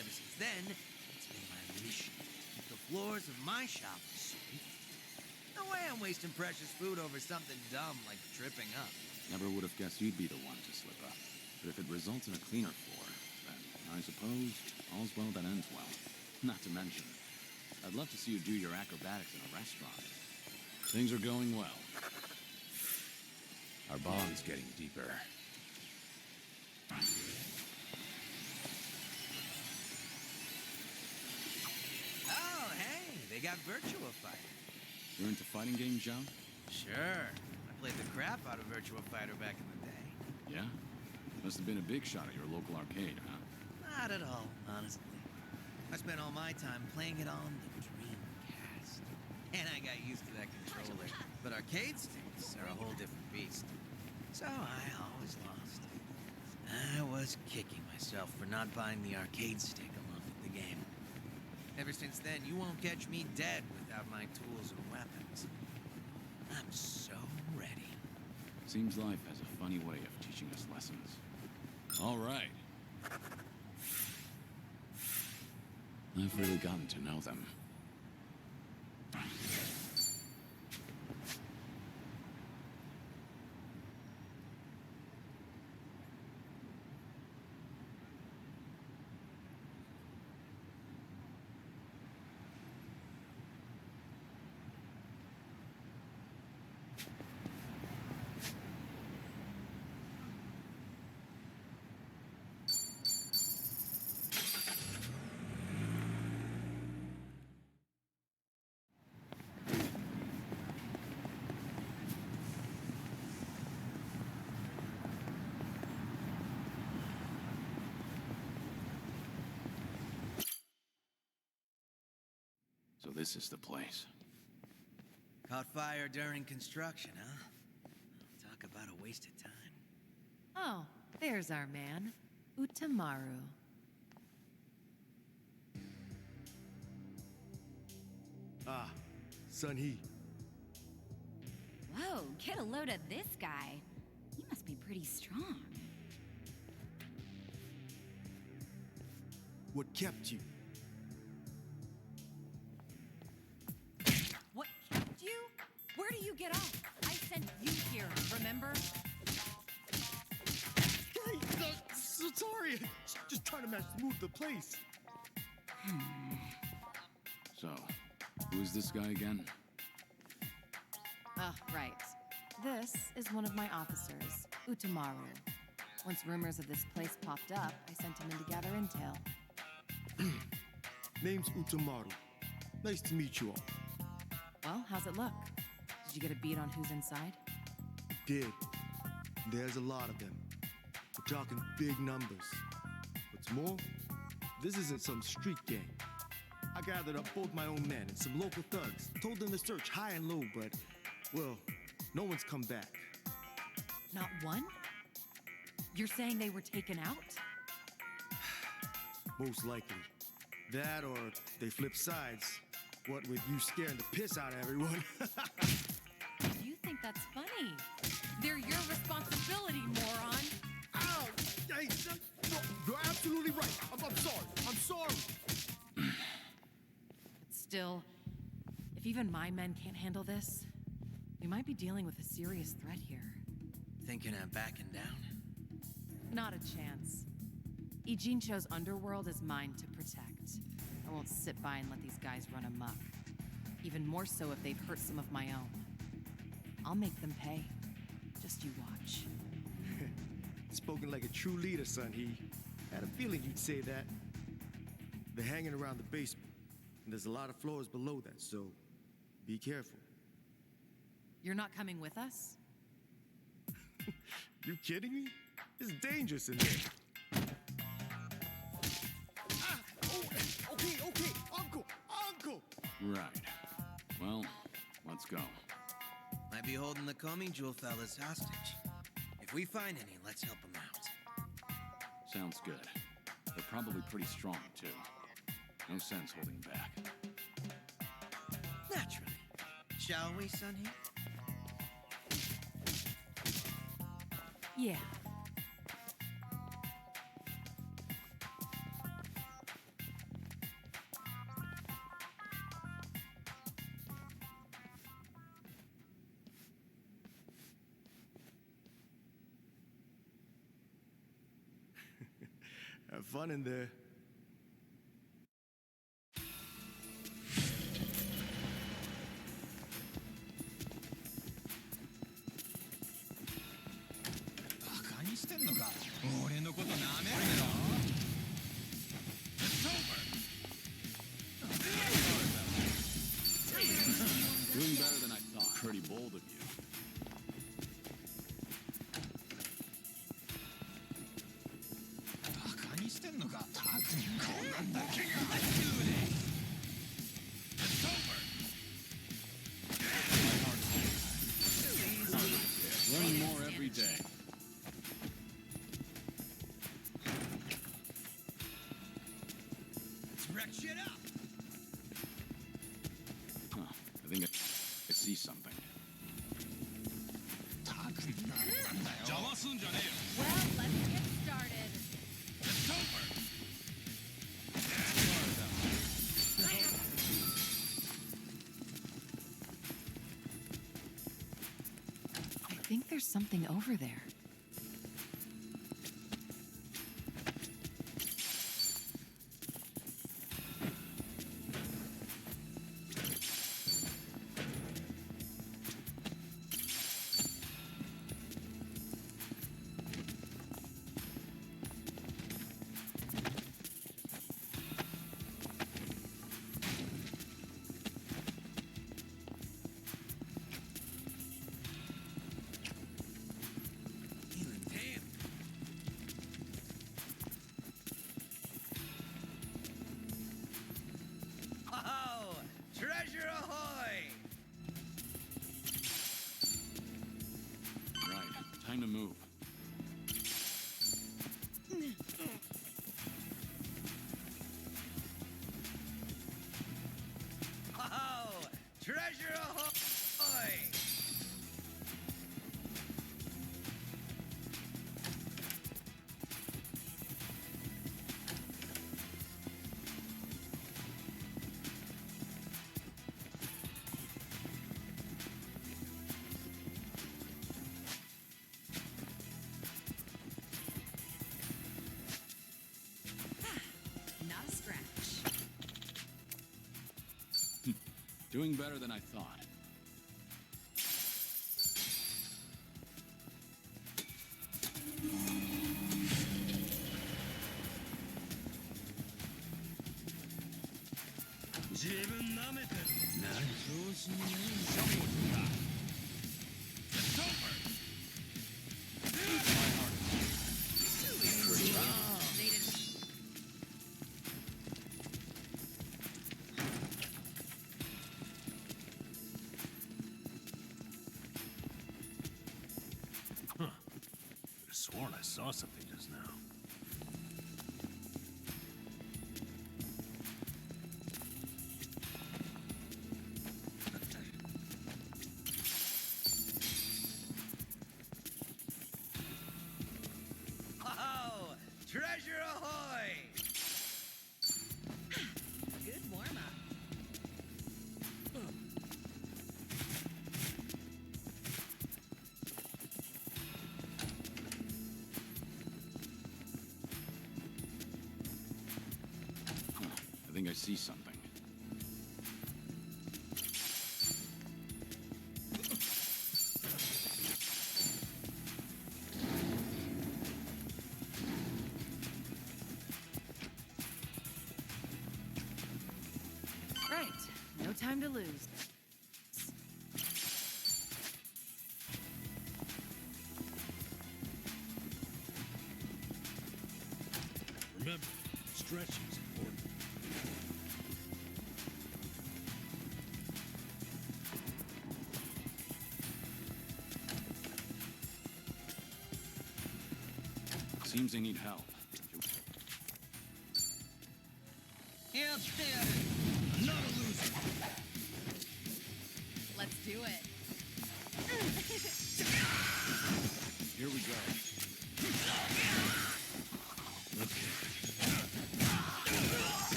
Ever since then, it's been my mission to keep the floors of my shop sweet. No way I'm wasting precious food over something dumb like tripping up. Never would have guessed you'd be the one to slip up. But if it results in a cleaner floor, then I suppose all's well that ends well. Not to mention, I'd love to see you do your acrobatics in a restaurant. Things are going well. Our bond's getting deeper. Oh, hey, they got Virtua Fighter. You're into fighting games, Joe? Sure. I played the crap out of Virtua Fighter back in the day. Yeah? Must have been a big shot at your local arcade, huh? Not at all, honestly. I spent all my time playing it on the Dreamcast. And I got used to that controller. But arcade sticks are a whole different beast. So I always lost. I was kicking myself for not buying the arcade stick along with the game. Ever since then, you won't catch me dead without my tools and weapons. I'm so ready. Seems life has a funny way of teaching us lessons. All right. I've really gotten to know them. So this is the place. Caught fire during construction, huh? Talk about a waste of time. Oh, there's our man, Utamaru. Ah, Sun-hee. Whoa, get a load of this guy. He must be pretty strong. What kept you? What kept you? Where do you get off? I sent you here, remember? Hey, so sorry. Just trying to match the mood of the place. So, who's this guy again? Right. This is one of my officers, Utamaru. Once rumors of this place popped up, I sent him in to gather intel. Name's Utamaru. Nice to meet you all. Well, how's it look? Did you get a beat on who's inside? Did. There's a lot of them. We're talking big numbers. What's more, this isn't some street gang. I gathered up both my own men and some local thugs. Told them to search high and low, but, well, no one's come back. Not one? You're saying they were taken out? Most likely. That or they flip sides. What with you scaring the piss out of everyone. You think that's funny? They're your responsibility, moron! Ow! Hey, no, you're absolutely right. I'm sorry. I'm sorry. But still, if even my men can't handle this, we might be dealing with a serious threat here. Thinking I'm backing down? Not a chance. Ijincho's underworld is mine to protect. I won't sit by and let these guys run amok. Even more so if they've hurt some of my own. I'll make them pay. Just you watch. Spoken like a true leader, Sun-hee. Had a feeling you'd say that. They're hanging around the basement, and there's a lot of floors below that, so be careful. You're not coming with us? You kidding me? It's dangerous in there. Ah! Oh, okay, Uncle! Right. Well, let's go. Might be holding the Coming Jewel fellas hostage. If we find any, let's help them out. Sounds good. They're probably pretty strong, too. No sense holding back. Naturally. Shall we, Sun-hee? Yeah. Have fun in there. Doing better than I thought. Pretty bold of you. Learning more every day. Let's wreck shit up! Huh. I think I see something. Well, let's get started. think there's something over there. Treasure ahoy! Right, time to move. Oh, treasure ahoy! Not a scratch. Doing better than I thought. Huh. Could have sworn I saw something just now. Oh, treasure ahoy! Good warm-up. I think I see something. Right, no time to lose. Remember, stretching's important. Seems they need help. Not a loser. Let's do it. Here we go.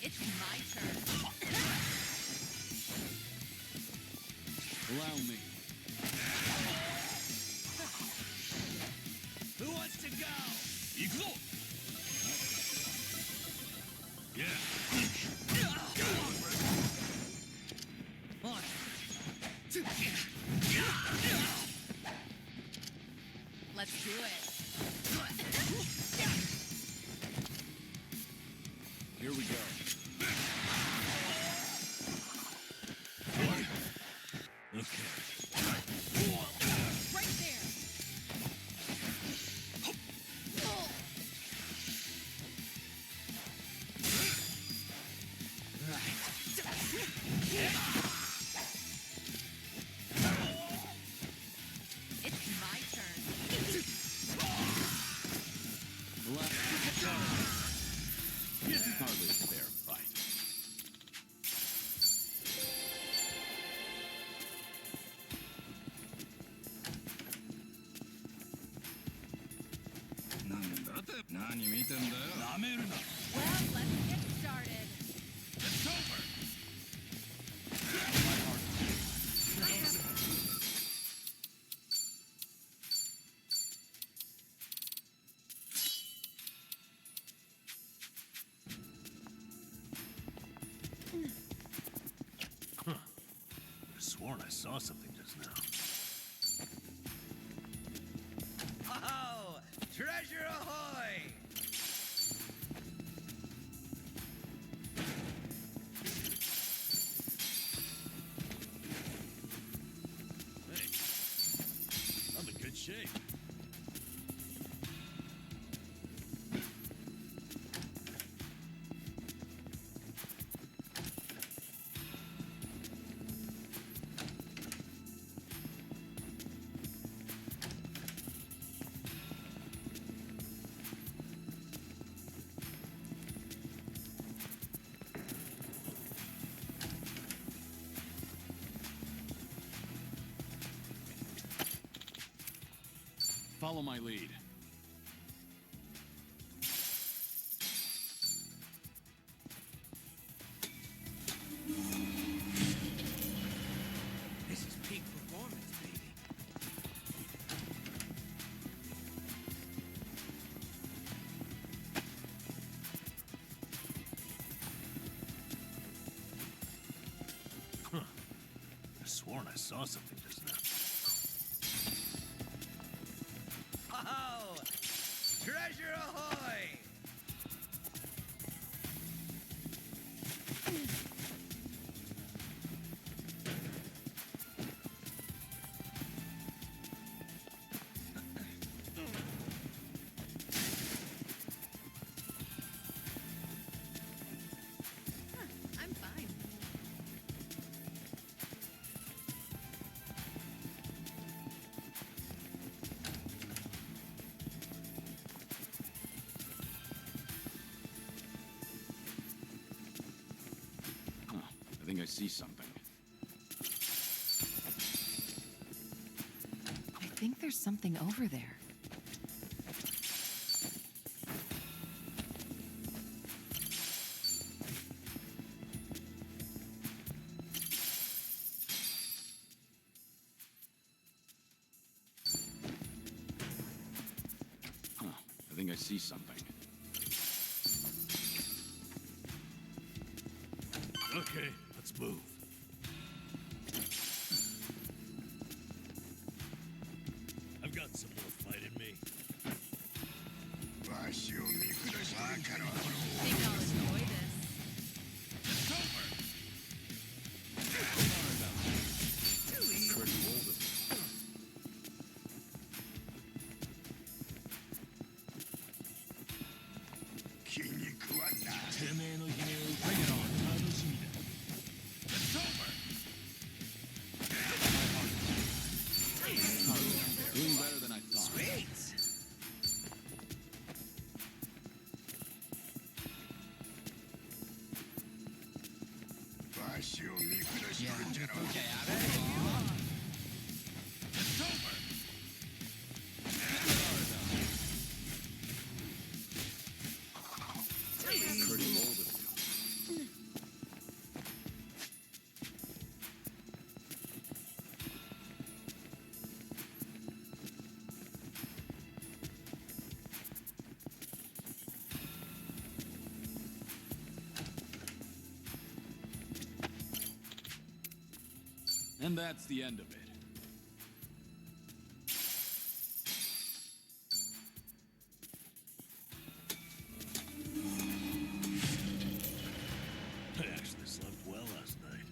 It's my turn. Allow me. Who wants to go? Eagle! Yeah. Let's do it. Here we go. Right there. It's my turn. 何見てんだよ。なめるな。 Well, let's get started. It's over. Huh. I sworn I saw something just now. Oh, treasure ahoy! Hey, I'm in good shape. Follow my lead. This is peak performance, baby. Huh. I sworn I saw something just now. Oh, treasure ahoy! I'm fine. Huh. I think I see something. I think there's something over there. Huh. I think I see something. Okay, let's move. I've got some more fight in me. Think I'll enjoy this. Pretty old. Bring it on. Doing better than I thought. Sweet! Pretty old of you. And that's the end of it. I actually slept well last night.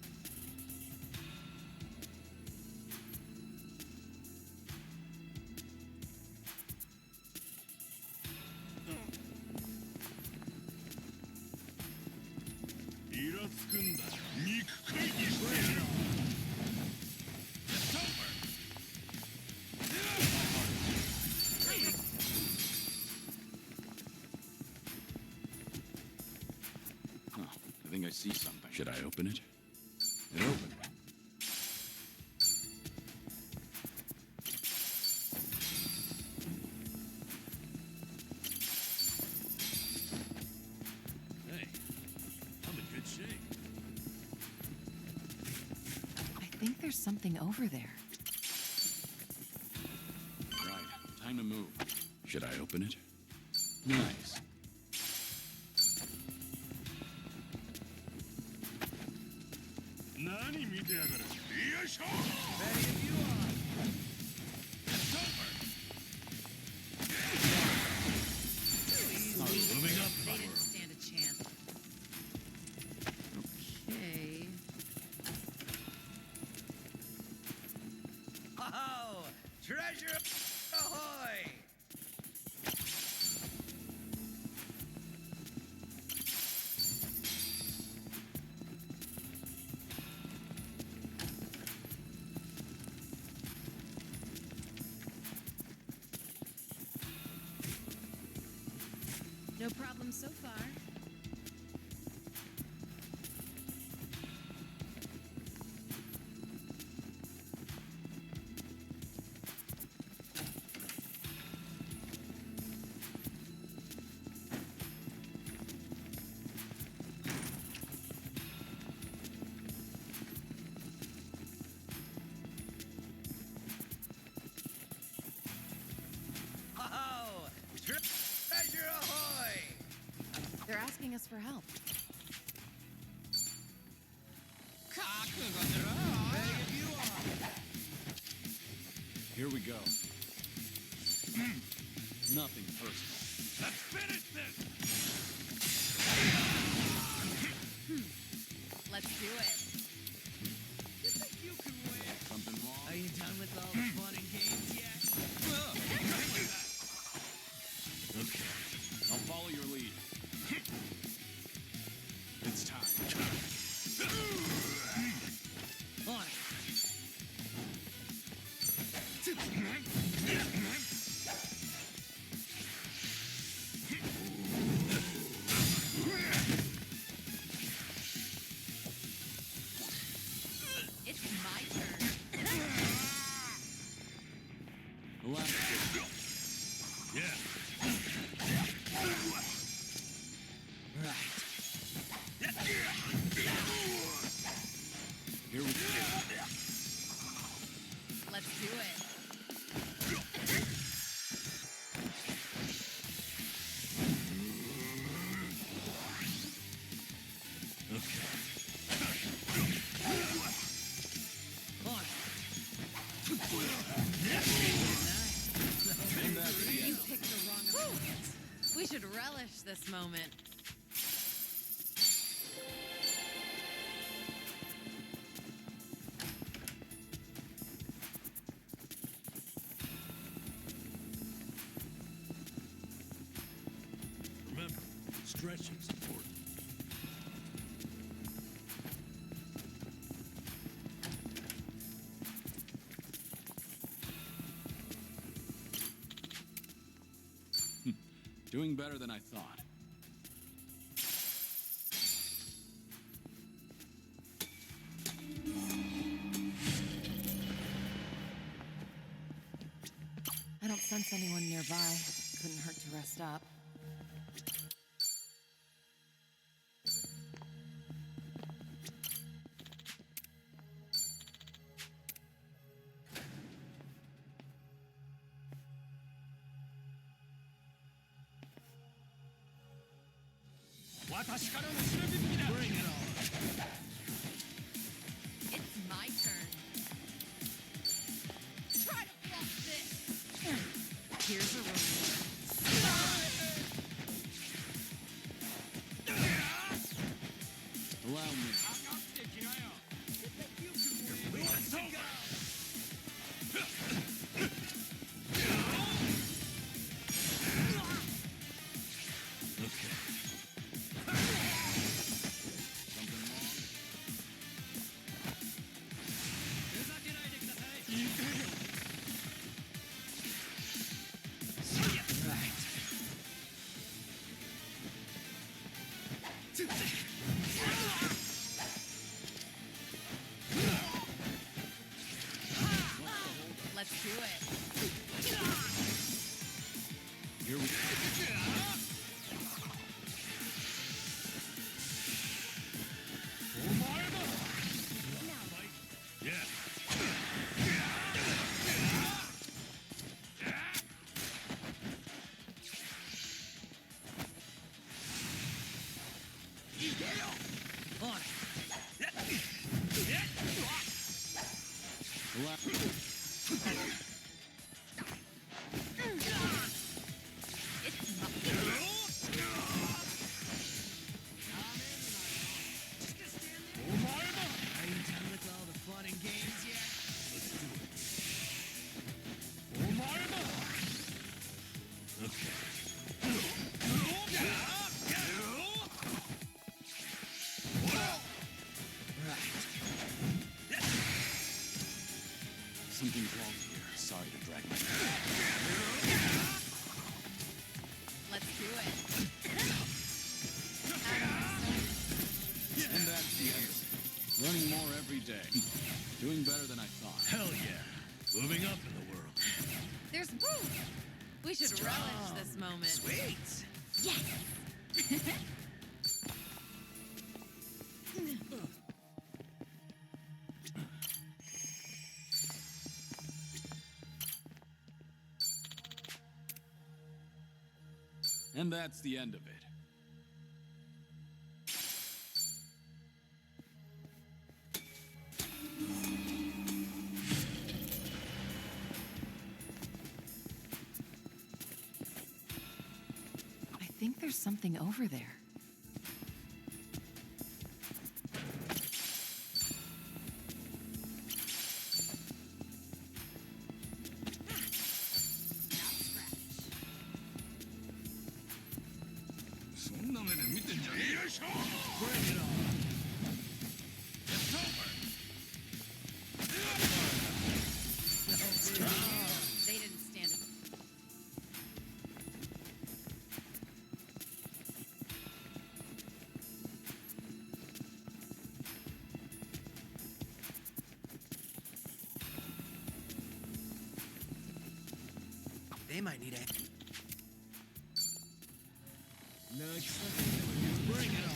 Huh. I think I see something. Should I open it? It opened. think there's something over there. Right, time to move. Should I open it? Nice. Moving up. They didn't stand a chance. Okay. Oh, treasure ahoy! No problem so far. Oh, treasure ahoy! They're asking us for help. Here we go. Nothing personal. Let's finish this! Let's do it. You think you can win? Something wrong? Are you done with all the fun and games yet? Okay, I'll follow your lead. It's time. On it. It's my turn. The last one. Yeah. Right. Here we go. Let's do it. On You picked the wrong opponent. We should relish this moment. Remember, stretching's important. Doing better than I thought. I don't sense anyone nearby. Couldn't hurt to rest up. Bring it on. It's my turn. Try to block this. Here's a reward. Allow me. It's over. Let's do it. Here we go. Yeah. Are you done with all the fun and games yet? Let's do it. Something crawled here. Sorry to drag my Let's do it. And that's the end of it. Learning more every day. Doing better than I thought. Hell yeah. Moving up in the world. There's proof. We should relish this moment. Sweet. Yes! And that's the end of it. I think there's something over there. Bring it on. It's over. They didn't stand it. They might need it. Bring it on.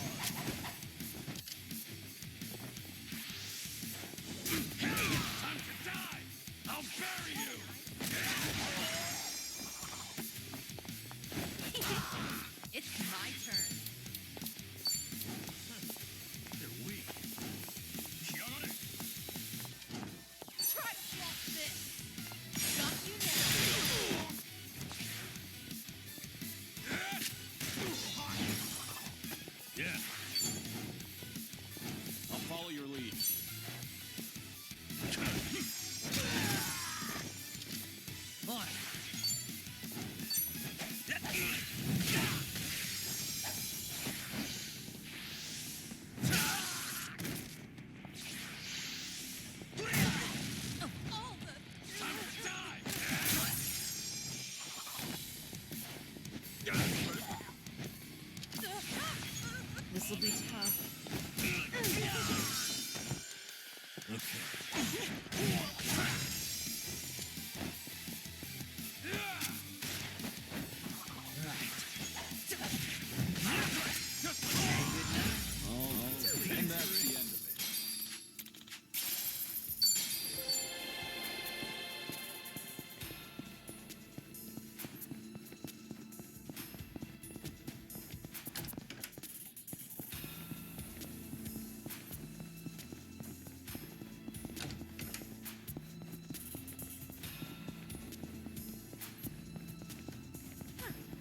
Time to die! I'll bury you! It's my turn. They're weak. Got it. Try to block this. Got you now. Yeah. I'll follow your lead. On. Time to die! This'll be tough. And that's the end of it.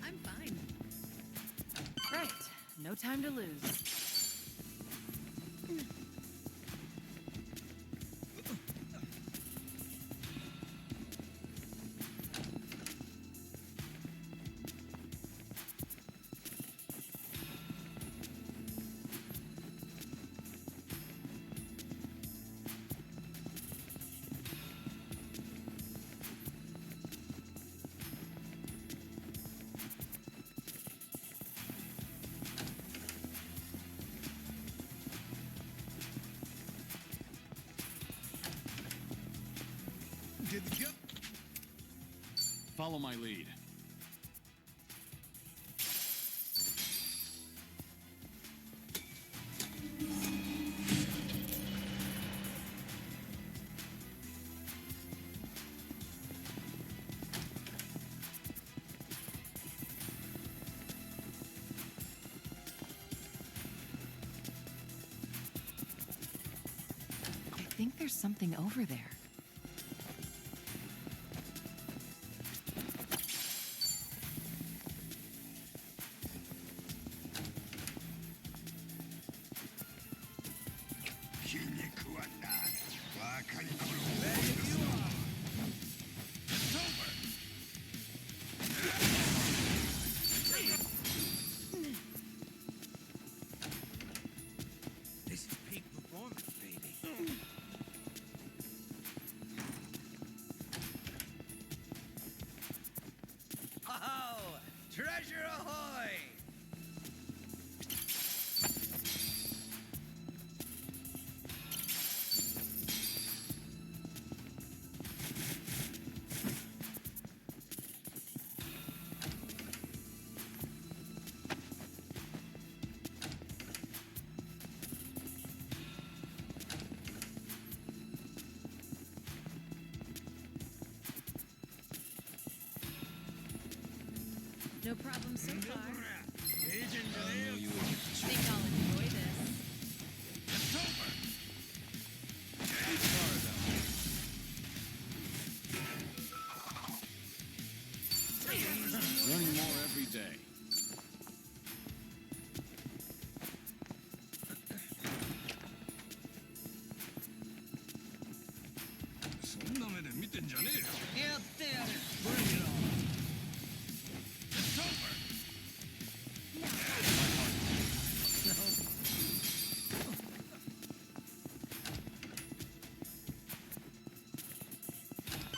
I'm fine. Right. No time to lose. Did the jump? Follow my lead. I think there's something over there. No problem so far. I know you would. Think I'll enjoy this. It's over! Too far, though. Learning more every day. Bring it on! It's over!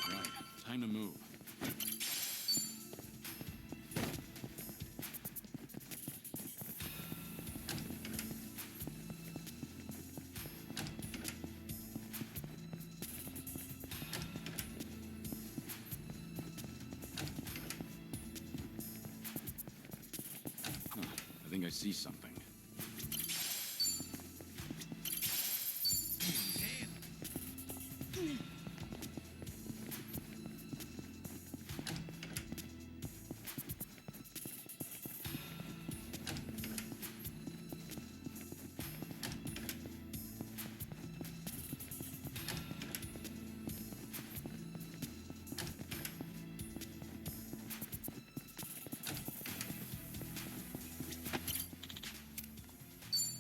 Right, time to move. Huh, I think I see something.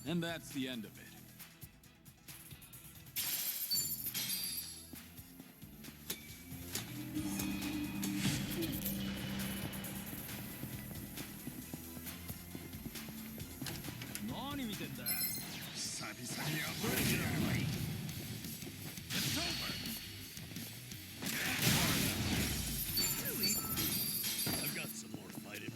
And that's the end of it. It's over! I've got some more fight in me.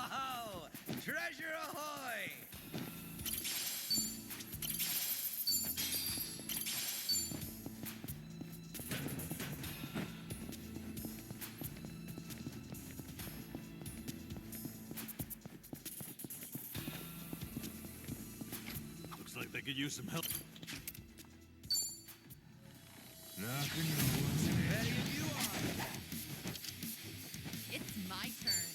Oh, treasure ahoy! Looks like they could use some help. Ready if you are. It's my turn.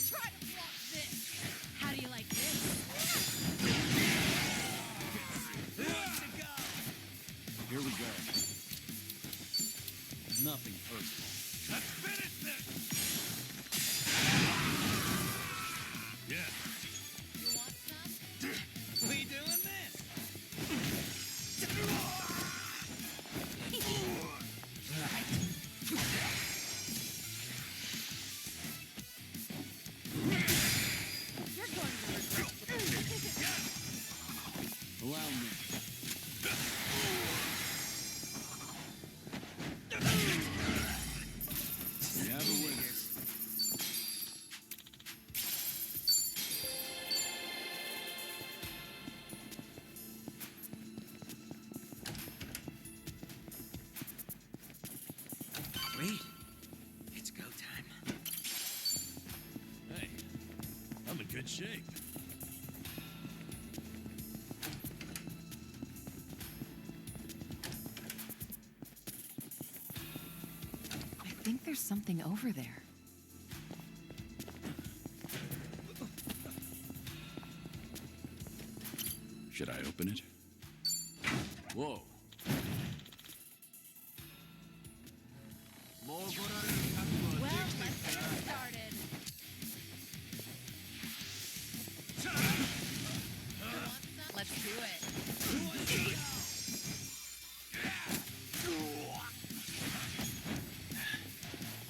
Try to block this. How do you like this? Here we go. Nothing personal. Let's finish this! Yeah. You want some? We doing this? You're going to regret Allow me. We have a winner. Sweet. It's go time. Hey, I'm in good shape. I think there's something over there. Should I open it? Whoa. Well, let's get started. Let's do it.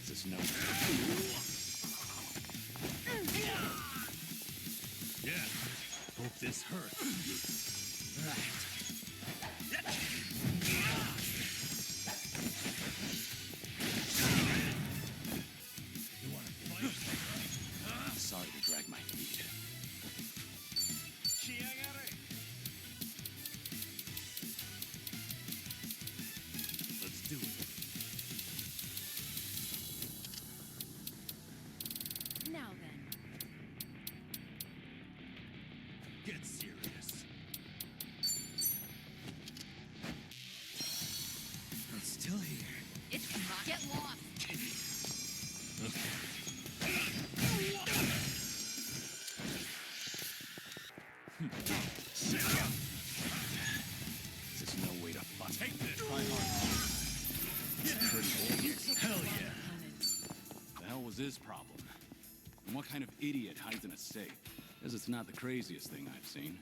This is no. Yeah. Hope this hurts. You want to fight? Sorry to drag my feet. Let's do it. Now then. Get serious. problem? And what kind of idiot hides in a safe? Because it's not the craziest thing I've seen.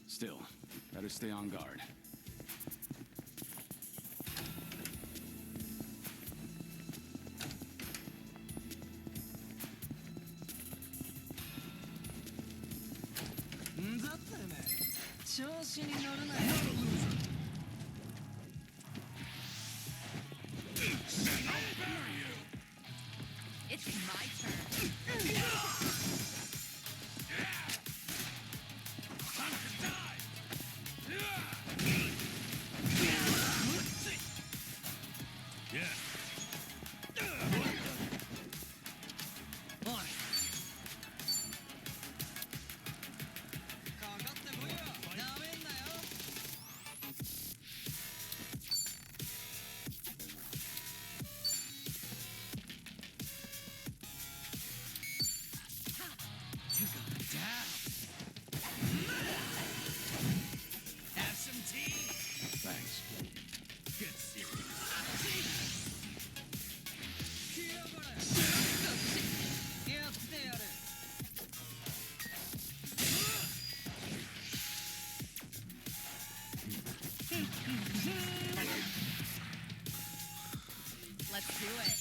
Still, better stay on guard. It's my turn. Time to die! Yeah. Have some tea. Thanks. Get serious. Let's do it.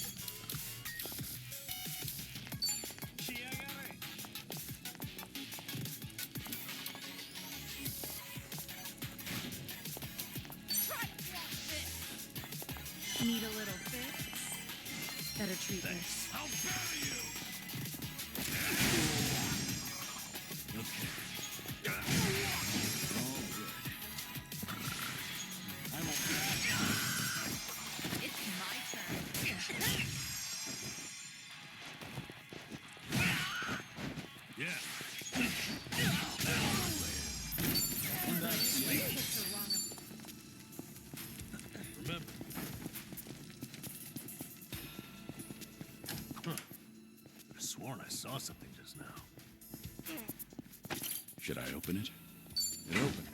Try to block this. Need a little fix? Better treatment. I'll bury you! Okay. All good. I won't be back. It's my turn. Yeah. Remember. Huh. I sworn I saw something just now. Should I open it? It opened.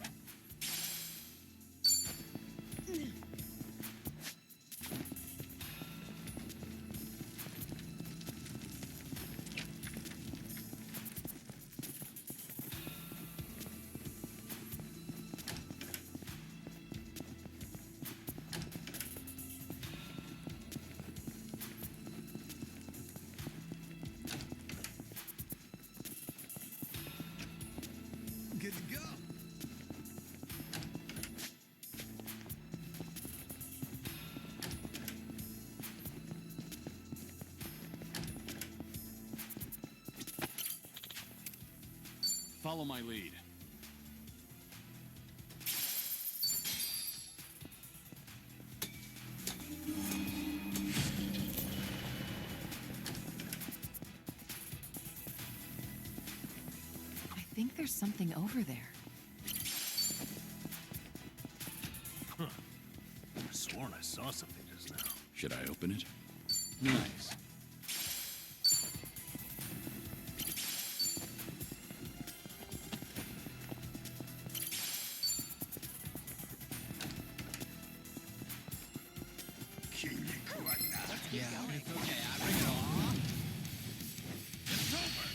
Good to go. Follow my lead. I think there's something over there. Huh. I sworn I saw something just now. Should I open it? Nice. Yeah, it's okay. I bring it on. It's over!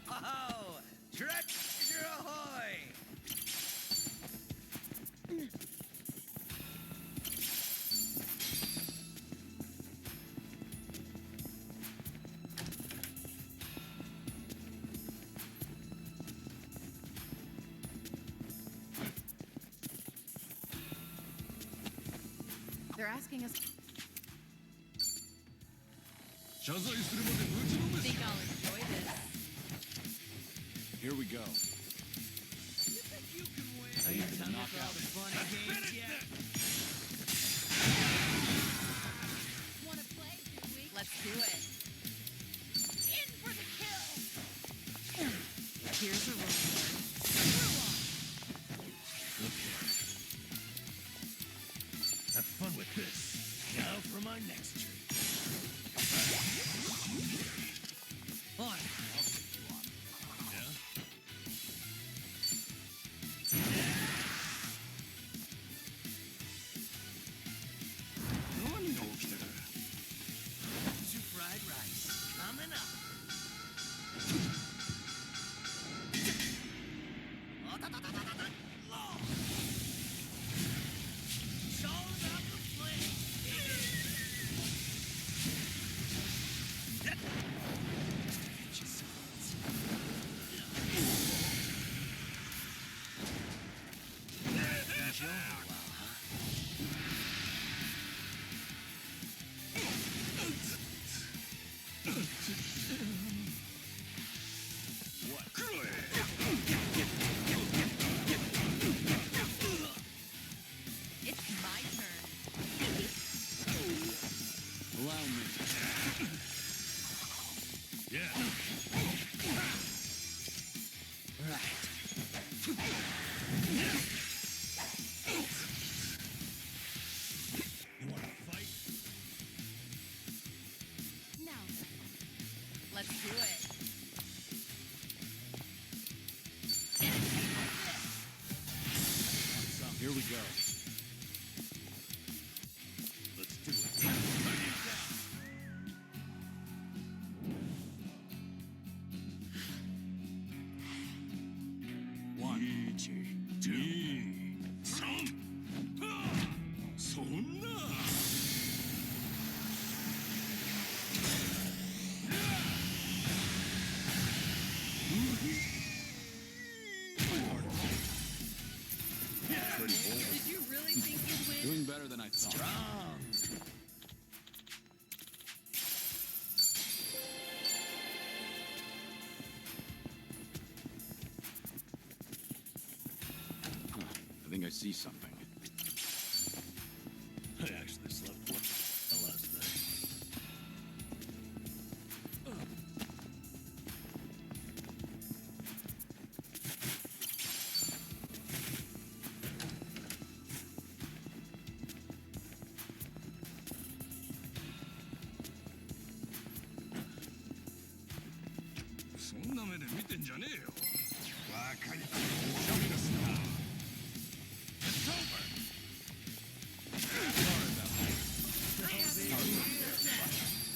Oh, treasure ahoy! They're asking us. Think I'll enjoy this. Here we go. Are you done with all the funny games yet? Wanna play, do we? Let's do it. In for the kill! Here's a reward. Okay. Have fun with this. Now for my next treat. On. Yeah? wanna fight? Now, let's do it. Here we go. Let's do it. One, two, three. Did you really think you'd win? Doing better than I thought. Strong. I think I see something. I actually slept well last night.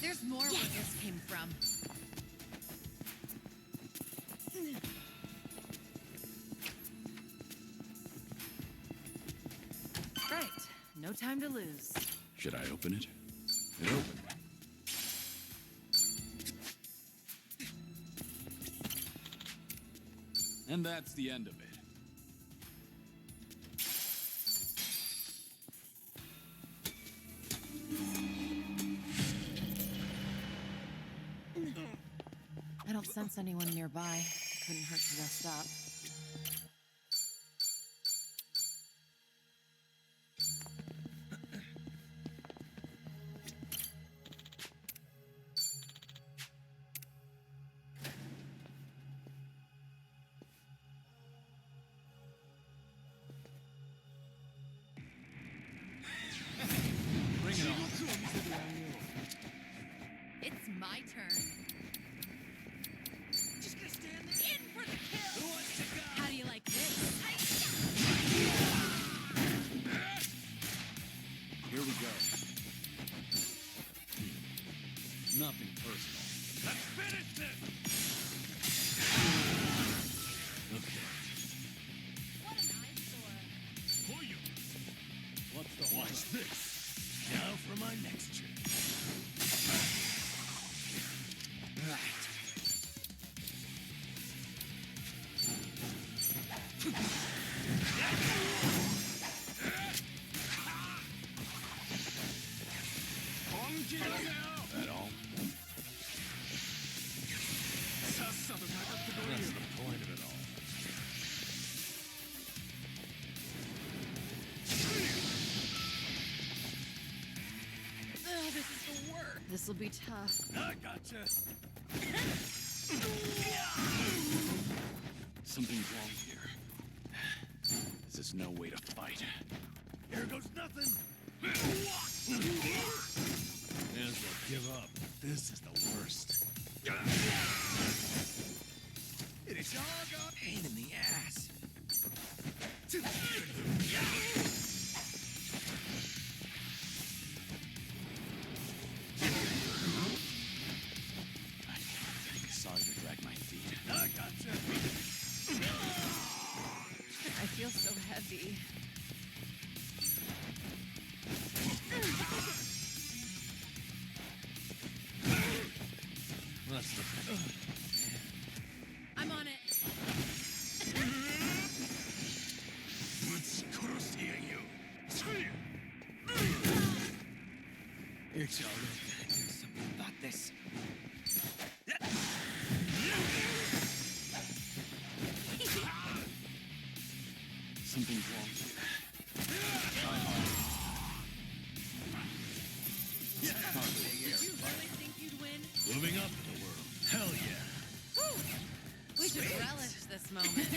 There's more where this came from. Right. No time to lose. Should I open it? It opened. And that's the end of it. I don't sense anyone nearby. Couldn't hurt to rest up. Bring it on. It's my turn. Just gonna stand there. In for the kill. Who wants to go? How do you like this? Here we go. Nothing personal. Let's finish this! Okay. What an eyesore. What's the Watch this. Now for my next trick. That all? That's the point of it all. Ugh, this is the worst. This'll be tough. I gotcha. Something's wrong here. This is no way to fight. Here goes nothing. May as well give up. This is the worst. It is all got pain in the ass. Sorry to drag my feet. I gotcha. I feel so heavy. That's the I'm on it. It's all right. I do something about this. Something's wrong here. Did you really think you'd win? moving up in the world. Hell yeah. We should relish this moment.